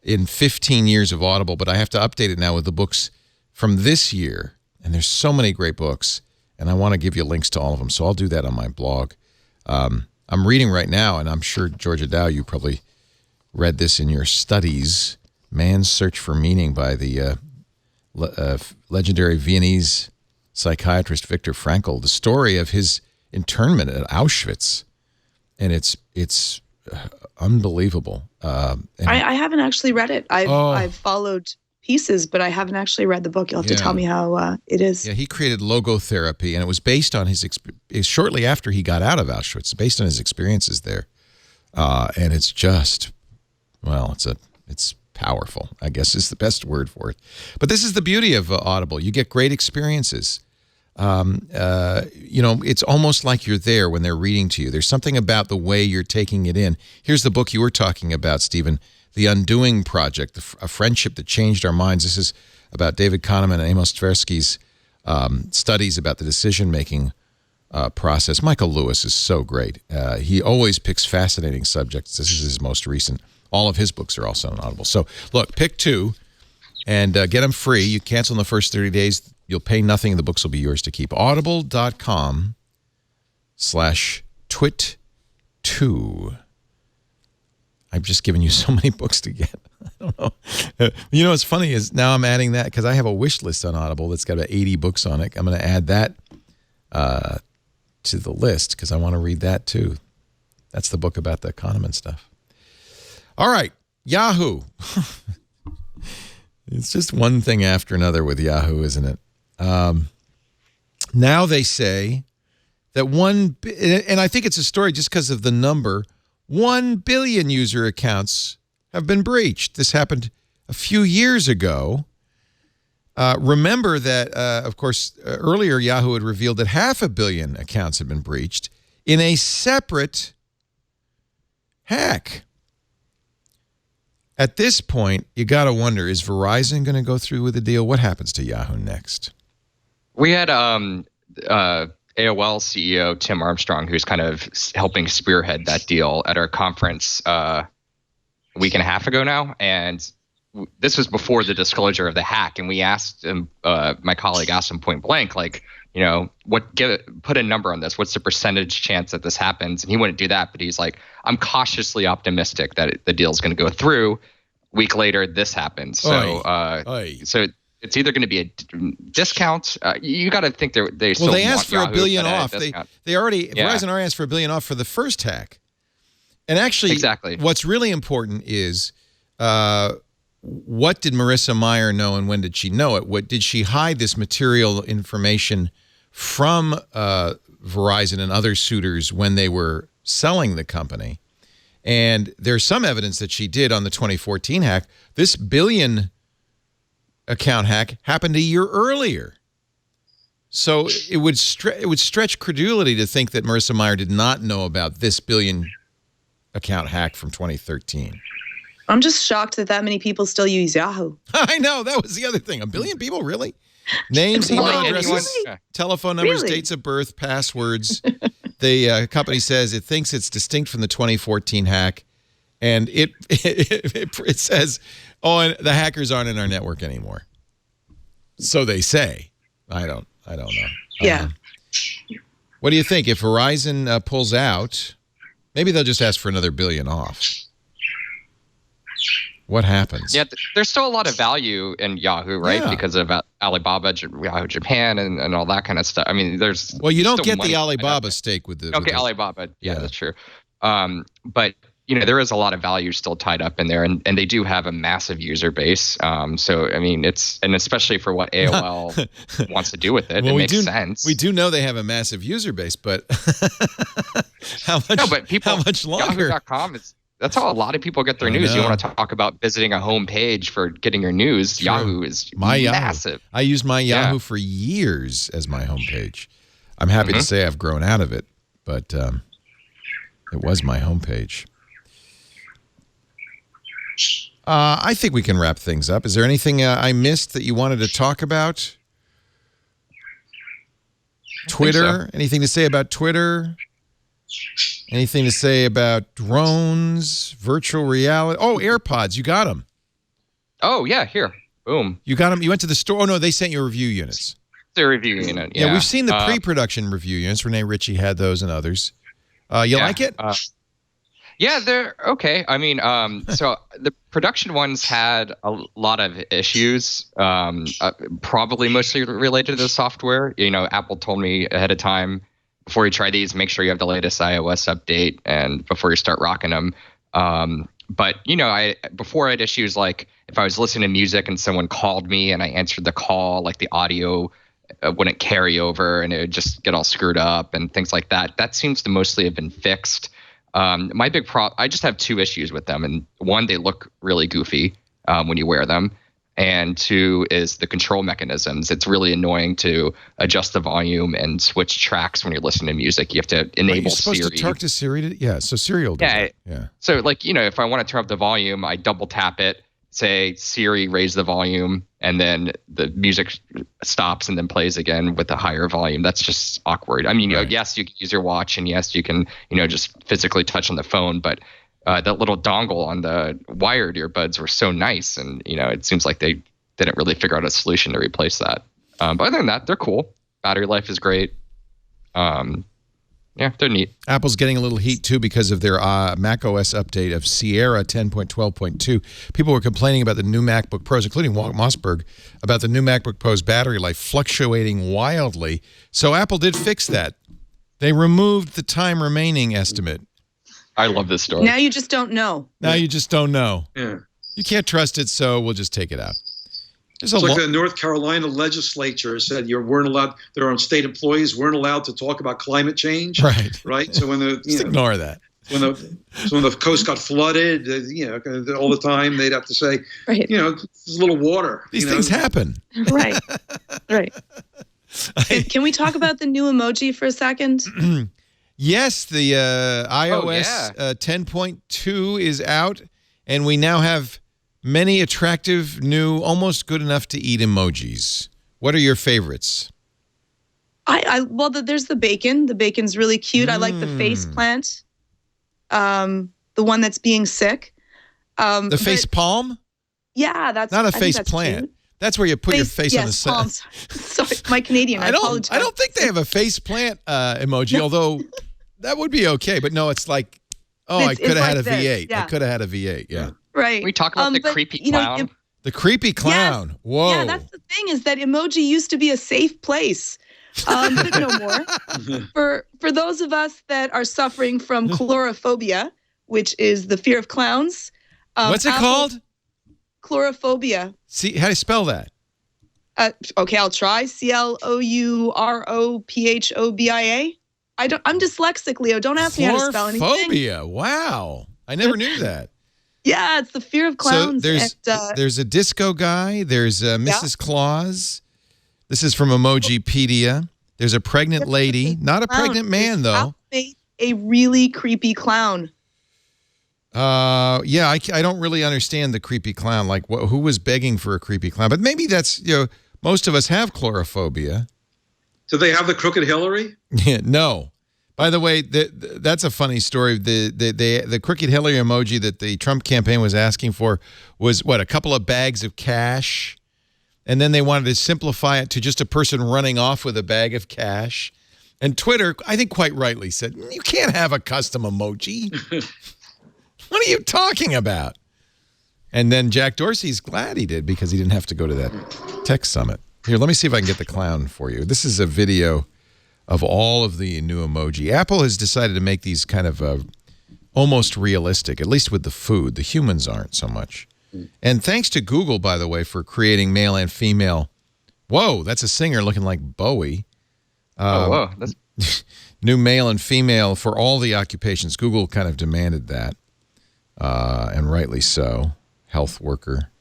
Speaker 1: in 15 years of Audible, but I have to update it now with the books from this year, and there's so many great books, and I want to give you links to all of them, so I'll do that on my blog. I'm reading right now, and I'm sure, Georgia Dow, you probably read this in your studies, Man's Search for Meaning by the legendary Viennese psychiatrist Viktor Frankl, the story of his internment at Auschwitz, and it's unbelievable.
Speaker 6: I haven't actually read it. I've followed pieces, but I haven't actually read the book. You'll have to tell me how it is.
Speaker 1: Yeah, he created logotherapy, and it was based on his shortly after he got out of Auschwitz, based on his experiences there. And it's just, well, it's powerful, I guess is the best word for it. But this is the beauty of Audible. You get great experiences. It's almost like you're there when they're reading to you. There's something about the way you're taking it in. Here's the book you were talking about, Stephen, The Undoing Project, A Friendship That Changed Our Minds. This is about David Kahneman and Amos Tversky's studies about the decision-making process. Michael Lewis is so great. He always picks fascinating subjects. This is his most recent. All of his books are also on Audible. So, look, pick 2 and get them free. You cancel in the first 30 days. You'll pay nothing, and the books will be yours to keep. Audible.com/twit2. I've just given you so many books to get. I don't know. You know what's funny is now I'm adding that because I have a wish list on Audible that's got about 80 books on it. I'm going to add that to the list because I want to read that too. That's the book about the Kahneman stuff. All right, Yahoo. It's just one thing after another with Yahoo, isn't it? Now they say that and I think it's a story just because of the number, 1 billion user accounts have been breached. This happened a few years ago. Remember that, of course, earlier Yahoo had revealed that 500 million accounts had been breached in a separate hack. At this point, you got to wonder, is Verizon going to go through with the deal? What happens to Yahoo next?
Speaker 4: We had AOL CEO Tim Armstrong, who's kind of helping spearhead that deal at our conference a week and a half ago now. And this was before the disclosure of the hack. And we asked him, my colleague asked him point blank, like, put a number on this. What's the percentage chance that this happens? And he wouldn't do that, but he's like, I'm cautiously optimistic that the deal's going to go through. Week later, this happens. So, so it's either going to be a discount. You got to think they still
Speaker 1: they asked for
Speaker 4: Yahoo
Speaker 1: $1 billion off.
Speaker 4: Verizon
Speaker 1: already asked for $1 billion off for the first hack. And actually,
Speaker 4: exactly.
Speaker 1: What's really important is what did Marissa Mayer know and when did she know it? What did she hide this material information from Verizon and other suitors when they were selling the company? And there's some evidence that she did on the 2014 hack. This billion account hack happened a year earlier. So it would stretch credulity to think that Marissa Mayer did not know about this billion account hack from 2013.
Speaker 6: I'm just shocked that many people still use Yahoo.
Speaker 1: I know. That was the other thing. 1 billion people, really? Names, email addresses, telephone numbers, dates of birth, passwords. The company says it thinks it's distinct from the 2014 hack, and it says, and the hackers aren't in our network anymore. So they say. I don't know.
Speaker 6: Yeah.
Speaker 1: What do you think? If Verizon pulls out, maybe they'll just ask for another $1 billion off. What happens?
Speaker 4: Yeah, there's still a lot of value in Yahoo, right?
Speaker 1: Yeah.
Speaker 4: Because of Alibaba, Yahoo Japan, and all that kind of stuff. I mean, you
Speaker 1: don't get the Alibaba stake with the...
Speaker 4: Okay, Alibaba. Yeah, that's true. But, there is a lot of value still tied up in there, and they do have a massive user base. So, I mean, and especially for what AOL wants to do with it, it makes sense.
Speaker 1: We do know they have a massive user base, but how much longer?
Speaker 4: Yahoo.com that's how a lot of people get their news. You want to talk about visiting a home page for getting your news. True. Yahoo is massive.
Speaker 1: Yahoo. I used my Yahoo for years as my homepage. I'm happy to say I've grown out of it, but it was my homepage. I think we can wrap things up. Is there anything I missed that you wanted to talk about? Twitter? Anything to say about Twitter? Anything to say about drones, virtual reality? Oh, AirPods. You got them.
Speaker 4: Oh, yeah. Here. Boom.
Speaker 1: You got them? You went to the store? Oh, no. They sent you review units.
Speaker 4: The review unit, yeah.
Speaker 1: Yeah, we've seen the pre-production review units. Renee Ritchie had those and others. You like it?
Speaker 4: Yeah, they're okay. I mean, so the production ones had a lot of issues, probably mostly related to the software. Apple told me ahead of time, before you try these, make sure you have the latest iOS update and before you start rocking them. But before I had issues like if I was listening to music and someone called me and I answered the call, like the audio wouldn't carry over and it would just get all screwed up and things like that. That seems to mostly have been fixed. My big I just have two issues with them. And one, they look really goofy when you wear them. And two is the control mechanisms. It's really annoying to adjust the volume and switch tracks when you're listening to music. You have to enable Siri.
Speaker 1: You're supposed to talk to Siri? Yeah, so Siri will do that. Yeah.
Speaker 4: So, if I want to turn up the volume, I double tap it, say, Siri, raise the volume, and then the music stops and then plays again with a higher volume. That's just awkward. I mean, yes, you can use your watch, and yes, you can, just physically touch on the phone, but that little dongle on the wired earbuds were so nice, and it seems like they didn't really figure out a solution to replace that. But other than that, they're cool. Battery life is great. Yeah, they're neat.
Speaker 1: Apple's getting a little heat too because of their Mac OS update of Sierra 10.12.2. People were complaining about the new MacBook Pros, including Walt Mossberg, about the new MacBook Pro's battery life fluctuating wildly. So Apple did fix that. They removed the time remaining estimate.
Speaker 4: I love this story.
Speaker 6: Now you just don't know.
Speaker 1: Now you just don't know.
Speaker 5: Yeah.
Speaker 1: You can't trust it, so we'll just take it out.
Speaker 5: It's like the North Carolina legislature said their own state employees weren't allowed to talk about climate change. Right. So when
Speaker 1: ignore that.
Speaker 5: When the coast got flooded, all the time they'd have to say, there's a little water.
Speaker 1: These things happen.
Speaker 6: Right. Can we talk about the new emoji for a second?
Speaker 1: Yes, the iOS 10.2 is out, and we now have many attractive, new, almost good enough to eat emojis. What are your favorites?
Speaker 6: Well, there's the bacon. The bacon's really cute. I like the face plant. The one that's being sick.
Speaker 1: The face palm?
Speaker 6: Yeah, that's
Speaker 1: not a face plant.
Speaker 6: Cute.
Speaker 1: That's where you put your face on the side.
Speaker 6: Sorry, my Canadian. I apologize.
Speaker 1: I don't think they have a face plant emoji, although that would be okay. But no, it's like, I could have had a V8.
Speaker 6: Yeah.
Speaker 1: I could have had a V8. Yeah.
Speaker 6: Right.
Speaker 4: We talk about the creepy clown.
Speaker 1: The creepy clown.
Speaker 6: Yes.
Speaker 1: Whoa.
Speaker 6: Yeah, that's the thing is that emoji used to be a safe place. But no more. For those of us that are suffering from coulrophobia, which is the fear of clowns.
Speaker 1: What's it called?
Speaker 6: Coulrophobia.
Speaker 1: See, how do you spell that?
Speaker 6: Okay, I'll try. CLOUROPHOBIA. I'm dyslexic, Leo. Don't ask me how to spell anything.
Speaker 1: Coulrophobia. Wow. I never knew that.
Speaker 6: Yeah, it's the fear of clowns.
Speaker 1: So there's a disco guy. There's Mrs. Claus. This is from Emojipedia. There's a pregnant lady. Not a pregnant man, though.
Speaker 6: A really creepy clown.
Speaker 1: Yeah, I don't really understand the creepy clown. Like, who was begging for a creepy clown? But maybe that's, most of us have coulrophobia.
Speaker 5: Do they have the Crooked Hillary?
Speaker 1: Yeah, no. By the way, that's a funny story. The Crooked Hillary emoji that the Trump campaign was asking for was, a couple of bags of cash? And then they wanted to simplify it to just a person running off with a bag of cash. And Twitter, I think quite rightly, said, you can't have a custom emoji. What are you talking about? And then Jack Dorsey's glad he did because he didn't have to go to that tech summit. Here, let me see if I can get the clown for you. This is a video of all of the new emoji. Apple has decided to make these kind of almost realistic, at least with the food. The humans aren't so much. And thanks to Google, by the way, for creating male and female. Whoa, that's a singer looking like Bowie.
Speaker 4: Whoa. That's...
Speaker 1: New male and female for all the occupations. Google kind of demanded that, and rightly so. Health worker.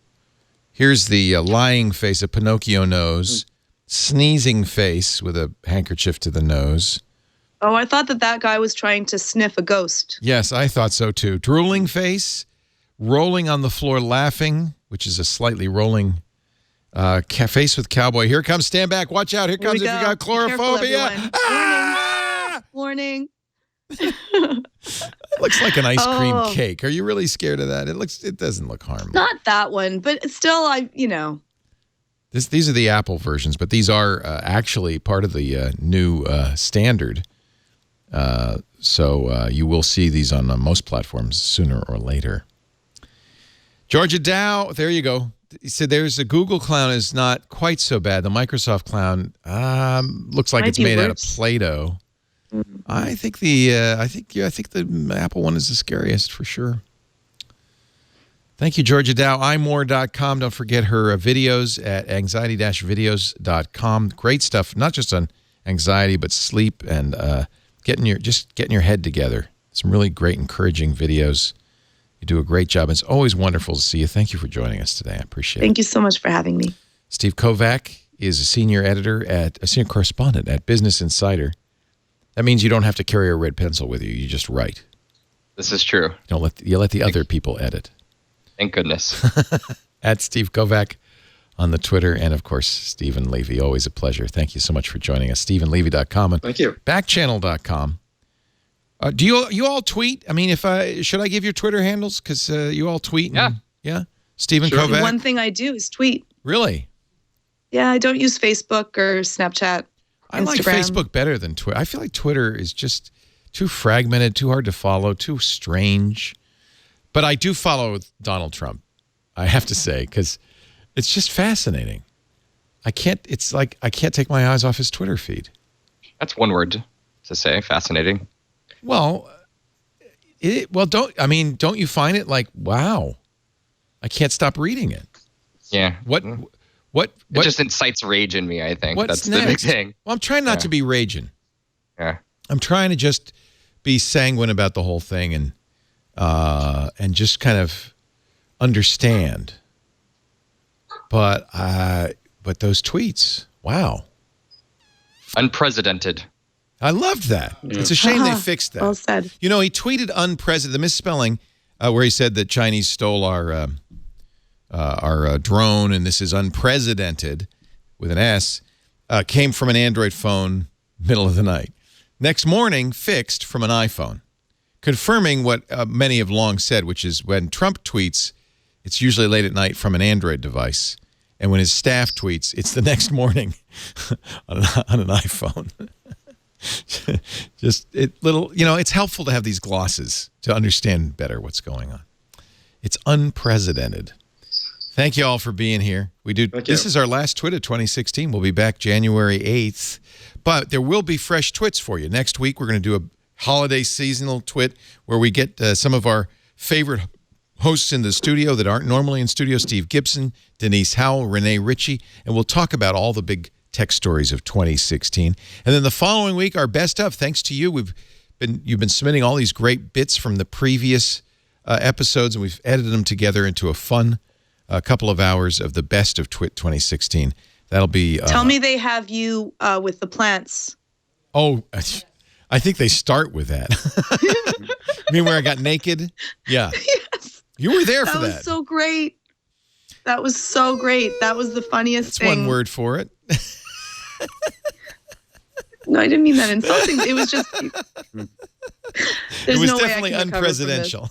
Speaker 1: Here's the lying face, a Pinocchio nose. Sneezing face with a handkerchief to the nose.
Speaker 6: Oh, I thought that guy was trying to sniff a ghost.
Speaker 1: Yes, I thought so too. Drooling face. Rolling on the floor laughing, which is a slightly rolling face with cowboy. Here comes, stand back, watch out. Here comes if you got coulrophobia.
Speaker 6: Warning.
Speaker 1: It looks like an ice cream cake. Are you really scared of that? It doesn't look harmless.
Speaker 6: Not that one, but still,
Speaker 1: These are the Apple versions, but these are actually part of the new standard. So you will see these on most platforms sooner or later. Georgia Dow, there you go. He said there's a Google clown is not quite so bad. The Microsoft clown looks like it's made out of Play-Doh. I think the Apple one is the scariest for sure. Thank you, Georgia Dow. imore.com. Don't forget her videos at anxiety-videos.com. Great stuff, not just on anxiety, but sleep and getting your head together. Some really great, encouraging videos. You do a great job. It's always wonderful to see you. Thank you for joining us today. I appreciate it.
Speaker 6: Thank you so much for having me.
Speaker 1: Steve Kovac is a senior correspondent at Business Insider. That means you don't have to carry a red pencil with you. You just write.
Speaker 4: This is true.
Speaker 1: You let the other people edit.
Speaker 4: Thank goodness.
Speaker 1: At Steve Kovac on the Twitter, and of course, Stephen Levy. Always a pleasure. Thank you so much for joining us. StephenLevy.com and
Speaker 5: Thank you.
Speaker 1: Backchannel.com. Do you all tweet? I mean, should I give your Twitter handles? Because you all tweet. Yeah. Stephen Kovac.
Speaker 6: One thing I do is tweet.
Speaker 1: Really?
Speaker 6: Yeah, I don't use Facebook or Snapchat.
Speaker 1: I like Facebook better than Twitter. I feel like Twitter is just too fragmented, too hard to follow, too strange. But I do follow Donald Trump, I have to say, because it's just fascinating. I can't take my eyes off his Twitter feed.
Speaker 4: That's one word to say, fascinating.
Speaker 1: Well, don't you find it like, wow, I can't stop reading it?
Speaker 4: Yeah.
Speaker 1: What
Speaker 4: it just incites rage in me, I think.
Speaker 1: What's
Speaker 4: That's
Speaker 1: next?
Speaker 4: the big thing.
Speaker 1: Well, I'm trying not to be raging.
Speaker 4: Yeah.
Speaker 1: I'm trying to just be sanguine about the whole thing and just kind of understand. But those tweets, wow.
Speaker 4: Unprecedented.
Speaker 1: I loved that. Yeah. It's a shame they fixed that.
Speaker 6: Well said.
Speaker 1: You know, he tweeted unprecedented, the misspelling, where he said that Chinese stole our drone and this is unprecedented with an S, came from an Android phone middle of the night. Next morning, fixed from an iPhone, confirming what many have long said, which is when Trump tweets, it's usually late at night from an Android device. And when his staff tweets, it's the next morning on an iPhone. It's helpful to have these glosses to understand better what's going on. It's unprecedented. Thank you all for being here. This is our last twit of 2016. We'll be back January 8th, but there will be fresh twits for you. Next week, we're going to do a holiday seasonal twit where we get some of our favorite hosts in the studio that aren't normally in studio, Steve Gibson, Denise Howell, Renee Ritchie, and we'll talk about all the big tech stories of 2016. And then the following week, our best of, thanks to you. You've been submitting all these great bits from the previous episodes, and we've edited them together into a fun couple of hours of the best of Twit 2016. That'll be...
Speaker 6: Tell me they have you with the plants.
Speaker 1: Oh, I think they start with that. You mean where I got naked? Yeah.
Speaker 6: Yes.
Speaker 1: You were there for that.
Speaker 6: That was so great. That was so great. That was the funniest thing.
Speaker 1: That's one word for it.
Speaker 6: No, I didn't mean that insulting. It was just...
Speaker 1: It was definitely unpresidential.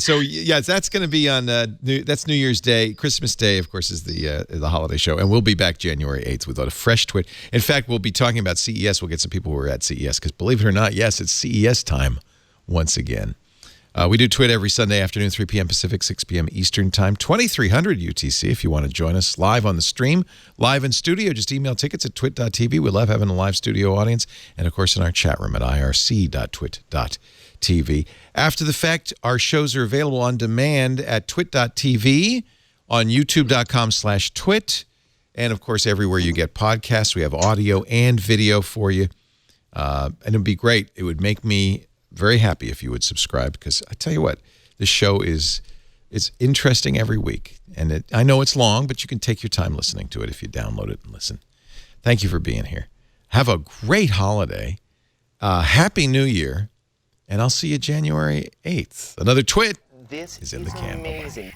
Speaker 1: So yeah, that's going to be on that's New Year's Day. Christmas Day, of course, is the holiday show, and we'll be back January 8th with a fresh twit. In fact, we'll be talking about CES. We'll get some people who are at CES because, believe it or not, yes, it's CES time once again. We do Twit every Sunday afternoon, 3 p.m. Pacific, 6 p.m. Eastern Time, 2300 UTC if you want to join us live on the stream, live in studio. Just email tickets at twit.tv. We love having a live studio audience. And, of course, in our chat room at irc.twit.tv. After the fact, our shows are available on demand at twit.tv, on youtube.com/twit, and, of course, everywhere you get podcasts. We have audio and video for you. And it would be great. It would make me very happy if you would subscribe, because I tell you what, this show is interesting every week. And I know it's long, but you can take your time listening to it if you download it and listen. Thank you for being here. Have a great holiday. Happy New Year. And I'll see you January 8th. Another Twit is in the can.
Speaker 12: Amazing.